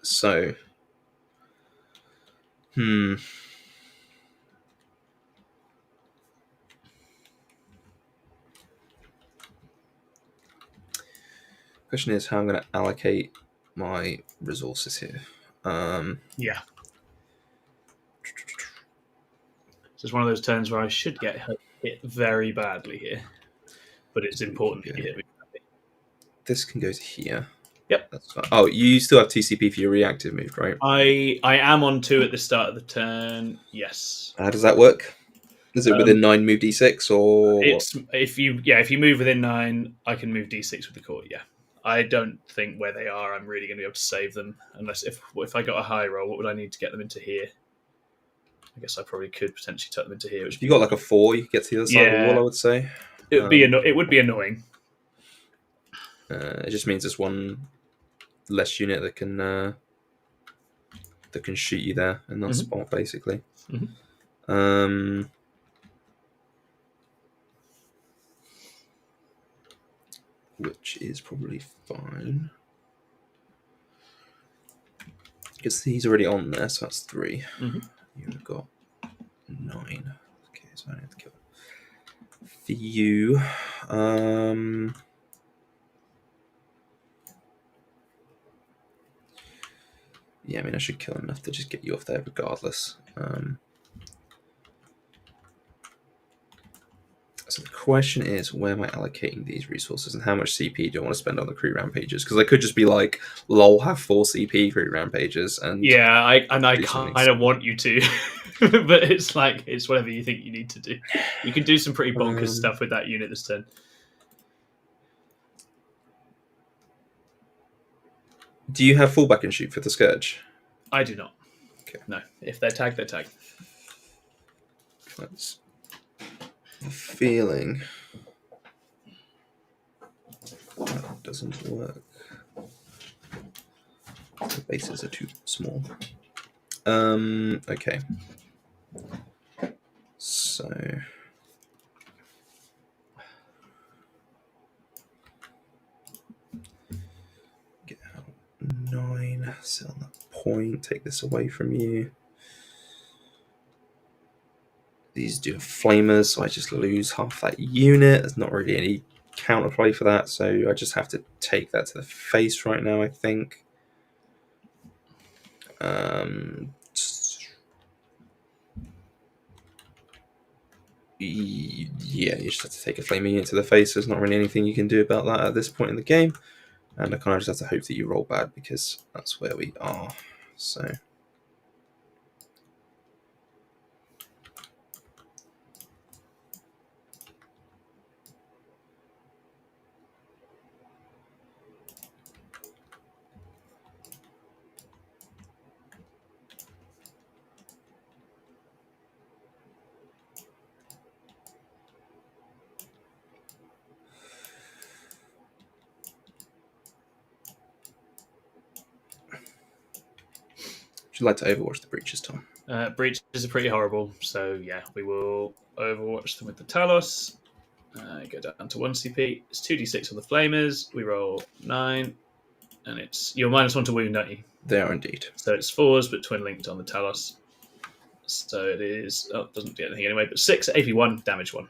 So. Question is how I'm going to allocate my resources here. Yeah. So it's one of those turns where I should get hit very badly here, but it's important that you hit me badly. This can go to here. Yep. That's fine. Oh, you still have TCP for your reactive move, right? I am on 2 at the start of the turn. Yes. How does that work? Is it within 9 move D6 or? It's if you move within 9, I can move D6 with the court. Yeah. I don't think where they are, I'm really going to be able to save them unless if I got a high roll, what would I need to get them into here? I guess I probably could potentially tuck them into here. If you got like a 4, you could get to the other side of the wall, I would say. It would be annoying. It just means there's one less unit that can shoot you there in that spot, basically. Which is probably fine. Because he's already on there, so that's 3. You've got 9. Okay, so I need to kill for you. Yeah, I mean, I should kill enough to just get you off there regardless. So the question is, where am I allocating these resources and how much CP do I want to spend on the crew rampages? Because I could just be like, lol, have 4 CP crew rampages. And yeah, I kind of want you to. But it's like, it's whatever you think you need to do. You can do some pretty bonkers stuff with that unit this turn. Do you have fallback and shoot for the Scourge? I do not. Okay. No. If they're tagged, they're tagged. That's the feeling. That doesn't work. The bases are too small. Okay. So get out 9, sit on that point, take this away from you. These do have flamers, so I just lose half that unit. There's not really any counterplay for that, so I just have to take that to the face right now, I think. Yeah, you just have to take a flaming unit to the face. There's not really anything you can do about that at this point in the game. And I kind of just have to hope that you roll bad because that's where we are. So. Would you like to overwatch the breaches, Tom? Breaches are pretty horrible, so yeah, we will overwatch them with the Talos. Go down to 1 CP. It's 2d6 on the flamers. We roll 9, and you're -1 to wound, don't you? They are indeed. So it's 4s, but twin linked on the Talos. So it is. Oh, it doesn't do anything anyway. But 6 AP1, damage 1.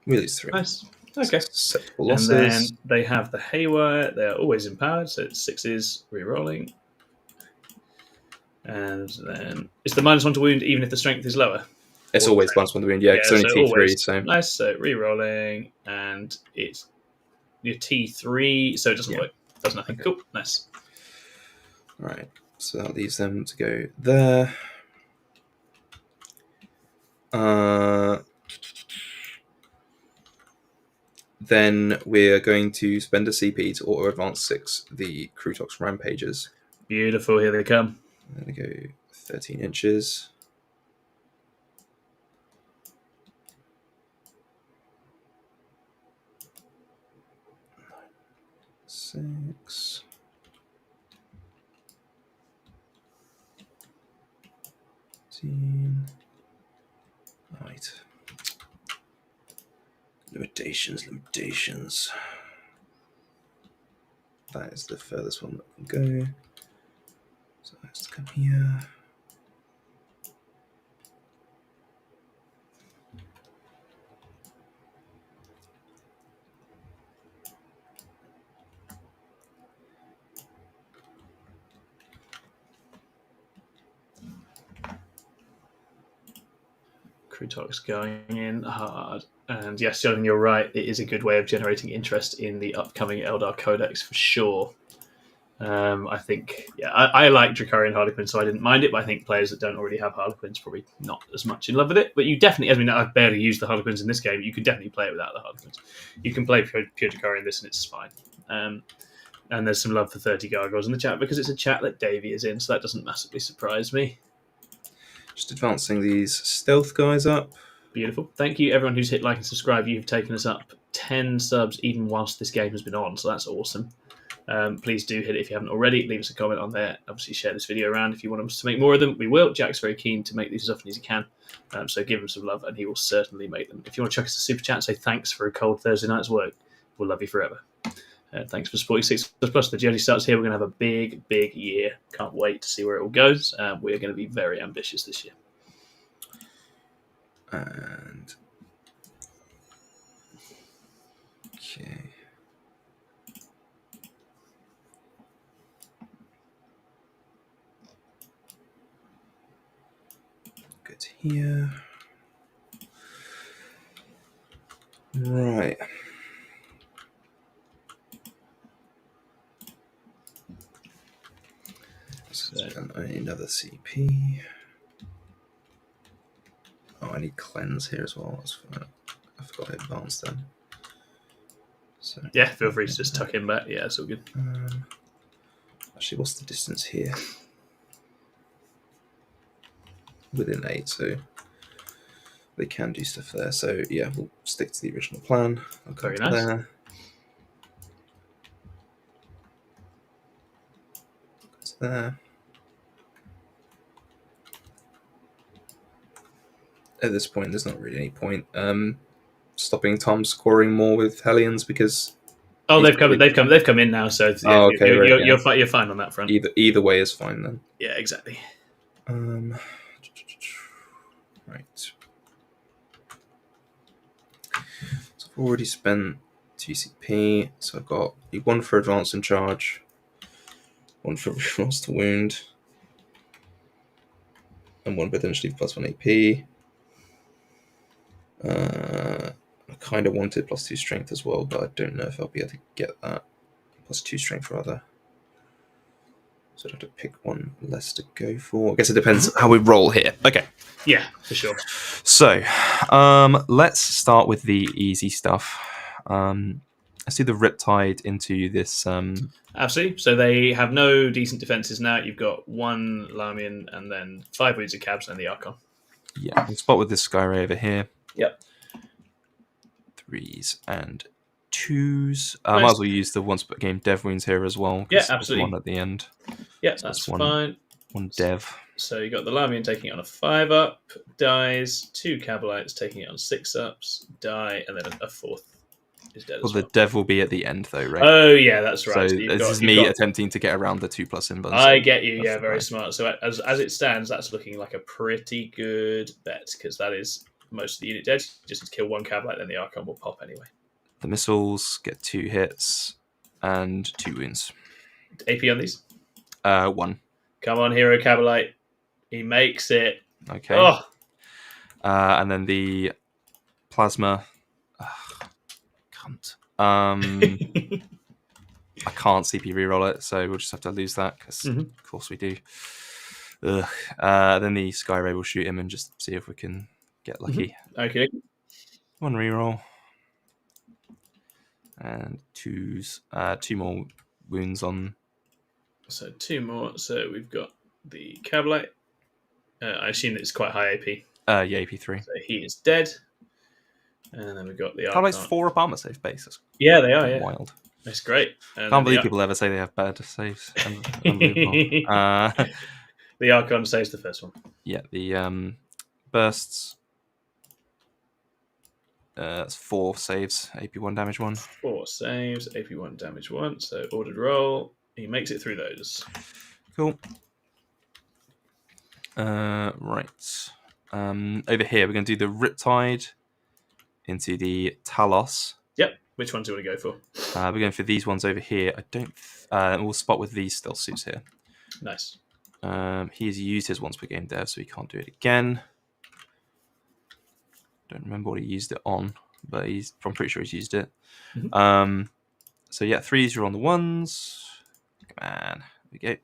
We lose 3. Nice. Okay. Acceptable And losses. then they have the Haywire. They're always empowered, so it's 6s, re-rolling. And then is the -1 to wound even if the strength is lower? It's always -1 to the wound, yeah, because only so T3, always. so... Nice, so re-rolling, and it's your T3, so it doesn't work. Does nothing. Okay. Cool, nice. Right, so that leaves them to go there. Then we're going to spend a CP to auto advance 6 the Crutox Rampagers. Beautiful, here they come. There we go, 13 inches. Six. Right. Limitations. That is the furthest one that can go. So it has to come here. Crutox going in hard. And yes, Jonathan, you're right. It is a good way of generating interest in the upcoming Eldar Codex for sure. I think, I like Drukhari and Harlequin, so I didn't mind it, but I think players that don't already have Harlequins probably not as much in love with it. But you definitely, I've barely used the Harlequins in this game, you could definitely play it without the Harlequins. You can play pure Drukhari in this and it's fine. And there's some love for 30 Gargoyles in the chat because it's a chat that Davey is in, so that doesn't massively surprise me. Just advancing these stealth guys up. Beautiful. Thank you, everyone who's hit like and subscribe. You've taken us up 10 subs even whilst this game has been on, so that's awesome. Please do hit it if you haven't already. Leave us a comment on there. Obviously, share this video around if you want us to make more of them. We will. Jack's very keen to make these as often as he can. So give him some love, and he will certainly make them. If you want to chuck us a super chat and say thanks for a cold Thursday night's work, we'll love you forever. Thanks for supporting 6 Plus. The journey starts here. We're going to have a big, big year. Can't wait to see where it all goes. We're going to be very ambitious this year. And okay. Good here. Right. So I need another CP. Oh, I need cleanse here as well. That's fine. I forgot I advanced them. So yeah, feel free to just tuck him back. Yeah, it's all good. Actually, what's the distance here? Within 8, so they can do stuff there. So yeah, we'll stick to the original plan. I'll go Very nice. There. It's there. At this point, there's not really any point stopping Tom scoring more with Hellions because they've come in now. So yeah, okay, you're fine on that front. Either way is fine then. Yeah, exactly. Right. So I've already spent 2 CP, so I've got 1 for advance and charge, 1 for response to wound, and 1 potentially +1 AP. I kind of wanted +2 strength as well, but I don't know if I'll be able to get that. +2 strength rather. So I'd have to pick one less to go for. I guess it depends how we roll here. Okay. Yeah, for sure. So, let's start with the easy stuff. Let's do the Riptide into this. Absolutely. So they have no decent defenses now. You've got 1 Lamian and then 5 Weeds of Cabs and the Archon. Yeah, we'll spot with this Skyray over here. Yep. 3s and 2s. Nice. Might as well use the once per game Dev Wounds here as well. Yeah, absolutely. One at the end. Yeah, so that's fine. 1 Dev. So you got the Lamian taking it on a 5-up, dies, 2 Cabalites taking it on 6-ups, die, and then a 4th is dead. Well, the Dev will be at the end though, right? Oh yeah, that's right. So this is me attempting to get around the 2+ inbuns. I get you. Yeah, very smart. So as it stands, that's looking like a pretty good bet because that is most of the unit dead. You just need to kill 1 Cavalite, then the Archon will pop anyway. The missiles get 2 hits and 2 wounds. AP on these. 1. Come on, Hero Cabalite. He makes it. Okay. Oh, And then the plasma. Cunt. I can't CP reroll it, so we'll just have to lose that because, of course, we do. Then the Sky Ray will shoot him and just see if we can get lucky. Okay. 1 reroll. And 2 more wounds on. So 2 more. So we've got the Cabalite. I assume it's quite high AP. Yeah, AP3. So he is dead. And then we've got the Cabalite's Archon. 4 up armor save base. That's Yeah, they are. Yeah, wild. that's great. And Can't believe people ever say they have bad saves. Unbelievable. The Archon saves the first one. Yeah, the bursts. That's 4 saves, AP1 damage 1. 4 saves, AP1 damage 1. So ordered roll. He makes it through those. Cool. Right. Over here, we're going to do the Riptide into the Talos. Yep. Which one do you want to go for? We're going for these ones over here. I don't. We'll spot with these stealth suits here. Nice. He's used his once per game dev, so he can't do it again. Don't remember what he used it on, but I'm pretty sure he's used it. So yeah, 3s you're on the 1s. Come on, there we go.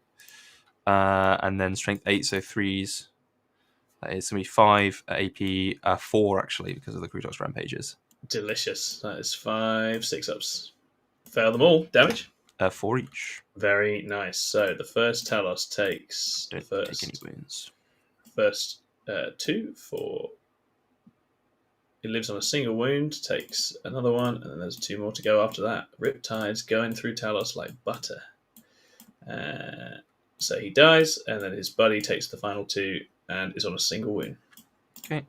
And then strength 8, so 3s. That is going to be 5 AP 4 actually because of the Crutox rampages. Delicious. That is 5 6-ups. Fail them all. Damage? 4 each. Very nice. So the first Talos takes Don't first, take any wounds. First 2 for. He lives on a single wound, takes another one, and then there's 2 more to go after that. Riptide's going through Talos like butter. So he dies, and then his buddy takes the final 2 and is on a single wound. Okay.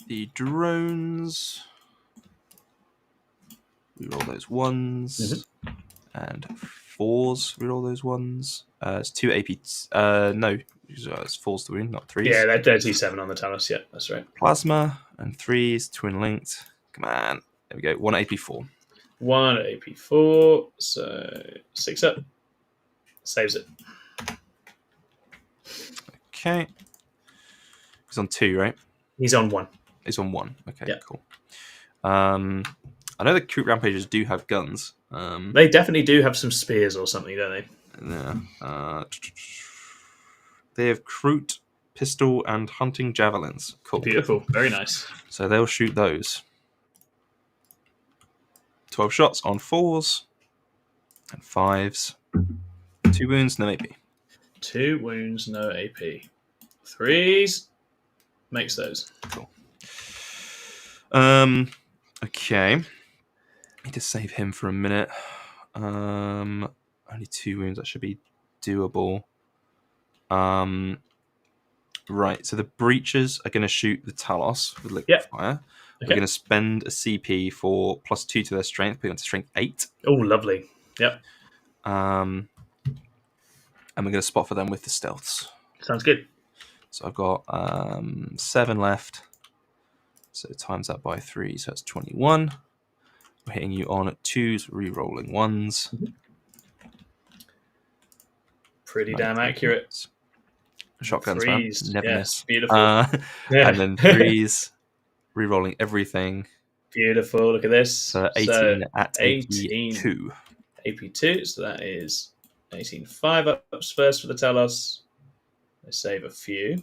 The drones. We roll those 1s. And 4s. We roll those 1s. It's 2 AP. No, it's 4s to wound, not 3s. Yeah, they're T7 on the Talos. Yeah, that's right. Plasma and 3s, twin linked. Come on. There we go. 1 AP4. 1 AP4. So 6 up. Saves it. Okay. He's on 2, right? He's on 1. He's on 1. Okay, Yeah. cool. I know the Coot Rampagers do have guns. They definitely do have some spears or something, don't they? Yeah. They have Crute, pistol, and hunting javelins. Cool. Beautiful. Very nice. So they'll shoot those. 12 shots on 4s and 5s. 2 wounds, no AP. 2 wounds, no AP. 3s. Makes those. Cool. Okay. Need to save him for a minute. Only 2 wounds. That should be doable. Right. So the breaches are going to shoot the Talos with liquid fire. Okay. We're going to spend a CP for +2 to their strength, putting it to strength 8. Oh, lovely. Yep. And we're going to spot for them with the stealths. Sounds good. So I've got 7 left. So times that by 3, so that's 21. We're hitting you on 2s, re-rolling 1s. Pretty damn accurate. Shotguns, 3s, man. Never miss. Beautiful. And then 3s, re-rolling everything. Beautiful. Look at this. So 18 at 18. AP2. AP2, so that is 18 5-ups first for the Talos. They save a few.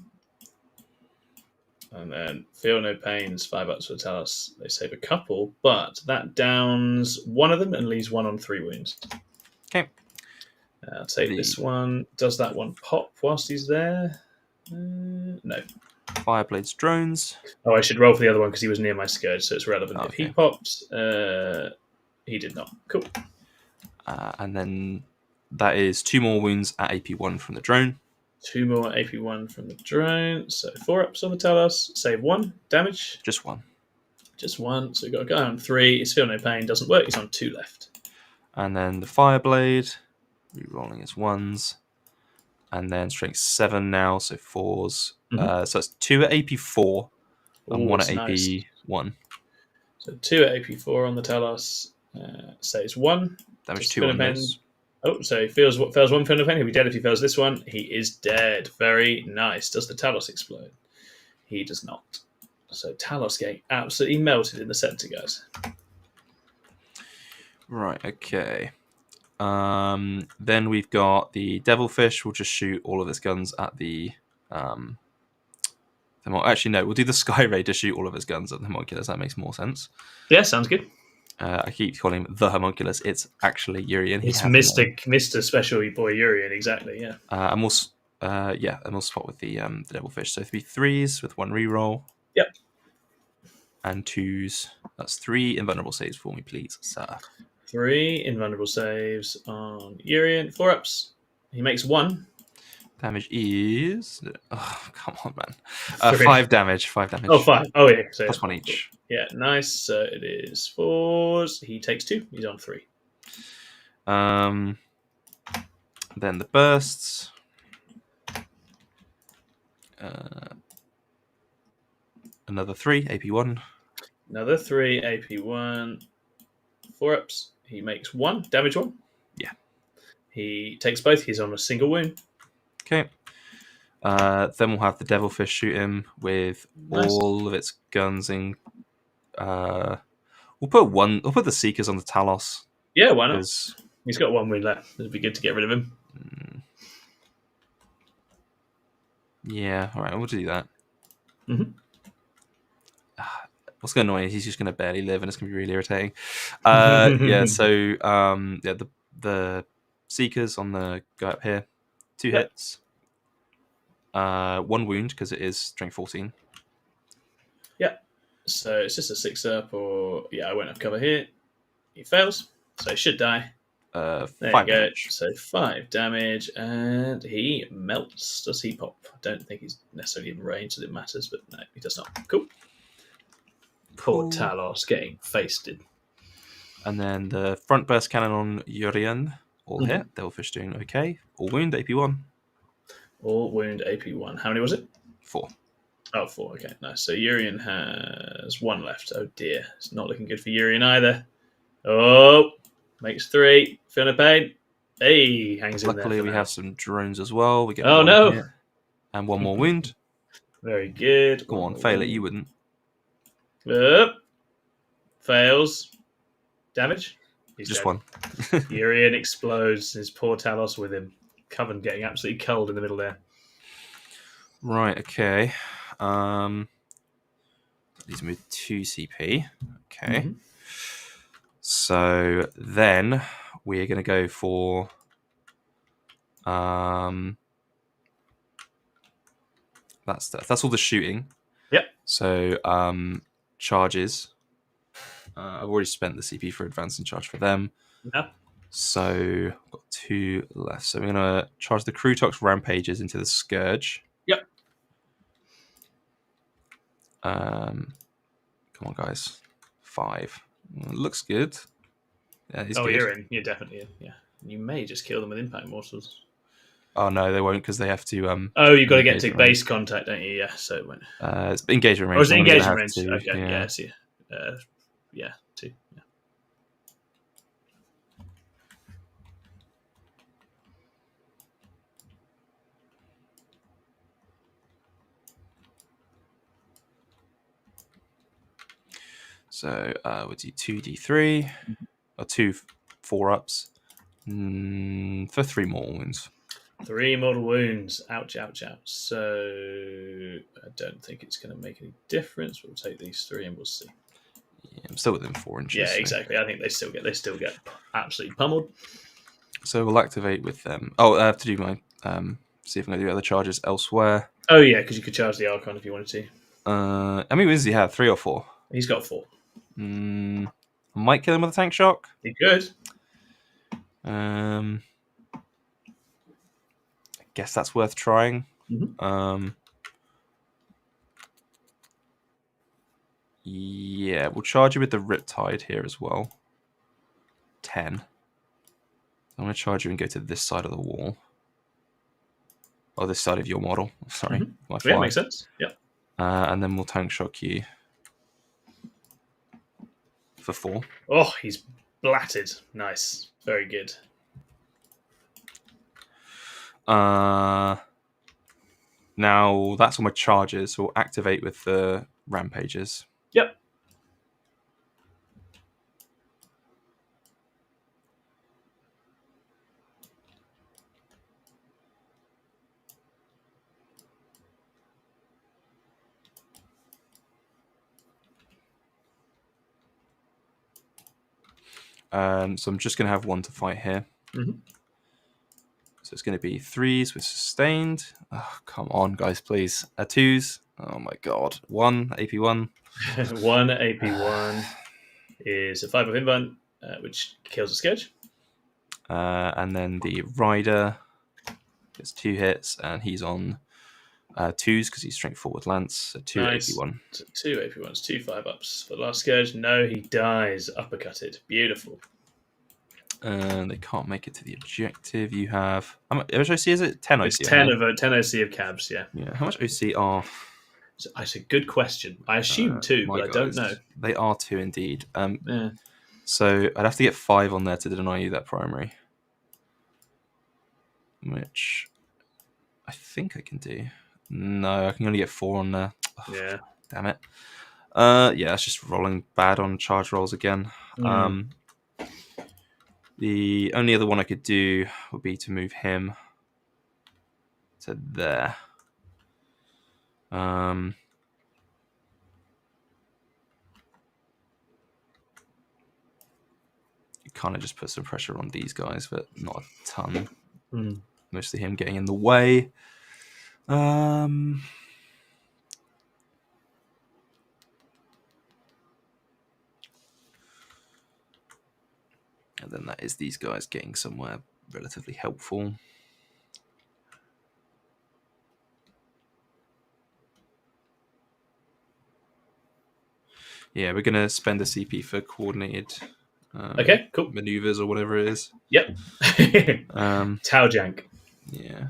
And then Feel No Pains, 5-ups for the Talos. They save a couple, but that downs one of them and leaves 1 on 3 wounds. Okay. I'll take this one. Does that one pop whilst he's there? No. Fireblades drones. Oh, I should roll for the other one because he was near my scourge, so it's relevant. Okay. If he popped, he did not. Cool. And then that is 2 more wounds at AP1 from the drone. 2 more AP1 from the drone. So 4-ups on the Talos. Save 1 damage. Just 1. Just 1. So we've got a guy on 3. It's Feel No Pain. Doesn't work. He's on 2 left. And then the Fireblade. Re-rolling his 1s. And then strength 7 now, so 4s. So it's 2 at AP4 and 1 at AP1. So 2 at AP4 on the Talos. Saves 1. Damage Just 2 on Finnepen. those. Oh, so he fails 1 Finnepen. He'll be dead if he fails this one. He is dead. Very nice. Does the Talos explode? He does not. So Talos getting absolutely melted in the center, guys. Right, okay. Then we've got the Devilfish. We'll just shoot all of its guns at the... actually, no, we'll do the Sky Ray to shoot all of its guns at the Homunculus. That makes more sense. Yeah, sounds good. I keep calling him the Homunculus. It's actually Urian. It's Mr. Special Boy Urian, exactly, yeah. And we'll swap with the Devilfish. So 3 3s with 1 reroll. Yep. And 2s. That's 3 invulnerable saves for me, please, sir. 3 invulnerable saves on Urian. 4 ups. He makes 1. Damage is... Oh, come on, man. 5 damage. 5 damage. Oh, 5. Oh, yeah. So Plus 1 each. Yeah, nice. So it is 4s. He takes 2. He's on 3. Then the bursts. Another 3, AP1. Another 3, AP1. 4 ups. He makes 1. Damage 1. Yeah. He takes both. He's on a single wound. Okay. Then we'll have the Devilfish shoot him with all of its guns in. We'll put the Seekers on the Talos. Yeah, why not? He's got 1 wound left. It'd be good to get rid of him. Yeah, all right, we'll do that. Mm-hmm. What's going to annoy is he's just going to barely live, and it's going to be really irritating. Yeah, so the Seekers on the guy up here, 2 hits, 1 wound because it is strength 14. Yeah, so it's just a 6 up, or I won't have cover here. He fails, so he should die. 5 damage. So 5 damage, and he melts. Does he pop? I don't think he's necessarily in range, so it matters, but no, he does not. Cool. Poor Talos getting feasted. And then the front burst cannon on Urian. All hit. Devilfish doing okay. All wound, AP1. All wound, AP1. How many was it? 4. Oh, 4. Okay, nice. So Urian has 1 left. Oh dear. It's not looking good for Urian either. Oh, makes 3. Feeling pain. Hey, hangs in there. Luckily, we have some drones as well. We get no. Hit and 1 more wound. Very good. Go on, fail it. You wouldn't. Fails. Damage? He's just dead. 1. Urian explodes. His poor Talos with him. Coven getting absolutely cold in the middle there. Right, okay. These move 2 CP. Okay. Mm-hmm. So then we're going to go for... That's all the shooting. Yep. So charges. I've already spent the CP for advance and charge for them. Yep. So I've got 2 left. So we're going to charge the Crutox Rampages into the Scourge. Yep. Come on, guys. 5. Looks good. Yeah, he's good. You're in. You're definitely in. Yeah. You may just kill them with impact mortals. Oh no, they won't because they have to. You've got to get to base contact, don't you? Yeah. So it won't. It's engagement range. Oh, it's engagement range. Okay. Yeah. Yeah. I see. 2. Yeah. So we'll do 2d3 or 2 4-ups for 3 more wounds. 3 mortal wounds. Ouch, ouch, ouch. So I don't think it's going to make any difference. We'll take these 3 and we'll see. Yeah, I'm still within 4 inches. Yeah, exactly. I think they still get absolutely pummeled. So we'll activate with them. Oh, I have to do my see if I'm going to do other charges elsewhere. Oh yeah, because you could charge the Archon if you wanted to. How many wounds does he have? 3 or 4? He's got 4. I might kill him with a tank shock. He could. I guess that's worth trying. Mm-hmm. Yeah, we'll charge you with the Riptide here as well. 10. I'm going to charge you and go to this side of the wall. Or this side of your model. Sorry. Mm-hmm. Yeah, makes sense. Yeah. And then we'll tank shock you. for 4. Oh, he's blatted. Nice. Very good. Now that's all my charges. So we'll activate with the rampages. Yep. So I'm just going to have 1 to fight here. Mm-hmm. So it's going to be 3s with sustained. Oh, come on, guys, please. 2s. Oh my god. 1 AP1. 1 AP1 is a 5 of invuln, which kills a scourge. And then the rider gets 2 hits, and he's on 2s because he's strength 4 with lance. So 2 Nice. AP1. So 2 AP1s, 2 5-ups for the last scourge. No, he dies. Uppercutted. Beautiful. And they can't make it to the objective. You have how much OC is it? 10 OC. It's 10 OC of cabs. Yeah. Yeah. How much OC are? So it's a good question. I assume 2, but I don't know. They are 2 indeed. Yeah. So I'd have to get 5 on there to deny you that primary, which I think I can do. No, I can only get 4 on there. Oh, Yeah. Damn it. Yeah, it's just rolling bad on charge rolls again. The only other one I could do would be to move him to there. You kind of just put some pressure on these guys, but not a ton. Mostly him getting in the way. And then that is these guys getting somewhere relatively helpful. Yeah, we're going to spend a CP for coordinated Okay, cool. maneuvers or whatever it is. Yep. Tau jank. Yeah.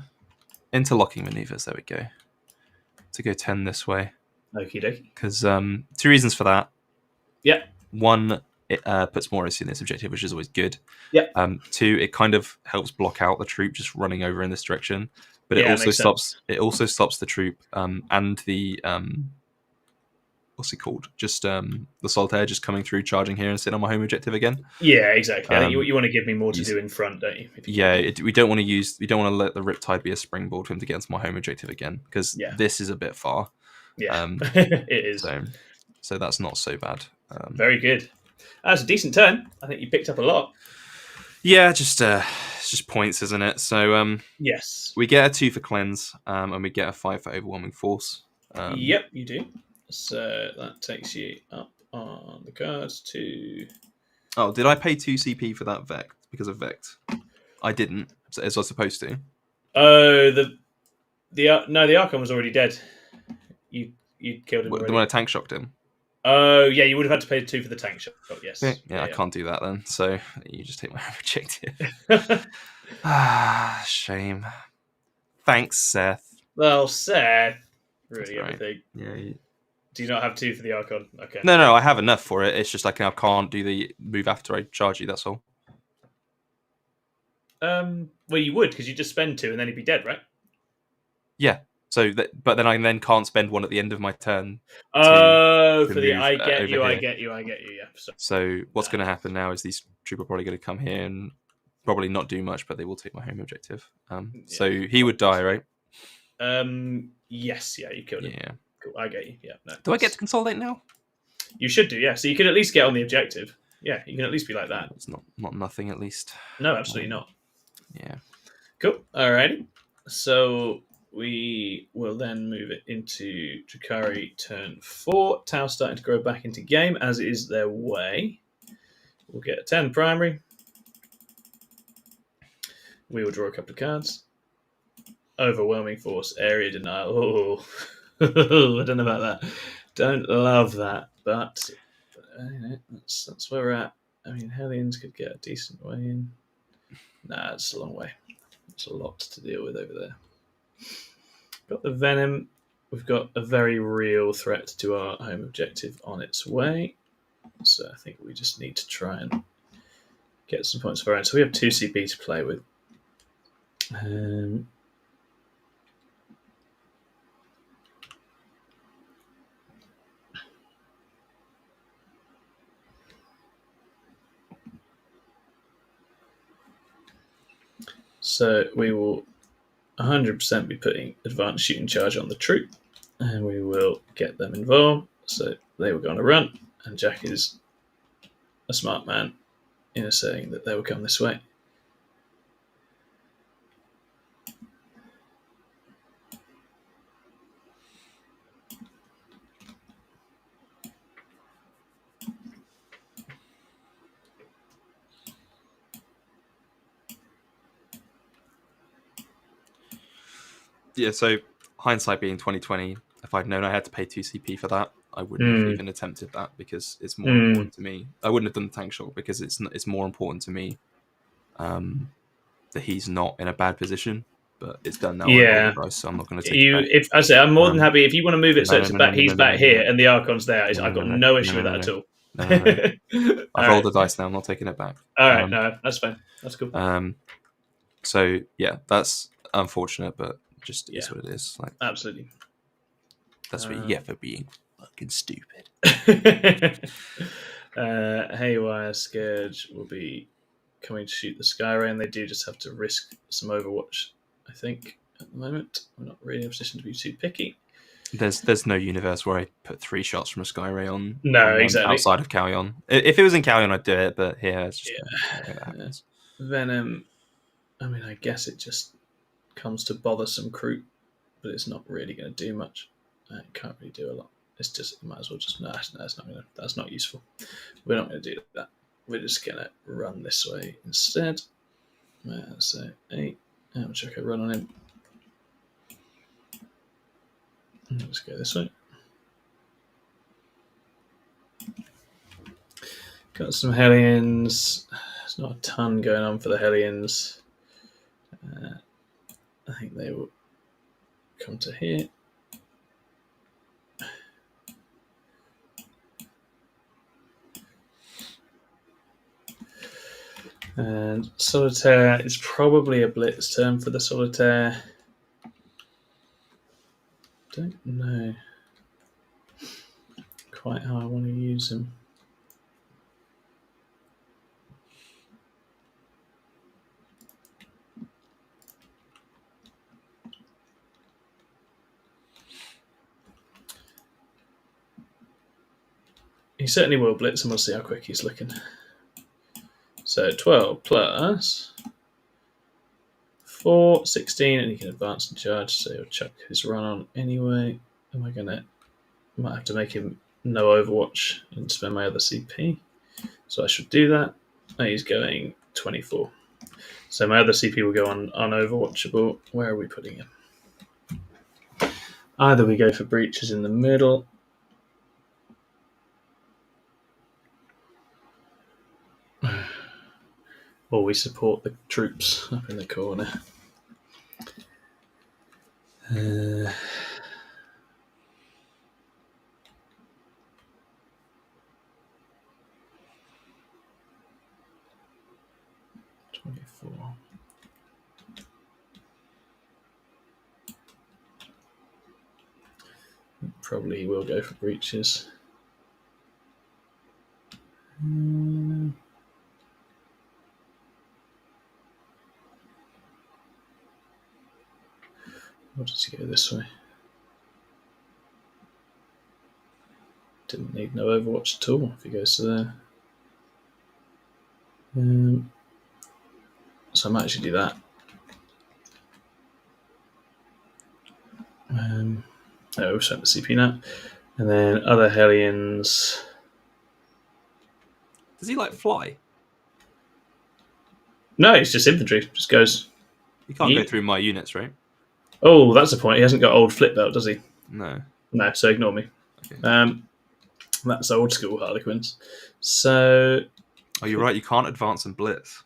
Interlocking maneuvers, there we go. To go 10 this way. Okie dokie. Because 2 reasons for that. Yep. 1, it puts more OC in this objective, which is always good. Yep. 2, it kind of helps block out the troop just running over in this direction. But it also stops the troop and the what's it called? Just the solitaire just coming through, charging here and sitting on my home objective again. Yeah, exactly. I think you want to give me more to do in front, don't you? We don't want to let the Riptide be a springboard for him to get into my home objective again, because this is a bit far. Yeah, it is. So that's not so bad. Very good. That's a decent turn. I think you picked up a lot. Yeah, it's just points, isn't it? So yes, we get a 2 for cleanse, and we get a 5 for overwhelming force. Yep, you do. So that takes you up on the cards to... Oh, did I pay 2 CP for that Vect because of Vect? I didn't, as I was supposed to. Oh, the Archon was already dead. You killed him already. The one I tank shocked him. Oh, yeah, you would have had to pay 2 for the tank shot. Oh, yes. Yeah, I can't do that then. So you just take my objective. Shame. Thanks, Seth. Well, Seth, really right. everything. Yeah. Do you not have 2 for the Archon? Okay. No, I have enough for it. It's just like I can't do the move after I charge you. That's all. Well, you would, because you just spend 2 and then he'd be dead, right? Yeah. So, but then I can't spend 1 at the end of my turn. Oh, for the I get you. Yeah. So what's going to happen now is these troops are probably going to come here and probably not do much, but they will take my home objective. So he would die, right? Yes. Yeah, you killed him. Yeah. Cool. I get you. Yeah. No, do I get to consolidate now? You should do. Yeah. So you can at least get on the objective. Yeah, you can at least be like that. It's not nothing, at least. No, absolutely not. Yeah. Cool. Alrighty. So we will then move it into Drukhari turn 4. Tau starting to grow back into game, as is their way. We'll get a 10 primary. We will draw a couple of cards. Overwhelming force, area denial. Oh, I don't know about that. Don't love that, but that's where we're at. I mean, Hellions could get a decent way in. Nah, it's a long way. It's a lot to deal with over there. Got the Venom. We've got a very real threat to our home objective on its way. So I think we just need to try and get some points of our own. So we have 2 CP to play with. So we will 100% be putting advanced shooting charge on the troop, and we will get them involved. So they will go on a run, and Jack is a smart man in saying that they will come this way. Yeah, so hindsight being 2020, if I'd known I had to pay 2 CP for that, I wouldn't have even attempted that because it's more important to me. I wouldn't have done the tank shot because it's more important to me that he's not in a bad position. But it's done now. I rolled the dice, so I'm not going to take it back. If I say I'm more than happy if you want to move it so it's back. He's back here, and the Archon's there. I've got no issue with that at all. No. I've rolled the dice now. I'm not taking it back. All right, no, that's fine. That's cool. So yeah, that's unfortunate, but just is what it is. Like absolutely. That's what you get for being fucking stupid. Haywire Scourge will be coming to shoot the Skyray, and they do just have to risk some Overwatch, I think, at the moment. We're not really in a position to be too picky. There's no universe where I put 3 shots from a Skyray on. Exactly. Outside of Callion. If it was in Callion, I'd do it, but here it's just that happens. Venom, I mean, I guess it just comes to bother some crew, but it's not really going to do much. It can't really do a lot. It's just, you might as well just, no, that's not useful. We're not going to do that. We're just going to run this way instead. So 8. I'll check a run on him. Let's go this way. Got some Hellions. There's not a ton going on for the Hellions. I think they will come to here. And Solitaire is probably a blitz turn for the Solitaire. Don't know quite how I want to use him. He certainly will blitz, and we'll see how quick he's looking. So 12 plus 4, 16, and he can advance and charge, so he'll chuck his run on anyway. Might have to make him no Overwatch and spend my other CP. So I should do that. Oh, he's going 24. So my other CP will go on Overwatchable. Where are we putting him? Either we go for breaches in the middle. Or we support the troops up in the corner. Probably will go for breaches. Or does he go this way? Didn't need no Overwatch at all if he goes to there. So I might actually do that. We've sent the CP now. And then other Hellions. Does he fly? No, it's just infantry. Just goes. You can't go through my units, right? Oh, that's the point. He hasn't got old flip belt, does he? No. No, so ignore me. Okay. That's old school Harlequins. So. Oh, you're right. You can't advance and blitz.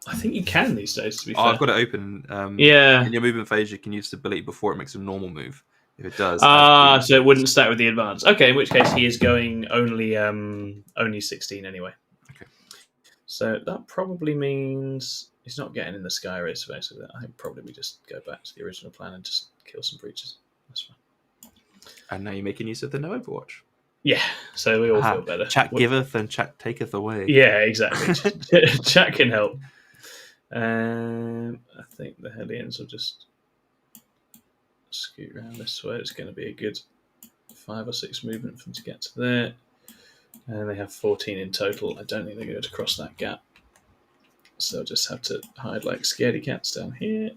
I think you can these days, to be fair. I've got it open. Yeah. In your movement phase, you can use stability before it makes a normal move. If it does, So it wouldn't stack with the advance. Okay, in which case he is going only 16 anyway. Okay. So that probably means he's not getting in the Sky Race. Basically, I think probably we just go back to the original plan and just kill some breaches. That's fine. And now you're making use of the no Overwatch. Yeah, so we all feel better. Chat giveth and chat taketh away. Yeah, exactly. Chat can help. I think the Hellions will just scoot around this way. It's going to be a good 5 or 6 movement for them to get to there. And they have 14 in total. I don't think they're going to cross that gap. So they'll just have to hide like scaredy cats down here.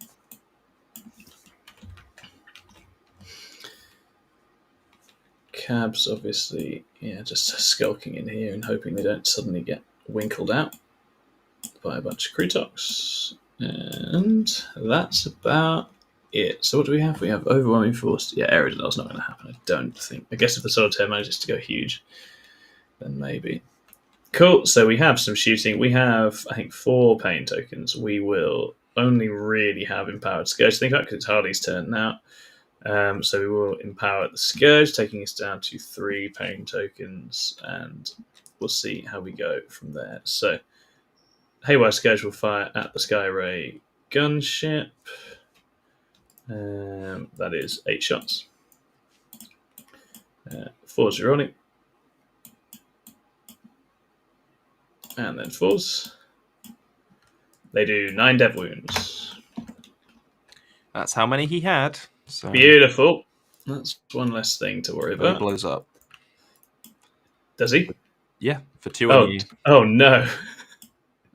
Cabs, obviously, just skulking in here and hoping they don't suddenly get winkled out by a bunch of Krutoks. And that's about it. So what do we have? We have overwhelming force. Yeah, Aerodynal's not going to happen, I don't think. I guess if the Solitaire manages to go huge, then maybe. Cool, so we have some shooting. We have, I think, 4 pain tokens. We will only really have Empowered Scourge to think about because it's Harley's turn now. So we will empower the Scourge, taking us down to 3 pain tokens, and we'll see how we go from there. So Haywire Scourge will fire at the Skyray gunship. That is 8 shots. 4 Zeronic. And then 4s. They do 9 dev wounds. That's how many he had. So Beautiful. That's one less thing to worry about. He blows up. Does he? Yeah, for 2 on you. Oh no.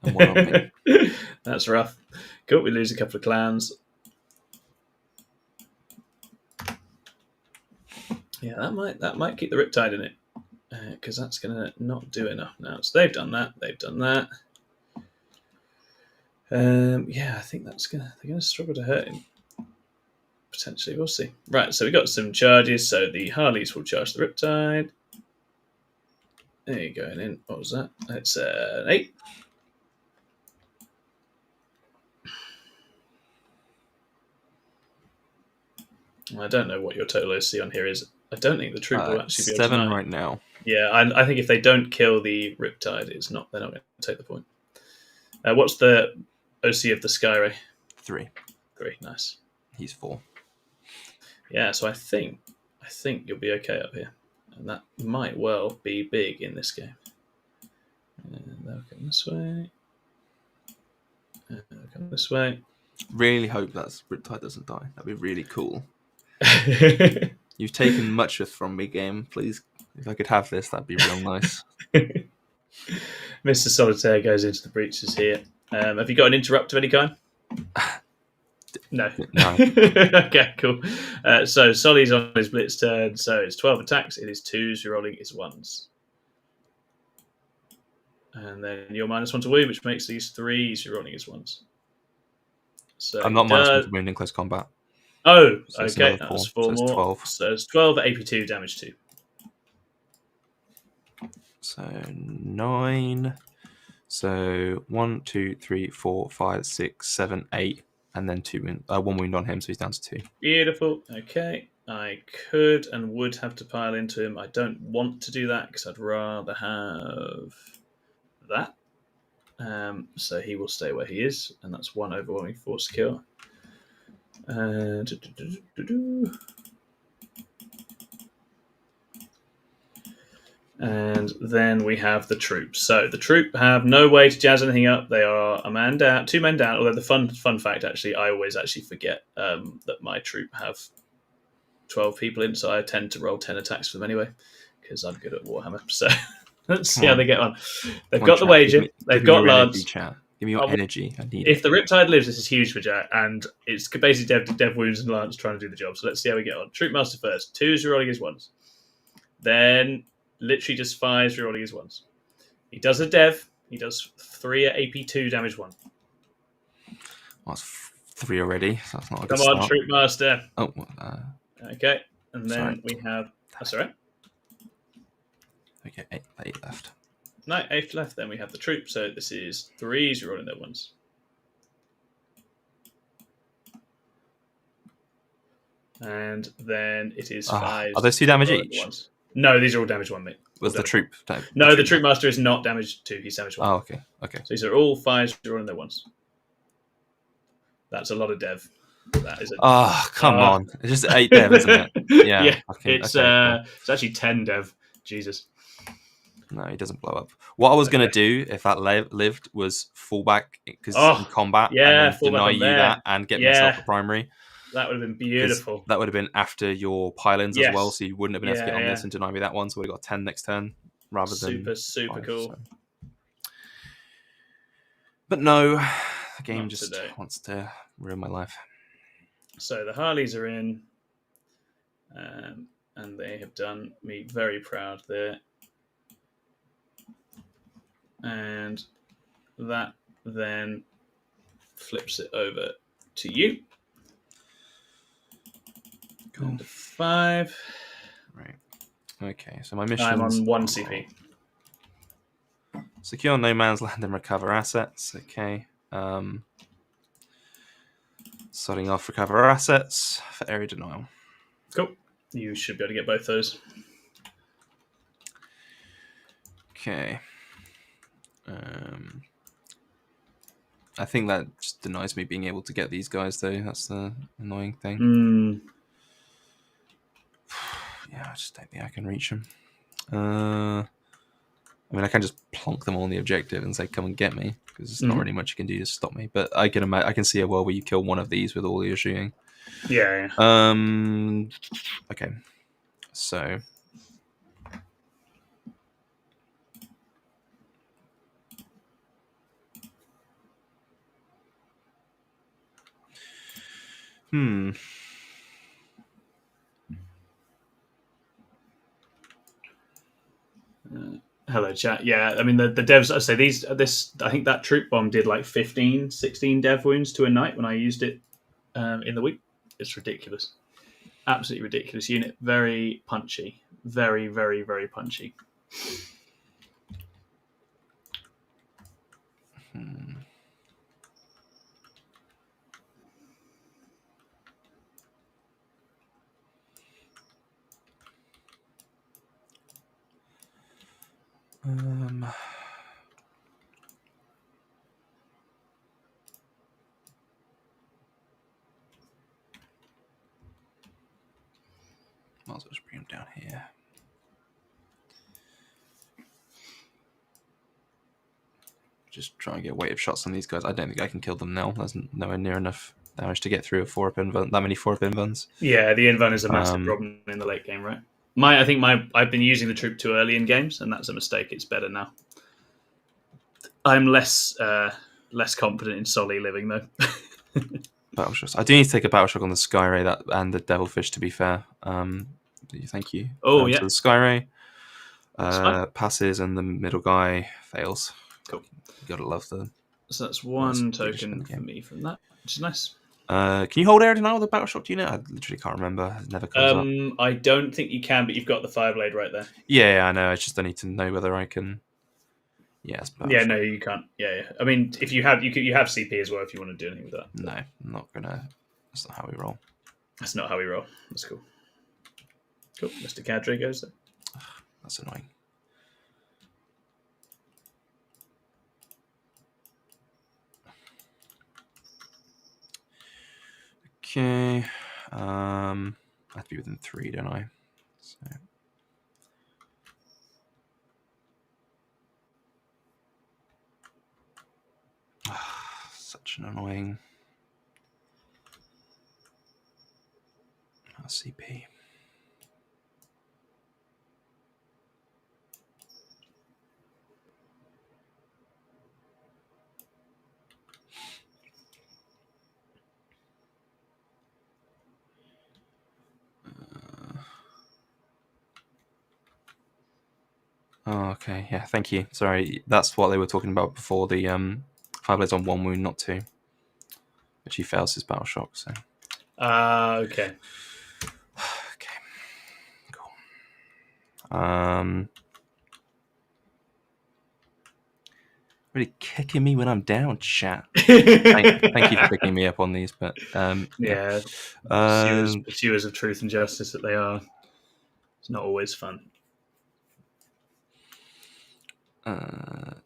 And 1 on me. That's rough. Cool, we lose a couple of clans. Yeah, that might keep the Riptide in it. Because that's going to not do enough now. So they've done that. They've done that. I think they're going to struggle to hurt him. Potentially, we'll see. Right, so we got some charges. So the Harleys will charge the Riptide. There you go. In. What was that? It's an 8. I don't know what your total OC on here is. I don't think the troop will actually be able 7 to right now. Yeah, I think if they don't kill the Riptide, they're not going to take the point. What's the OC of the Skyray? 3. 3, nice. He's 4. Yeah, so I think you'll be okay up here, and that might well be big in this game. And they'll come this way. And they'll come this way. Really hope that Riptide doesn't die. That'd be really cool. You've taken much from me, game. Please, if I could have this, that'd be real nice. Mr. Solitaire goes into the breaches here. Have you got an interrupt of any kind? No. Okay, cool. So Solly's on his blitz turn. So it's 12 attacks. It is 2s. You're rolling his 1s. And then you're -1 to wound, which makes these 3s. You're rolling his 1s. So I'm not -1 to wound in close combat. Oh, So okay. That's 4 so more. 12. So it's 12 AP2, damage 2. So 9. So 1, 2, 3, 4, 5, 6, 7, 8, and then 1 wound on him, so he's down to 2. Beautiful. Okay. I could and would have to pile into him. I don't want to do that because I'd rather have that. So he will stay where he is, and that's 1 overwhelming force kill. And then we have the troops. So the troop have no way to jazz anything up. They are a man down, 2 men down. Although the fun fact, actually, I always actually forget that my troop have 12 people in, so I tend to roll 10 attacks for them anyway because I'm good at Warhammer. So let's see how they get on. They've got the wager. They've got Lance. Give me your energy. I need If the Riptide lives, this is huge for Jack, and it's basically Dev Wounds and Lance trying to do the job. So let's see how we get on. Troop Master first. 2s, rolling his 1s. Then literally just 5s, rolling his 1s. He does a Dev. He does 3 at AP2, damage 1. Well, that's 3 already. So that's not a good Come on, start. Troop Master. Oh, okay. And then sorry. we have... That's all right. Okay, 8 left. No, 8 left. Then we have the troop. So this is 3s, rolling their 1s. And then it is 5. Are those 2 damage each? Ones. No, these are all damage 1, mate. Was the troop? No, the troop master is not damage 2. He's damage 1. Oh, okay. So these are all 5s. You're on their 1s. That's a lot of dev. That is. Come on! It's just 8 dev, isn't it? Yeah. It's cool. It's actually 10 dev. Jesus. No, he doesn't blow up. What I was going to do if that lived was fall back because in combat and then deny you that and get myself a primary. That would have been beautiful. That would have been after your pylons as well, so you wouldn't have been able to get on this and deny me that one. So we got 10 next turn rather than super 5, cool. So. But no, the game just wants to ruin my life. So the Harleys are in, and they have done me very proud there. And that then flips it over to you. Cool. And 5. Right. Okay, so my mission. I'm on 1 CP. Secure no man's land and recover assets. Okay. Starting off recover assets for area denial. Cool. You should be able to get both those. Okay. I think that just denies me being able to get these guys, though. That's the annoying thing. Yeah, I just don't think I can reach them. I mean, I can just plonk them on the objective and say, "Come and get me," because there's not really much you can do to stop me. But I can see a world where you kill one of these with all your shooting. Yeah. Okay. So. Hello, chat. Yeah, I mean the devs. I say this. I think that troop bomb did like 15, 16 dev wounds to a knight when I used it in the week. It's ridiculous, absolutely ridiculous unit. Very punchy, very, very, very punchy. Might as well just bring him down here. Just try and get weight of shots on these guys. I don't think I can kill them now. There's nowhere near enough damage to get through that many 4-up invulns. Yeah, the invuln is a massive problem in the late game, right? I've been using the troop too early in games, and that's a mistake. It's better now. I'm less confident in Solly living though. Battle shots. I do need to take a battle shock on the Skyray and the Devilfish. To be fair, thank you. Oh yeah. So the Skyray passes and the middle guy fails. Cool. You gotta love the. So that's 1 token for me from that, which is nice. Can you hold area denial with a battle shock? Do you know? I literally can't remember. It never comes up. I don't think you can, but you've got the Fireblade right there. Yeah, I know. I just need to know whether I can. Yes. Yeah, no, you can't. Yeah. I mean, if you have, you have CP as well if you want to do anything with that. No, I'm not gonna. That's not how we roll. That's not how we roll. That's cool. Cool. Mr. Cadre goes there. That's annoying. Okay. I have to be within 3, don't I? So. Such an annoying CP. Oh, okay. Yeah, thank you. Sorry, that's what they were talking about before. The Fireblades on 1 wound, not 2. But he fails his battle shock, so. Okay. Okay. Cool. really kicking me when I'm down, chat. Thank you for picking me up on these, but Yeah, pursuers of truth and justice that they are. It's not always fun. I'm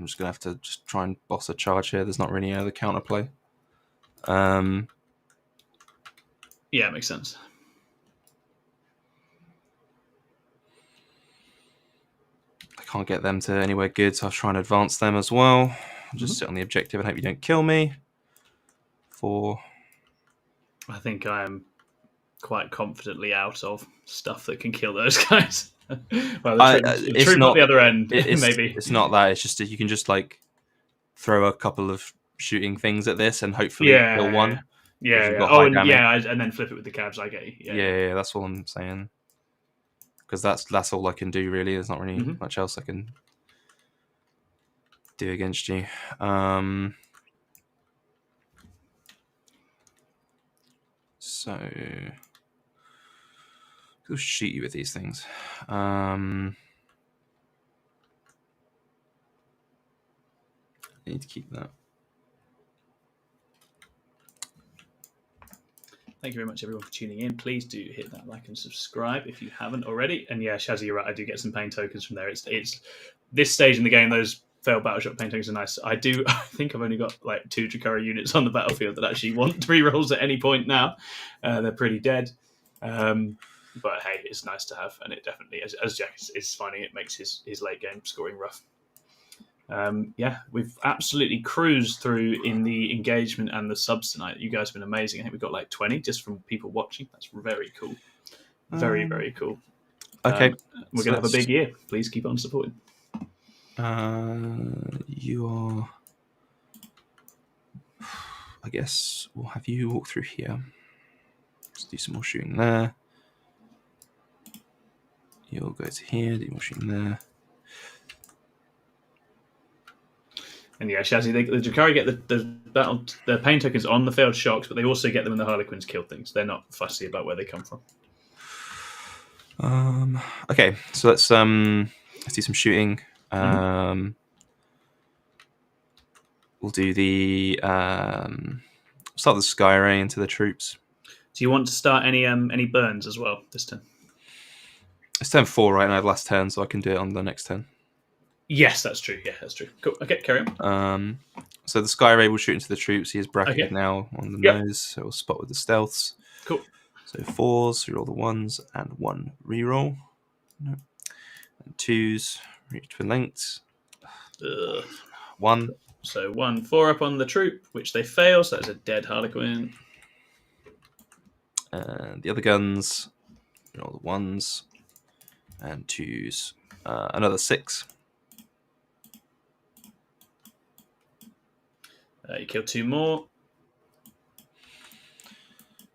just gonna have to just try and boss a charge here. There's not really any other counterplay. Yeah, it makes sense. I can't get them to anywhere good, so I'll try and advance them as well. I'll just sit on the objective and hope you don't kill me. 4. I think I am quite confidently out of stuff that can kill those guys. Well, the troop not at the other end, maybe. maybe. It's not that. It's just that you can just like throw a couple of shooting things at this and hopefully kill one. Yeah. Oh, and then flip it with the cabs. I get you. Yeah, that's all I'm saying. Because that's all I can do really. There's not really much else I can do against you. So who'll shoot you with these things? I need to keep that. Thank you very much, everyone, for tuning in. Please do hit that like and subscribe if you haven't already. And yeah, Shazzy, you're right. I do get some pain tokens from there. It's this stage in the game. Those failed battleship pain tokens are nice. I think I've only got like 2 Drukhari units on the battlefield that actually want 3 rolls at any point now. They're pretty dead. But hey, it's nice to have, and it definitely, as Jack is finding, it makes his late game scoring rough. We've absolutely cruised through in the engagement and the subs tonight. You guys have been amazing. I think we've got like 20 just from people watching. That's very cool. Very, very cool. Okay. We're going to have a big year. Please keep on supporting. You are... I guess we'll have you walk through here. Let's do some more shooting there. You'll go to here, do more shooting there. And yeah, Shazzy, the Drukhari get the pain tokens on the failed shocks, but they also get them when the Harlequins kill things. They're not fussy about where they come from. Okay, so let's do some shooting. We'll do the start the sky ray into the troops. Do you want to start any burns as well this turn? It's turn 4, right? And I have last turn, so I can do it on the next turn. Yes, that's true. Yeah, that's true. Cool. Okay, carry on. So the sky ray will shoot into the troops. He is bracketed now on the nose, so we'll spot with the stealths. Cool. So 4s, reroll the 1s, and 1 reroll. No. And 2s, reach for lengths. 1. So 1 4 up on the troop, which they fail, so that's a dead Harlequin. And the other guns, reroll the 1s and 2s. Another 6. You kill 2 more.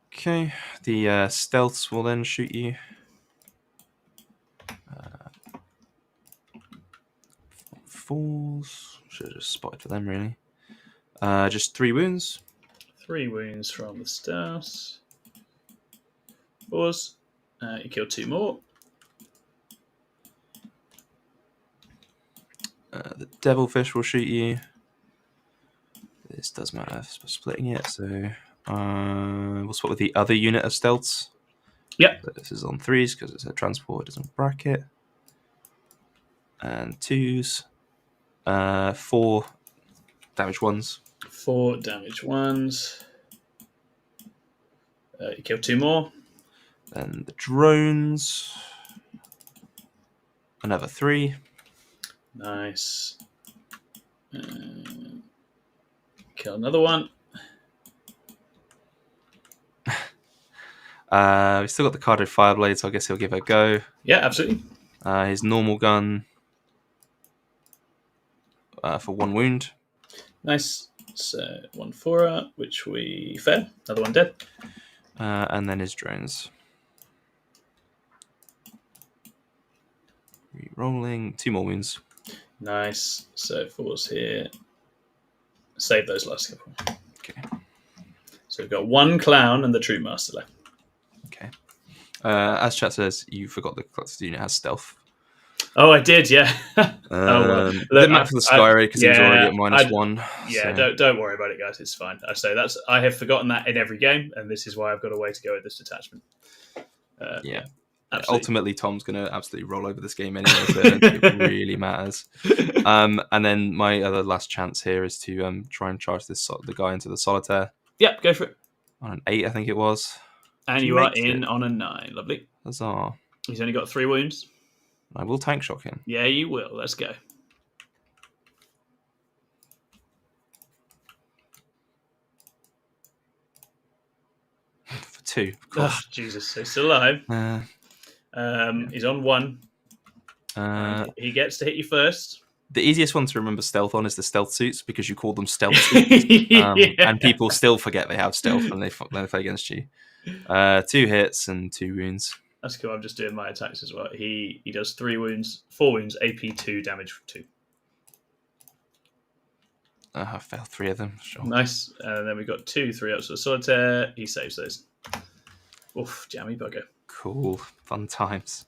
Okay, the stealths will then shoot you. 4s. Should have just spotted for them, really. Just 3 wounds. 3 wounds from the stealths. 4s. You kill 2 more. The devilfish will shoot you. This does matter for splitting it, so we'll spot with the other unit of stealths. Yep. So this is on 3s because it's a transport, it doesn't bracket. And 2s. 4 damage 1s. 4 damage 1s. You kill 2 more. Then the drones. Another 3. Nice. Kill another one. We've still got the Cadre Fireblade, so I guess he'll give it a go. Yeah, absolutely. His normal gun for 1 wound. Nice. So 1 4, which we fail. Another one dead. And then his drones. Re-rolling. 2 more wounds. Nice. So 4's here. Save those last couple. Okay. So we've got 1 clown and the troop master left. Okay. As chat says, you forgot the unit has stealth. Oh, I did, yeah. Oh well. Look, didn't matter for the Sky Ray because he was already at -1. Yeah, So. don't worry about it, guys. It's fine. I say I have forgotten that in every game, and this is why I've got a way to go with this detachment. Yeah. Absolutely. Ultimately, Tom's going to absolutely roll over this game anyway, so I don't think it really matters. And then my other last chance here is to try and charge the guy into the solitaire. Yep, go for it. On an 8, I think it was. And He you are makes in it. on a 9. Lovely. Huzzah. He's only got 3 wounds. I will tank shock him. Yeah, you will. Let's go. For 2, of Oh, course. Jesus. So he's still alive. He's on 1. He gets to hit you first. The easiest one to remember stealth on is the stealth suits because you call them stealth suits. And people still forget they have stealth when they play against you. 2 hits and 2 wounds. That's cool. I'm just doing my attacks as well. He does 3 wounds, 4 wounds, AP 2, damage 2. I failed 3 of them. Sure. Nice. And then we've got 2 3-ups for solitaire. He saves those. Oof, jammy bugger. Cool. Fun times.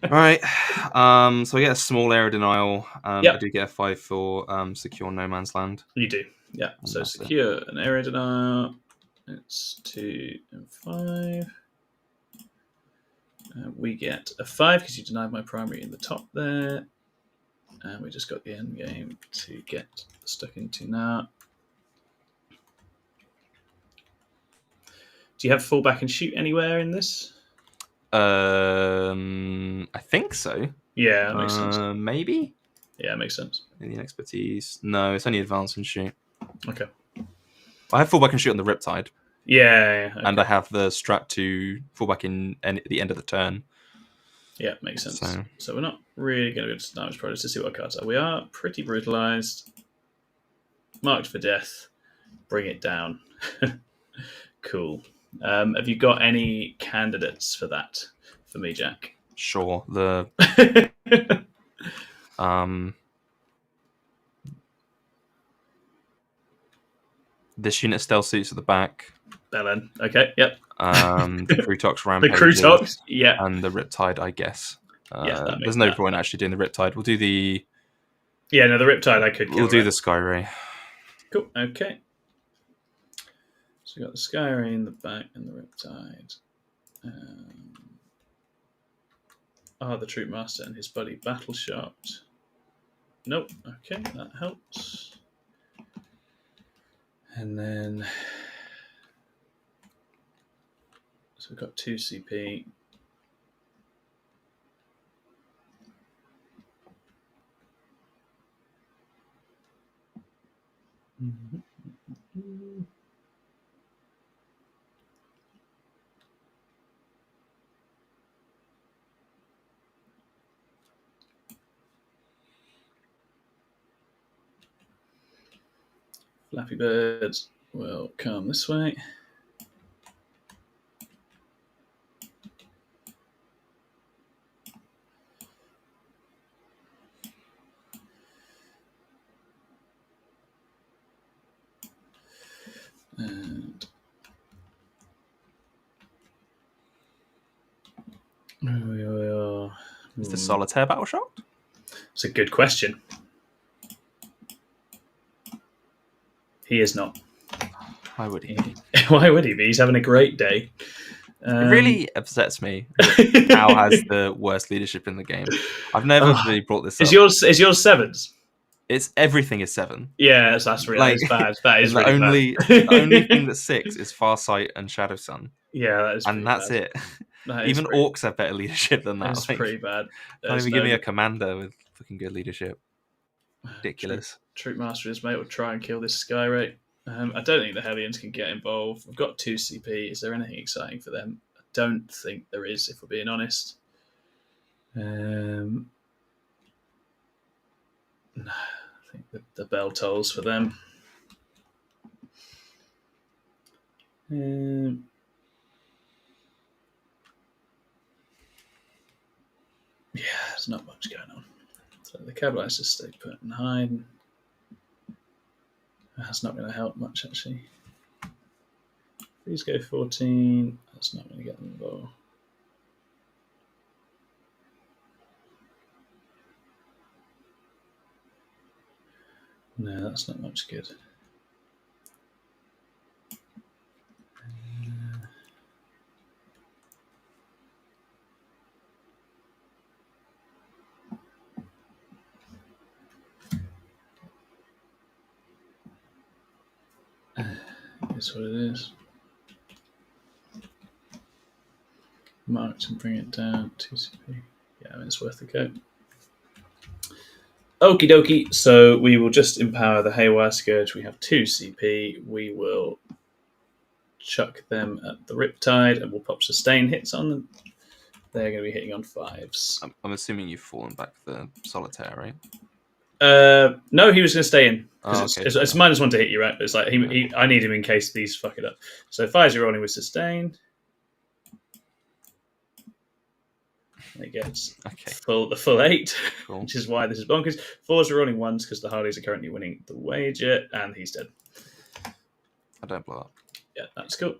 Right. So I get a small area denial. Yep. I do get a 5 for secure no man's land. You do. Yeah. And So that's secure an area denial. It's 2 and 5. We get a 5 because you denied my primary in the top there. And we just got the end game to get stuck into now. Do you have fall back and shoot anywhere in this? I think so. Yeah, that makes sense. Maybe? Yeah, it makes sense. Any expertise? No, it's only advance and shoot. Okay. I have fallback and shoot on the Riptide. Yeah. Okay. And I have the strat to fallback at the end of the turn. Yeah, makes sense. So we're not really going to go to damage products to see what our cards are. We are pretty brutalized. Marked for death. Bring it down. Cool. Have you got any candidates for that for me, Jack? Sure. This unit stealth suits at the back. Belen. Okay, yep. The Crutox Rampage. The Crutox, yeah. And the Riptide, I guess. There's no point actually doing the Riptide. We'll do the... Yeah, no, the Riptide I could kill. We'll do the Sky Ray. Cool, okay. So we got the Sky Ray in the back and the Riptide. The Troop Master and his buddy Battle Shot. Nope, okay, that helps. And then... So we've got 2 CP. Flappy Birds will come this way. And Is the Solitaire Battle Shocked? It's a good question. He is not. Why would he? Why would he be? He's having a great day. It really upsets me that Al has the worst leadership in the game. I've never really brought this up. Is yours 7s? Everything is 7. Yeah, that's really bad. That is really bad. The only thing that's 6 is Farsight and Shadow Sun. Yeah, that is. And that's bad. it. Even orcs have better leadership than that. That's pretty bad. Can't even give me a commander with fucking good leadership. Ridiculous. Troop Master and his mate will try and kill this Sky Ray. I don't think the Hellions can get involved. We've got 2 CP. Is there anything exciting for them? I don't think there is, if we're being honest. No, I think the bell tolls for them. Yeah, there's not much going on. So the Cabalites just stay put and hide. That's not going to help much, actually. These go 14. That's not going to get them involved. No, that's not much good. That's what it is. Mark and bring it down 2 CP. Yeah, I mean, it's worth a go. Okie dokie. So we will just empower the Haywire Scourge. We have 2 CP. We will chuck them at the Riptide and we'll pop sustain hits on them. They're going to be hitting on 5s. I'm assuming you've fallen back the Solitaire, right? No, he was going to stay in because okay. it's -1 to hit you, right? But it's like I need him in case these fuck it up. So 5s are rolling with sustain. It gets the full 8, cool. Which is why this is bonkers. 4s are rolling 1s because the Harleys are currently winning the wager, and he's dead. I don't blow up. Yeah, that's cool.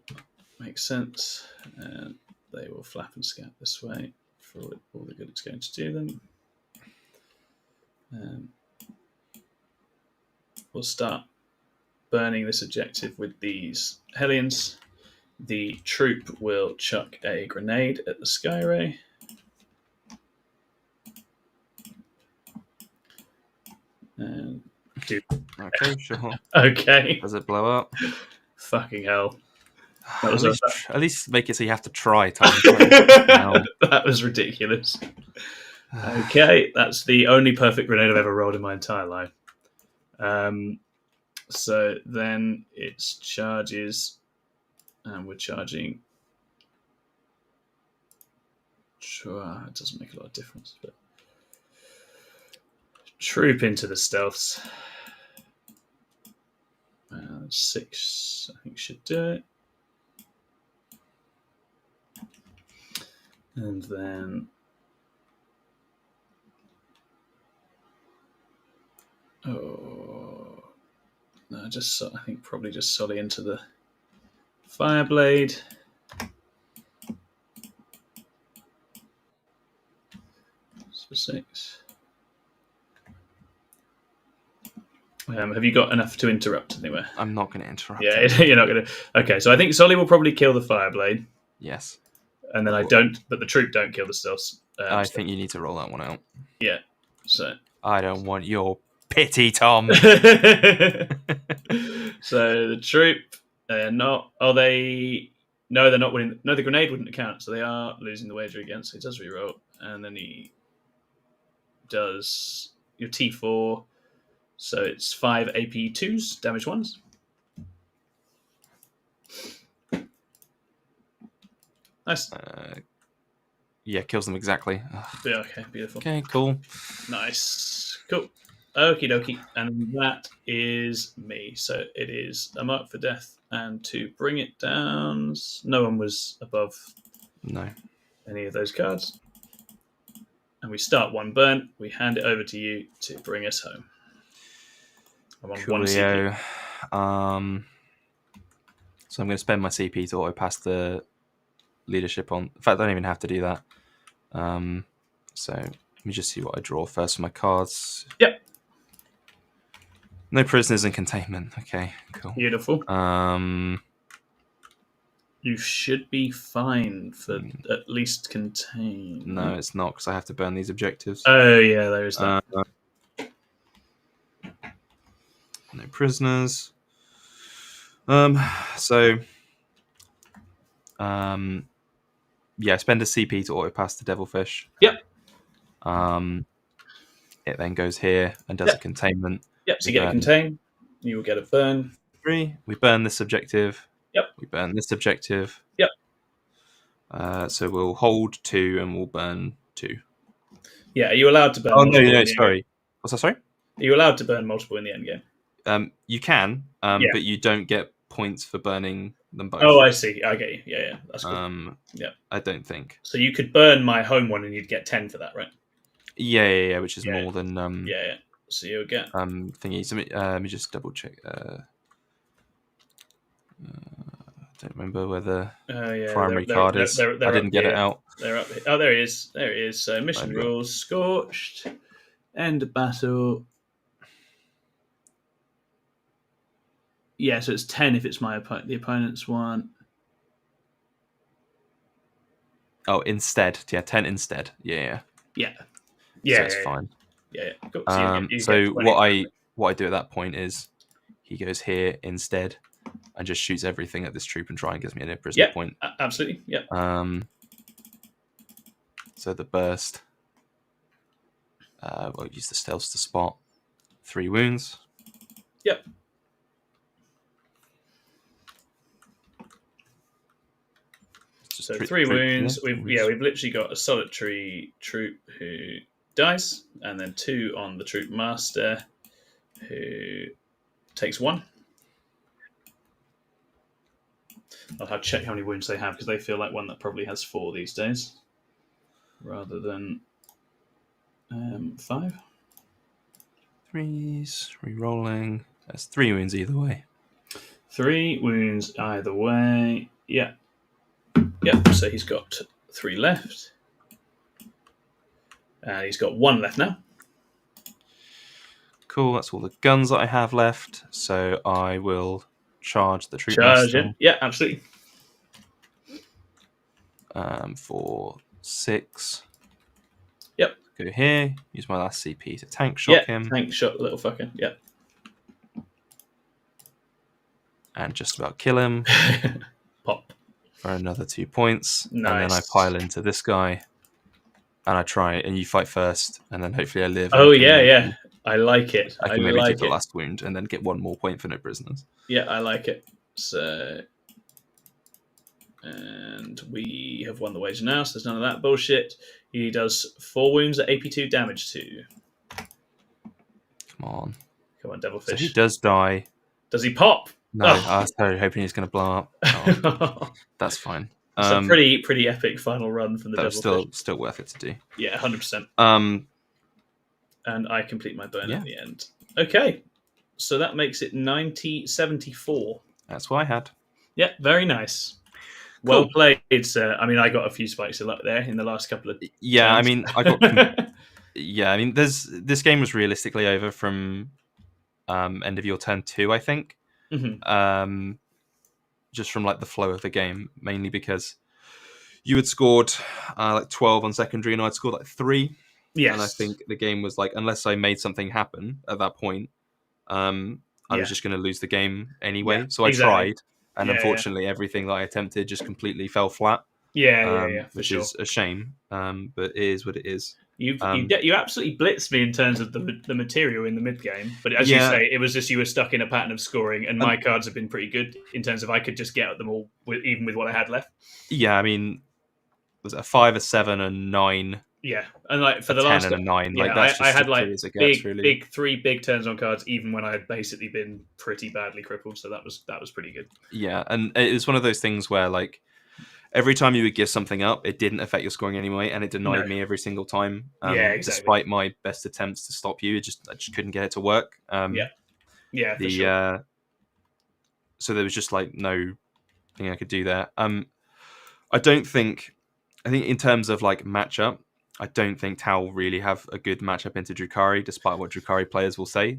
Makes sense. And they will flap and scout this way for all the good it's going to do them. We'll start burning this objective with these Hellions. The troop will chuck a grenade at the Skyray. And okay, sure. Okay. Does it blow up? Fucking hell. At least make it so you have to try. That was ridiculous. Okay, that's the only perfect grenade I've ever rolled in my entire life. So then it's charges, and we're charging. Sure, it doesn't make a lot of difference, but troop into the stealths. 6, I think, should do it. And then no, I think probably just solely into the Fireblade. For 6. Have you got enough to interrupt anywhere? I'm not going to interrupt. Yeah, you're not going to. Okay, so I think Solly will probably kill the Fireblade. Yes. And then I don't, but the troop don't kill the stealths. I think you need to roll that one out. Yeah. So I don't want your pity, Tom. So the troop, they're not. Oh, they. No, they're not winning. No, the grenade wouldn't count, so they are losing the wager again. So he does reroll, and then he does your T4. So it's 5 AP 2s, damage 1s. Nice. Yeah, kills them exactly. Yeah, okay, beautiful. Okay, cool. Nice. Cool. Okie dokie. And that is me. So it is a mark for death. And to bring it down, no one was above any of those cards. And we start 1 burn. We hand it over to you to bring us home. I'm on 1 CP. So I'm going to spend my CP to auto pass the leadership on. In fact, I don't even have to do that. So let me just see what I draw first for my cards. Yep. No prisoners in containment. Okay, cool. Beautiful. You should be fine for at least contain. No, it's not, because I have to burn these objectives. Oh, yeah, there is that. No prisoners. Yeah, spend a CP to auto pass the Devilfish. Yep. It then goes here and does a containment. Yep, so you get a contain, you will get a burn. 3. We burn this objective. Yep. We burn this objective. Yep. So we'll hold 2 and we'll burn 2. Yeah, are you allowed to burn? Oh, no, sorry. What's that, sorry? Are you allowed to burn multiple in the end game? You can, but you don't get points for burning them both. Oh, I see. I get you. Yeah, that's cool. Yeah. I don't think. So you could burn my home one and you'd get 10 for that, right? Yeah, which is more than... Yeah. So you'll get... thingy. So let me just double check. I don't remember where the primary card is. I didn't get it out. They're up here. Oh, there it is. There it is. So mission rules, Scorched, end of battle. Yeah, so it's 10 if it's the opponent's one. Oh, instead. Yeah, 10 instead. Yeah. Yeah. So Yeah. it's fine. Yeah. Cool. So, you get 20. what I do at that point is he goes here instead and just shoots everything at this troop and try and gives me a prisoner point. Absolutely. Yeah. So the burst. We'll use the stealth to spot 3 wounds. Yep. So 3 wounds. We've literally got a solitary troop who dies, and then 2 on the troop master who takes 1. I'll have to check how many wounds they have because they feel like one that probably has 4 these days, rather than 5. 3s, re-rolling. That's 3 wounds either way. 3 wounds either way. Yeah. Yep. So he's got 3 left. He's got 1 left now. Cool. That's all the guns that I have left. So I will charge the troop Charge master. it. Yeah, absolutely. For 6. Yep. Go here. Use my last CP to tank shot him. Tank shot, little fucker. Yep. And just about kill him. Pop. For another 2 points. Nice. And then I pile into this guy. And I try, and you fight first, and then hopefully I live. Oh, yeah. I like it. I can maybe do the last wound and then get 1 more point for no prisoners. Yeah, I like it. So, and we have won the wager now, so there's none of that bullshit. He does 4 wounds at AP2 damage to. Come on, Devilfish. So he does die. Does he pop? No, I was totally hoping he's going to blow up. Oh, that's fine. It's a pretty epic final run from the Devilfish. Still worth it to do. Yeah, 100%. And I complete my burn at the end. Okay, so that makes it 90-74. That's what I had. Yeah, very nice. Cool. Well played, sir. I mean, I got a few spikes of luck there in the last couple of. Yeah, turns. I mean, I got. Yeah, I mean, this game was realistically over from end of your turn 2, I think. Mm-hmm. Just from like the flow of the game, mainly because you had scored like 12 on secondary, and I'd scored like 3. Yes. And I think the game was like, unless I made something happen at that point, I was just going to lose the game anyway. Yeah, so I tried, and unfortunately, everything that I attempted just completely fell flat. Which is a shame, but it is what it is. You absolutely blitzed me in terms of the material in the mid game, but as you say, it was just you were stuck in a pattern of scoring, and my cards have been pretty good in terms of I could just get at them all, even with what I had left. Yeah, I mean, was it a 5, a 7, a 9? Yeah, and like for the 10 last and a 9, yeah, like that's just I had like big 3 big turns on cards, even when I had basically been pretty badly crippled. So that was pretty good. Yeah, and it was one of those things where like every time you would give something up, it didn't affect your scoring anyway, and it denied me every single time. Exactly. Despite my best attempts to stop you, I just couldn't get it to work. For sure. So there was just like no thing I could do there. I think in terms of like matchup, I don't think Tau really have a good matchup into Drukhari, despite what Drukhari players will say,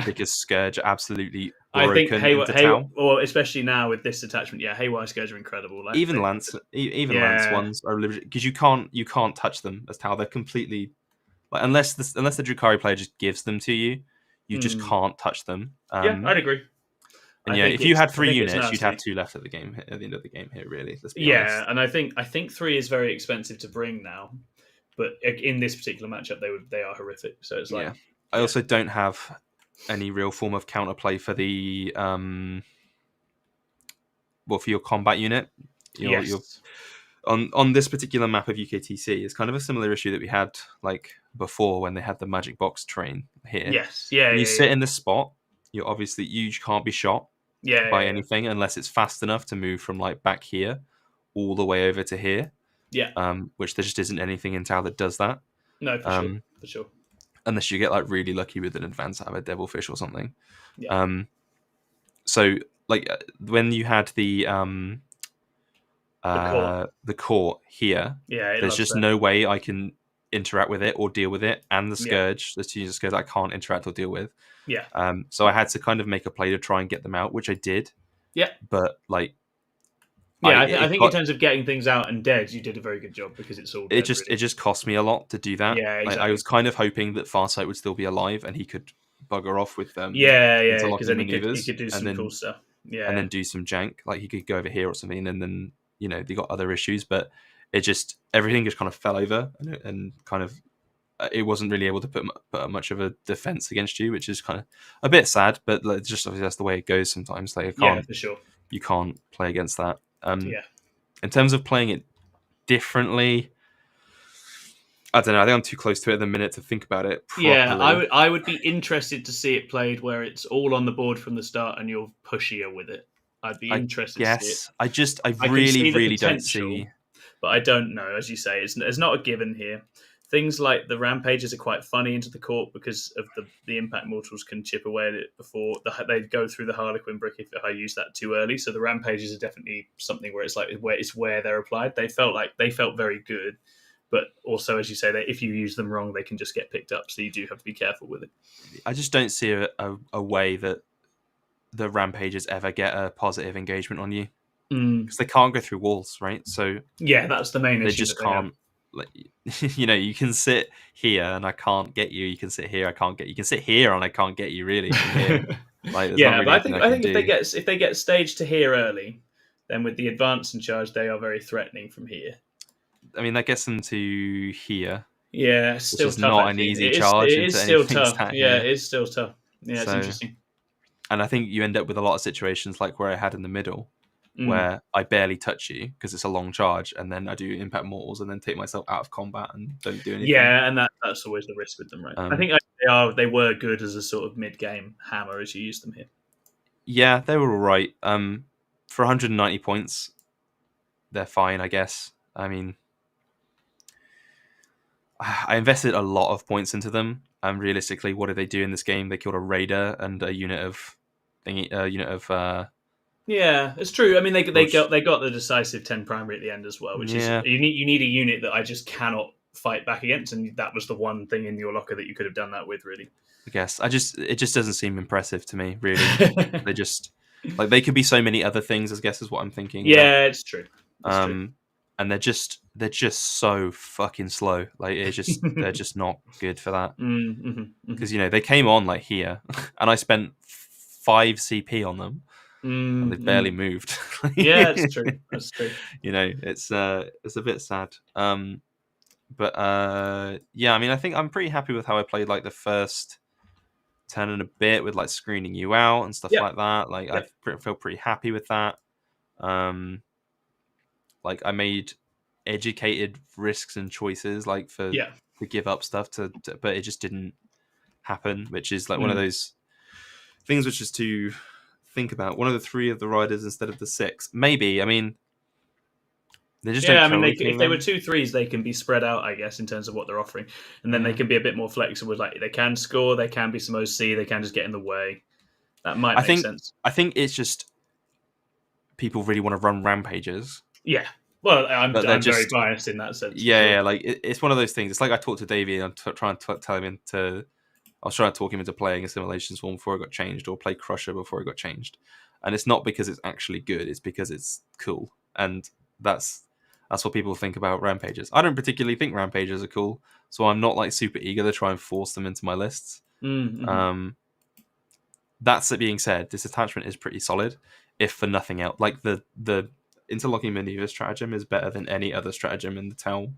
because Scourge are absolutely broken into Tau. Or especially now with this attachment, Haywire Scourge are incredible. Like, even Lance ones are because you can't touch them as Tau. They're completely like unless the Drukhari player just gives them to you, you just can't touch them. I'd agree. And if you had 3 units, you'd have 2 left at the end of the game here. Really, let's be honest. And I think 3 is very expensive to bring now. But in this particular matchup, they are horrific. So it's like I also don't have any real form of counterplay for the for your combat unit. You're on this particular map of UKTC. It's kind of a similar issue that we had like before when they had the magic box train here. You sit in this spot. You can't be shot by anything unless it's fast enough to move from like back here all the way over to here. Which there just isn't anything in Tau that does that. No, for sure. Unless you get like really lucky with an advance out of a Devilfish or something. So like when you had the court here, there's just no way I can interact with it or deal with it, and the Yeah. Scourge, the two Scourge I can't interact or deal with. Yeah. So I had to kind of make a play to try and get them out, which I did. Yeah. But like, Yeah, I think in terms of getting things out and dead, you did a very good job because it's all dead, it just cost me a lot to do that. Yeah, Like, exactly. I was kind of hoping that Farsight would still be alive and he could bugger off with them. Yeah, because interlocking then maneuvers, he could do some cool stuff. Yeah, and then do some jank. Like he could go over here or something, and then they got other issues, but everything just kind of fell over, and kind of it wasn't really able to put much of a defense against you, which is kind of a bit sad. But like, just obviously that's the way it goes sometimes. Like yeah, for sure. You can't play against that. Yeah. In terms of playing it differently, I don't know. I think I'm too close to it at the minute to think about it properly. Yeah, I would be interested to see it played where it's all on the board from the start and you're pushier with it. I'd be interested to see it. I really don't see. But I don't know. As you say, it's not a given here. Things like the rampages are quite funny into the court because of the impact mortals can chip away at it before they go through the Harlequin brick if I use that too early. So the rampages are definitely something where it's where they're applied. They felt very good, but also as you say, that if you use them wrong, they can just get picked up. So you do have to be careful with it. I just don't see a way that the rampages ever get a positive engagement on you because they can't go through walls, right? So yeah, that's the main issue. They just can't. Like, you can sit here and I can't get you. You can sit here, I can't get you. You can sit here and I can't get you. Really, like, yeah. But I think if they get staged to here early, then with the advance and charge, they are very threatening from here. I mean, that gets them to here. Yeah, it's still which is tough. Not an easy charge. It is still tough. Yeah, it is still tough. Yeah, it's interesting. And I think you end up with a lot of situations like where I had in the middle, where I barely touch you because it's a long charge, and then I do impact mortals and then take myself out of combat and don't do anything. Yeah, and that's always the risk with them, right? I think they were good as a sort of mid-game hammer as you use them here. Yeah, they were all right. For 190 points, they're fine, I guess. I mean, I invested a lot of points into them. Realistically, what did they do in this game? They killed a raider and a unit of yeah, it's true. I mean, they got the decisive 10 primary at the end as well, which is you need a unit that I just cannot fight back against, and that was the one thing in your locker that you could have done that with, really. I guess it just doesn't seem impressive to me, really. They just they could be so many other things, I guess, is what I'm thinking. Yeah, it's true. And they're just so fucking slow. Like they're just not good for that. Because they came on like here, and I spent 5 CP on them. And they barely moved. Yeah, that's true. That's true. It's a bit sad. But yeah, I mean, I think I'm pretty happy with how I played like the first turn and a bit with like screening you out and stuff like that. Like I feel pretty happy with that. Like I made educated risks and choices, like to give up stuff but it just didn't happen, which is like one of those things which is to think about. One of the 3 of the riders instead of the 6, maybe. I mean, they just if they were 2/3s, they can be spread out, I guess, in terms of what they're offering, and then they can be a bit more flexible. Like they can score, they can be some OC, they can just get in the way. That might make sense. I think it's just people really want to run rampages. Yeah. Well, I'm very biased in that sense. Yeah, like it's one of those things. It's like I talked to Davey and I'm trying to tell him I was trying to talk him into playing Assimilation Swarm before I got changed, or play Crusher before I got changed. And it's not because it's actually good, it's because it's cool. And that's what people think about rampages. I don't particularly think rampages are cool, so I'm not like super eager to try and force them into my lists. That's it being said, this attachment is pretty solid, if for nothing else. Like the interlocking maneuver stratagem is better than any other stratagem in the Tau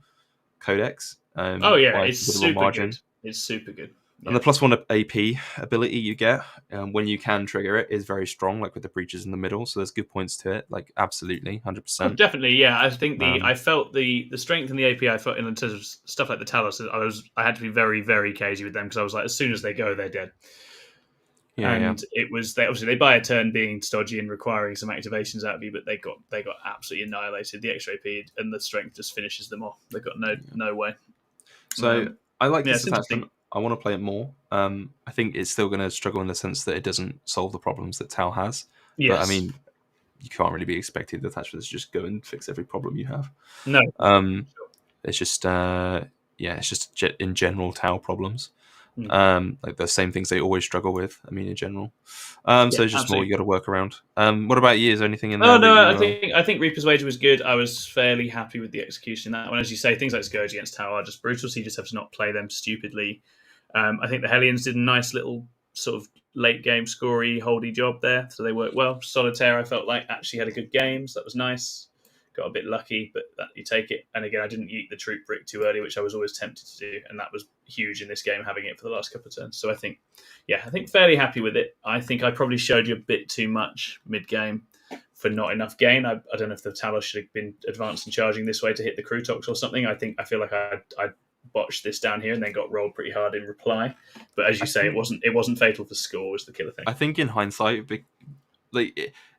Codex. It's super good. It's super good. And the +1 AP ability you get when you can trigger it is very strong, like with the breaches in the middle. So there's good points to it, like absolutely, 100%. Oh, definitely, yeah. I think I felt the strength in the AP. I felt in terms of stuff like the Talos. I had to be very, very cagey with them because I was like, as soon as they go, they're dead. It was they buy a turn being stodgy and requiring some activations out of you, but they got absolutely annihilated. The extra AP and the strength just finishes them off. They got no way. So I like this attachment. I want to play it more. I think it's still going to struggle in the sense that it doesn't solve the problems that Tau has. Yes. But I mean, you can't really be expected the attachments to just go and fix every problem you have. No. It's just yeah, it's just in general Tau problems. Like the same things they always struggle with. I mean, in general. So it's just absolutely. more you got to work around. What about you? Is there anything in there? Oh no, that I think Reaper's Wager was good. I was fairly happy with the execution in that one. As you say, things like Scourge against Tau are just brutal, so you just have to not play them stupidly. I think the Hellions did a nice little sort of late game scory, holdy job there, so they worked well. Solitaire, I felt like actually had a good game, so that was nice. Got a bit lucky, but that, you take it. And again, I didn't eat the troop brick too early, which I was always tempted to do, and that was huge in this game, having it for the last couple of turns. So I think fairly happy with it. I think I probably showed you a bit too much mid game for not enough gain. I don't know if the Talos should have been advanced and charging this way to hit the Crutox or something. I feel like I botched this down here and then got rolled pretty hard in reply. But as you say, it wasn't fatal for score was the killer thing. I think in hindsight,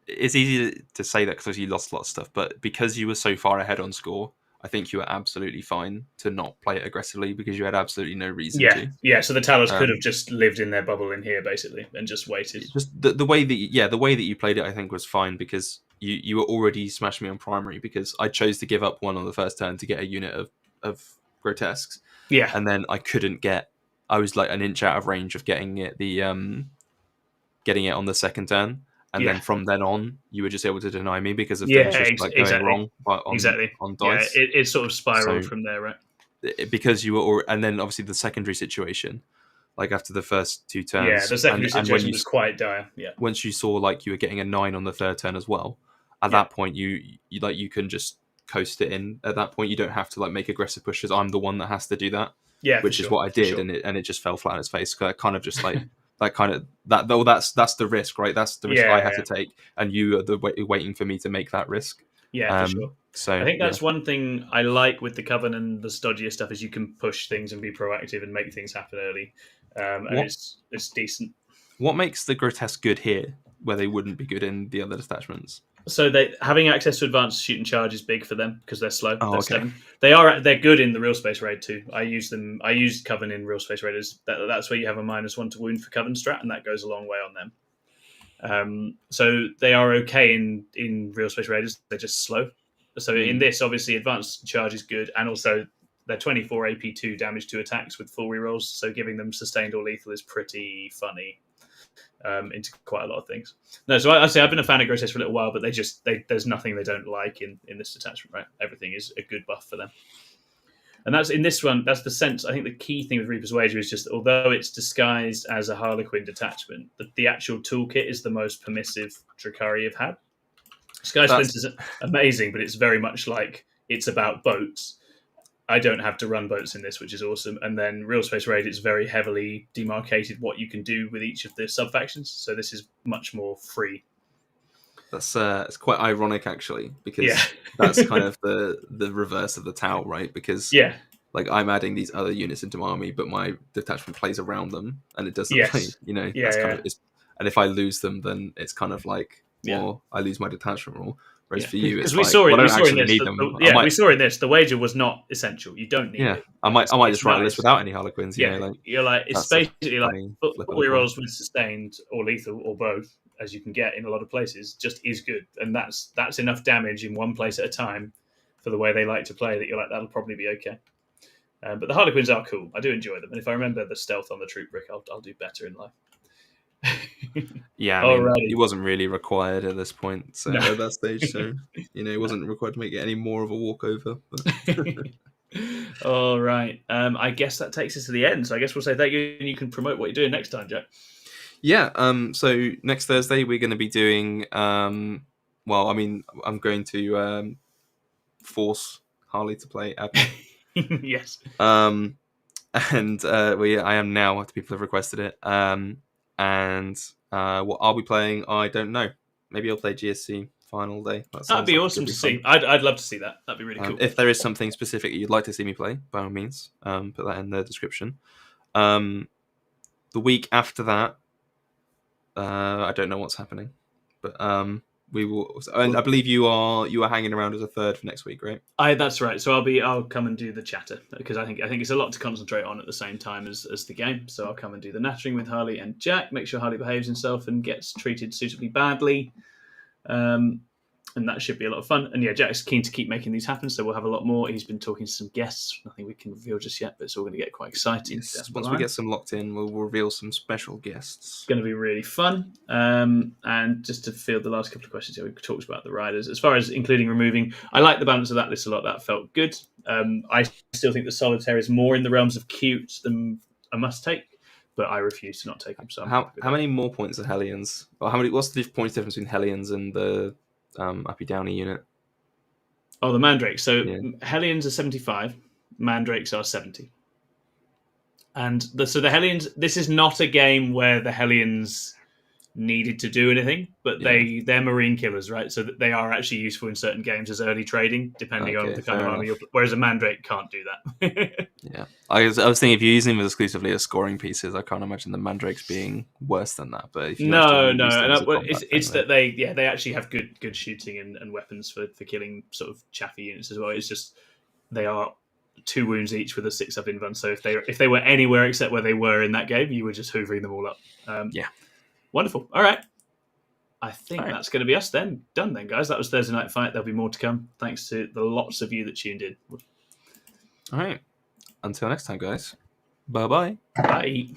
it's easy to say that because you lost a lot of stuff, but because you were so far ahead on score, I think you were absolutely fine to not play it aggressively because you had absolutely no reason to. Yeah. So the Talos could have just lived in their bubble in here basically and just waited. Just the way that you played it, I think was fine because you were already smashing me on primary because I chose to give up one on the first turn to get a unit of grotesques. Yeah, and then I couldn't get. I was like an inch out of range of getting it getting it on the second turn. And then from then on, you were just able to deny me because of things just like going wrong on dice. Yeah, it sort of spiraled from there, right? Because you were, and then obviously the secondary situation, like after the first two turns. Yeah, the secondary situation was quite dire. Yeah. Once you saw like you were getting a 9 on the third turn as well, at that point you can just coast it in. At that point, you don't have to like make aggressive pushes. I'm the one that has to do that. Yeah, which is what I did, and it just fell flat on its face. Kind of just like. That's the risk, right? That's the risk I have to take, and you are waiting for me to make that risk. Yeah, for sure. So I think that's one thing I like with the Coven and the stodgier stuff is you can push things and be proactive and make things happen early, and it's decent. What makes the grotesque good here, where they wouldn't be good in the other detachments? So having access to advanced shoot and charge is big for them because they're slow. Oh, okay. They're good in the real space raid too. I use Coven in real space raiders. That's where you have a -1 to wound for Coven strat, and that goes a long way on them. So they are okay in real space raiders. They're just slow. So in this, obviously, advanced charge is good, and also they're 24 AP2 damage to attacks with full rerolls. So giving them sustained or lethal is pretty funny. Into quite a lot of things. No, so I say I've been a fan of Grotesque for a little while, but there's nothing they don't like in this detachment, right? Everything is a good buff for them. And that's in this one, that's the sense. I think the key thing with Reaper's Wager is just, although it's disguised as a Harlequin detachment, the actual toolkit is the most permissive Drukhari have had. Sky Splinter is amazing, but it's very much like it's about boats. I don't have to run boats in this, which is awesome. And then Real Space Raid, it's very heavily demarcated what you can do with each of the sub-factions. So this is much more free. That's it's quite ironic, actually, because that's kind of the reverse of the Tau, right? Because like I'm adding these other units into my army, but my detachment plays around them, and it doesn't play, that's kind of, and if I lose them, then it's kind of like, well, I lose my detachment rule. Whereas for you, it's like, I actually need them. We saw in this, the wager was not essential. You don't need it. I might just write a list without any Harlequins. You're like, it's basically like rerolls with sustained or lethal or both, as you can get in a lot of places, just is good. And that's enough damage in one place at a time for the way they like to play that you're like, that'll probably be okay. But the Harlequins are cool. I do enjoy them. And if I remember the stealth on the troop brick, I'll do better in life. It wasn't really required at this point, so at that stage, so it wasn't required to make it any more of a walkover. But... All right, I guess that takes us to the end. So I guess we'll say thank you, and you can promote what you're doing next time, Jack. So next Thursday we're going to be doing. I'm going to force Harley to play Abby. Yes. And I am now. After people have requested it. And what I'll be playing, I don't know. Maybe I'll play GSC final day. That'd be awesome to see. I'd love to see that. That'd be really cool. If there is something specific you'd like to see me play, by all means, put that in the description. The week after that, I don't know what's happening, but we will. And I believe you are hanging around as a third for next week, right? That's right. So I'll come and do the chatter because I think it's a lot to concentrate on at the same time as the game. So I'll come and do the nattering with Harley and Jack. Make sure Harley behaves himself and gets treated suitably badly. and that should be a lot of fun. And yeah, Jack's keen to keep making these happen, so we'll have a lot more. He's been talking to some guests. Nothing we can reveal just yet, but it's all going to get quite exciting. Yes. Once we get some locked in, we'll reveal some special guests. It's going to be really fun. And just to field the last couple of questions here, we talked about the riders. As far as including removing, I like the balance of that list a lot. That felt good. I still think the Solitaire is more in the realms of cute than a must take, but I refuse to not take him. So how many more points are Hellions? Or what's the points difference between Hellions and the Uppy Downy unit? Oh, the Mandrakes. So Hellions are 75, Mandrakes are 70. And so the Hellions, this is not a game where the Hellions needed to do anything, but they're marine killers, right? So that they are actually useful in certain games as early trading, depending on the kind of army you're playing. Whereas a Mandrake can't do that. Yeah, I was thinking if you're using them exclusively as scoring pieces, I can't imagine the Mandrakes being worse than that. But if you it's that they actually have good shooting and weapons for killing sort of chaffy units as well. It's just they are 2 wounds each with a 6-up invuln. So if they were anywhere except where they were in that game, you were just hoovering them all up. Wonderful. All right. I think that's going to be us then. Done then, guys. That was Thursday Night Fight. There'll be more to come. Thanks to the lots of you that tuned in. All right. Until next time, guys. Bye-bye. Bye.